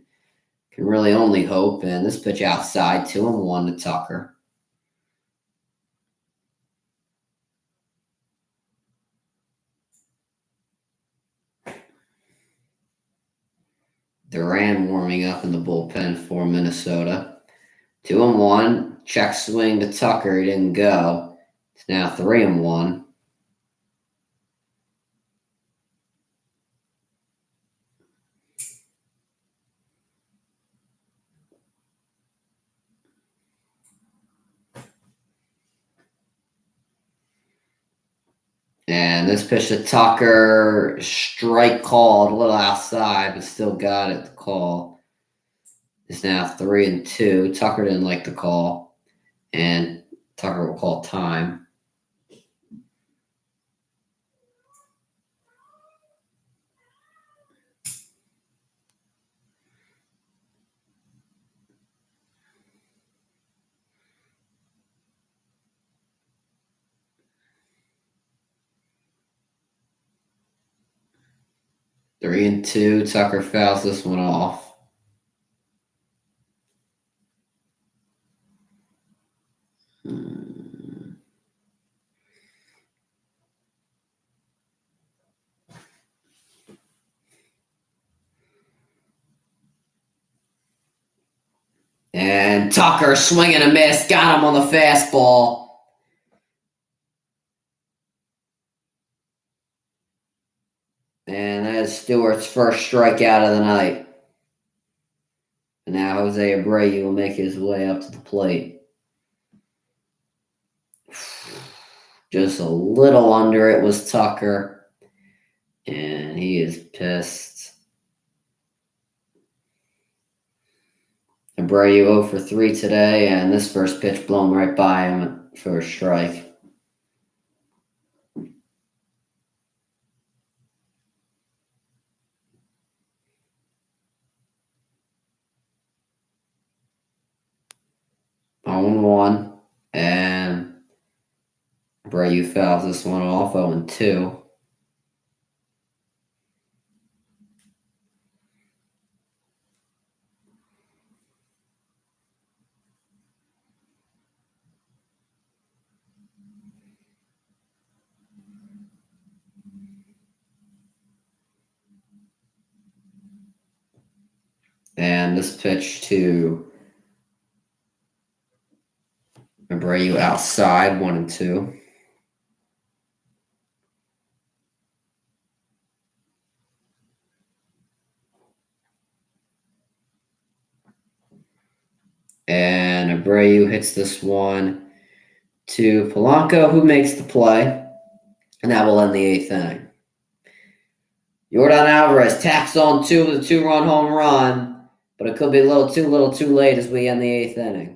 can really only hope. And this pitch outside, 2-1 to Tucker. Duran warming up in the bullpen for Minnesota. 2-1. Check swing to Tucker. He didn't go. It's now 3-1. And this pitch to Tucker, strike called, a little outside, but still got it. The call is now 3-2. Tucker didn't like the call, and Tucker will call time. Three and two. Tucker fouls this one off. And Tucker swing and a miss. Got him on the fastball. And that is Stewart's first strikeout of the night. And now Jose Abreu will make his way up to the plate. Just a little under it was Tucker. And he is pissed. Abreu 0 for 3 today, and this first pitch blown right by him for a strike. On 1, and Abreu fouls this one off. 0-2. And this pitch to Abreu outside, 1-2. And Abreu hits this one to Polanco, who makes the play. And that will end the 8th inning. Yordan Alvarez tacks on 2 with a 2-run home run, but it could be a little too late as we end the 8th inning.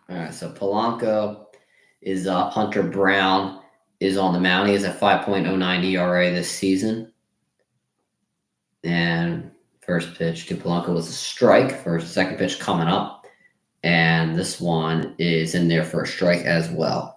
All right, so Polanco is up. Hunter Brown is on the mound. He has a 5.09 ERA this season. And first pitch to Polanco was a strike. Second pitch coming up. And this one is in there for a strike as well.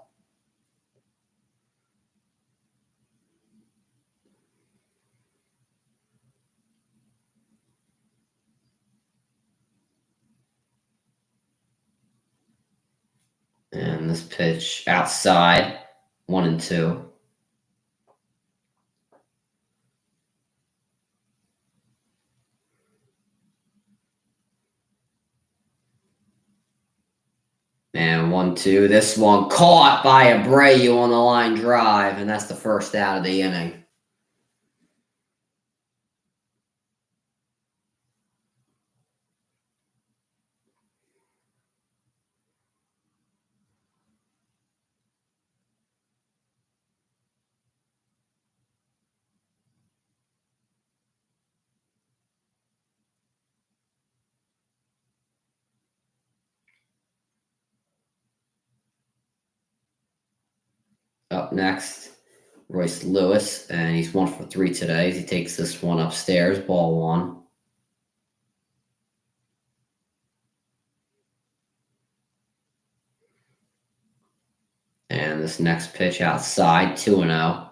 And this pitch outside, 1-2. And 1-2. This one caught by Abreu on the line drive, and that's the first out of the inning. Up next, Royce Lewis, and he's 1 for 3 today. He takes this one upstairs, ball 1. And this next pitch outside, 2-0.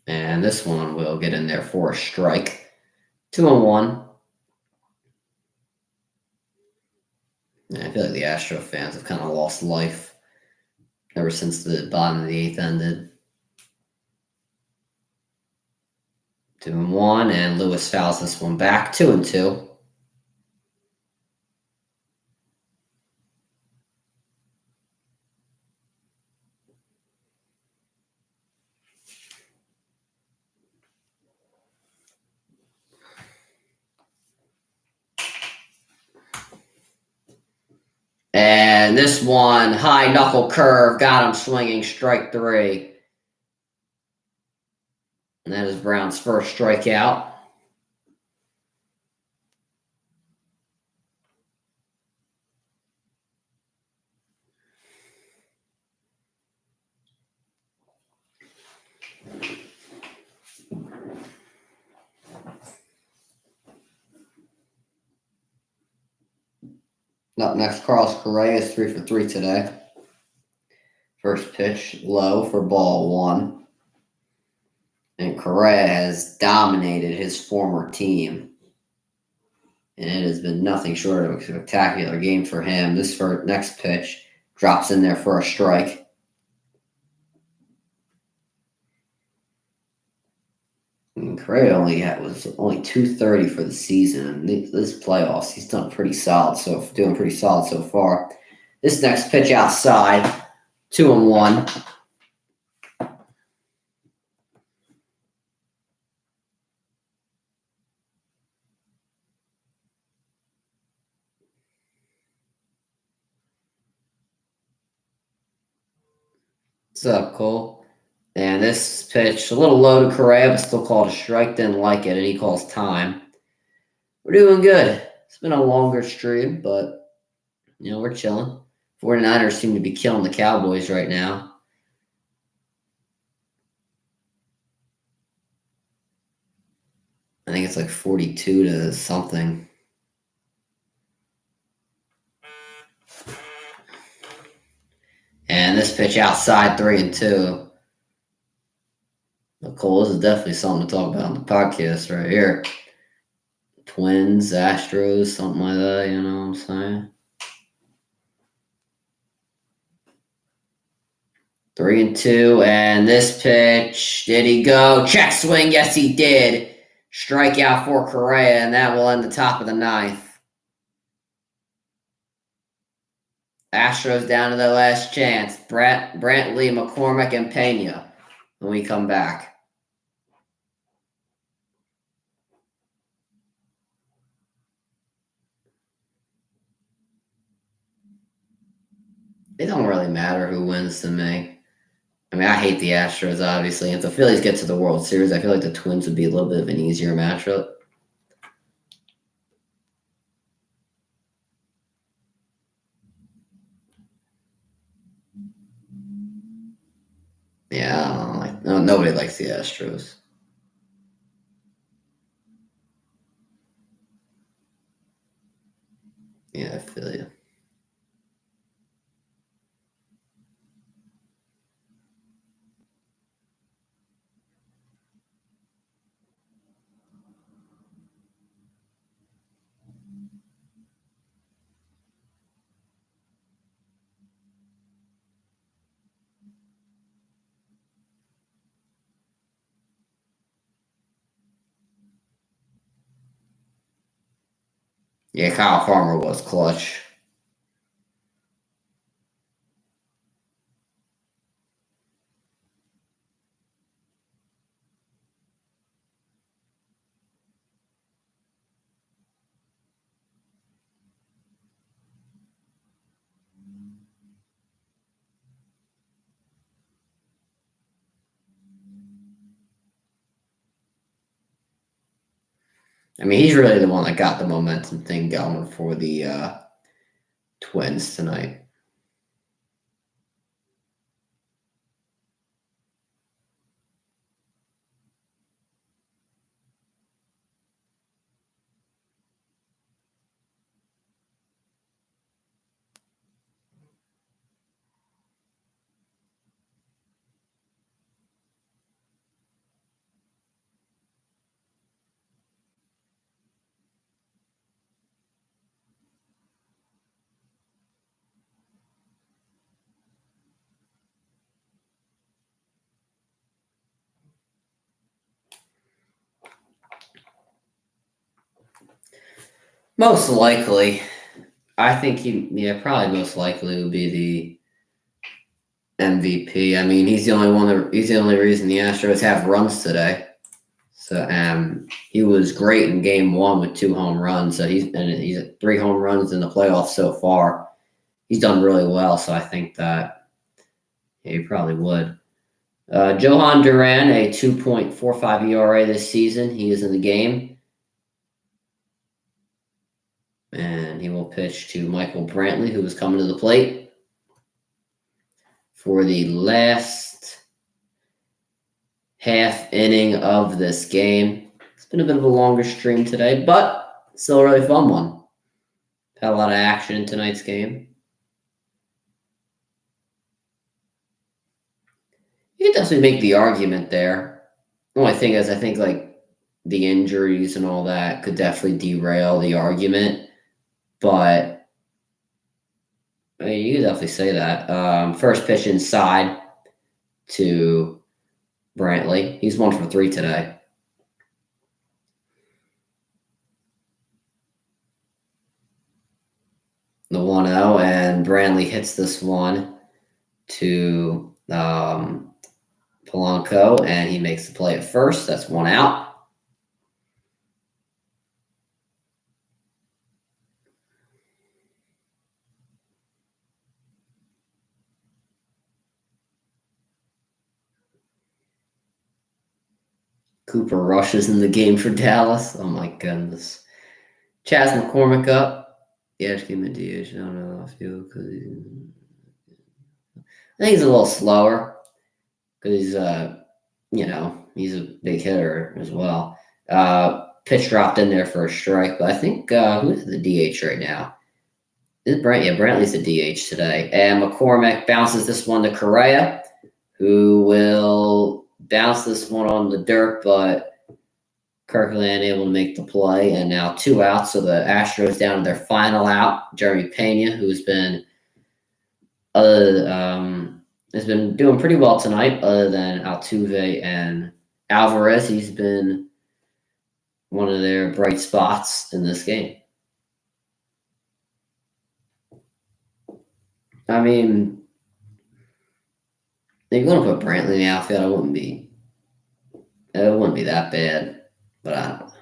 And this one will get in there for a strike. 2-1. And I feel like the Astro fans have kind of lost life ever since the bottom of the eighth ended. 2-1, and Lewis fouls this one back. 2-2. And this one, high knuckle curve, got him swinging, strike 3. And that is Brown's first strikeout. Up next, Carlos Correa is 3 for 3 today. First pitch, low for ball 1. And Correa has dominated his former team. And it has been nothing short of a spectacular game for him. This next pitch drops in there for a strike. And Correa was only 230 for the season. And this playoffs, he's done pretty solid. Doing pretty solid so far. This next pitch outside, 2-1. What's up, Cole? And this pitch, a little low to Correa, but still called a strike. Didn't like it, and he calls time. We're doing good. It's been a longer stream, but, we're chilling. 49ers seem to be killing the Cowboys right now. I think it's like 42 to something. And this pitch outside, 3-2. Cole, this is definitely something to talk about on the podcast right here. Twins, Astros, something like that, you know what I'm saying? 3-2, and this pitch, did he go? Check swing, yes he did. Strikeout for Correa, and that will end the top of the ninth. Astros down to their last chance. Brantley, McCormick, and Pena when we come back. It don't really matter who wins to me. I mean, I hate the Astros, obviously. If the Phillies get to the World Series, I feel like the Twins would be a little bit of an easier matchup. Yeah, nobody likes the Astros. Yeah, I feel you. Yeah, Kyle Farmer was clutch. I mean, he's really the one that got the momentum thing going for the Twins tonight. Most likely. I think probably most likely would be the MVP. I mean, he's the only reason the Astros have runs today. So he was great in game 1 with 2 home runs. So he's at 3 home runs in the playoffs so far. He's done really well. So I think that he probably would. Johan Duran, a 2.45 ERA this season. He is in the game. And he will pitch to Michael Brantley, who is coming to the plate for the last half inning of this game. It's been a bit of a longer stream today, but still a really fun one. Had a lot of action in tonight's game. You can definitely make the argument there. The only thing is, I think the injuries and all that could definitely derail the argument. But I mean, you could definitely say that. First pitch inside to Brantley. He's 1 for 3 today. The 1-0, and Brantley hits this one to Polanco, and he makes the play at first. That's 1 out. Cooper rushes in the game for Dallas. Oh, my goodness. Chas McCormick up. Yeah, just give him a DH. I don't know if you because I think he's a little slower because he's he's a big hitter as well. Pitch dropped in there for a strike, but I think who's the DH right now? Is Brent? Yeah, Brantley's the DH today. And McCormick bounces this one to Correa, who will bounce this one on the dirt, but Kirkland able to make the play, and now 2 outs. So the Astros down to their final out. Jeremy Pena, who's been has been doing pretty well tonight, other than Altuve and Alvarez. He's been one of their bright spots in this game. I mean, if you're going to put Brantley in the outfield, it wouldn't be that bad, but I don't know.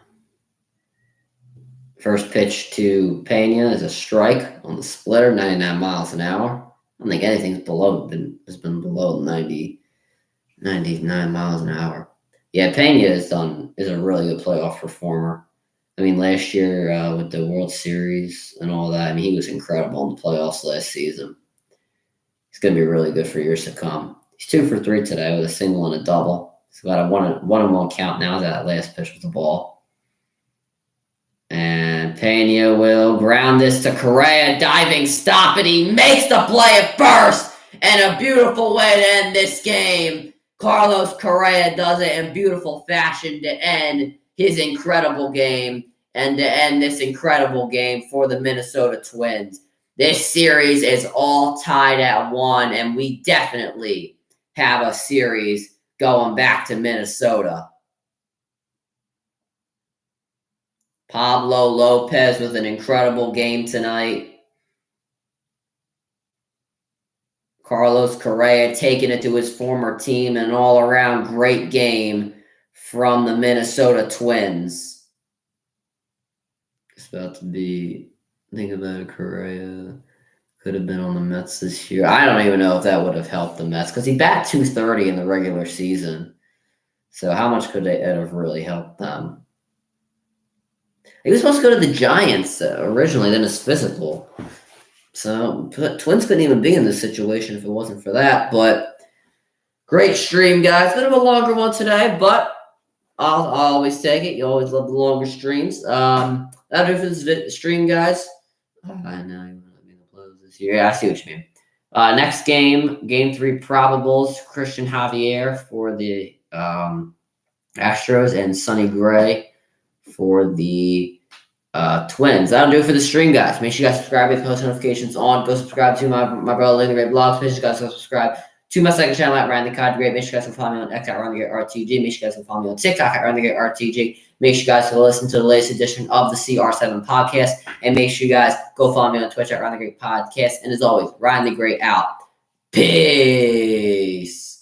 First pitch to Pena is a strike on the splitter, 99 miles an hour. I don't think anything's has been below 99 miles an hour. Yeah, Pena is a really good playoff performer. I mean, last year with the World Series and all that, I mean, he was incredible in the playoffs last season. He's going to be really good for years to come. He's 2 for 3 today with a single and a double. He's got a 1-1 count now. That last pitch was the ball. And Pena will ground this to Correa, diving stop, and he makes the play at first. And a beautiful way to end this game. Carlos Correa does it in beautiful fashion to end his incredible game and to end this incredible game for the Minnesota Twins. This series is all tied at 1, and we definitely have a series going back to Minnesota. Pablo Lopez with an incredible game tonight. Carlos Correa taking it to his former team, and an all-around great game from the Minnesota Twins. It's about to be, think about it, Correa could have been on the Mets this year. I don't even know if that would have helped the Mets because he bat .230 in the regular season. So how much could it have really helped them? He was supposed to go to the Giants originally, then his physical. So Twins couldn't even be in this situation if it wasn't for that. But great stream, guys. Bit of a longer one today, but I'll always take it. You always love the longer streams. That'll do for this stream, guys. I know you want me to close this year. Yeah, I see what you mean. Next game, Game 3 probables. Christian Javier for the Astros and Sonny Gray for the Twins. That'll do it for the stream, guys. Make sure you guys subscribe with post notifications on. Go subscribe to my brother Lynn the Great blogs. Make sure you guys go subscribe to my second channel at Ryan the Cod Great. Make sure you guys can follow me on X at Ryan the Great RTG. Make sure you guys can follow me on TikTok at Ryan the Great RTG. Make sure you guys go listen to the latest edition of the CR7 podcast. And make sure you guys go follow me on Twitch at Ryan the Great Podcast. And as always, Ryan the Great out. Peace.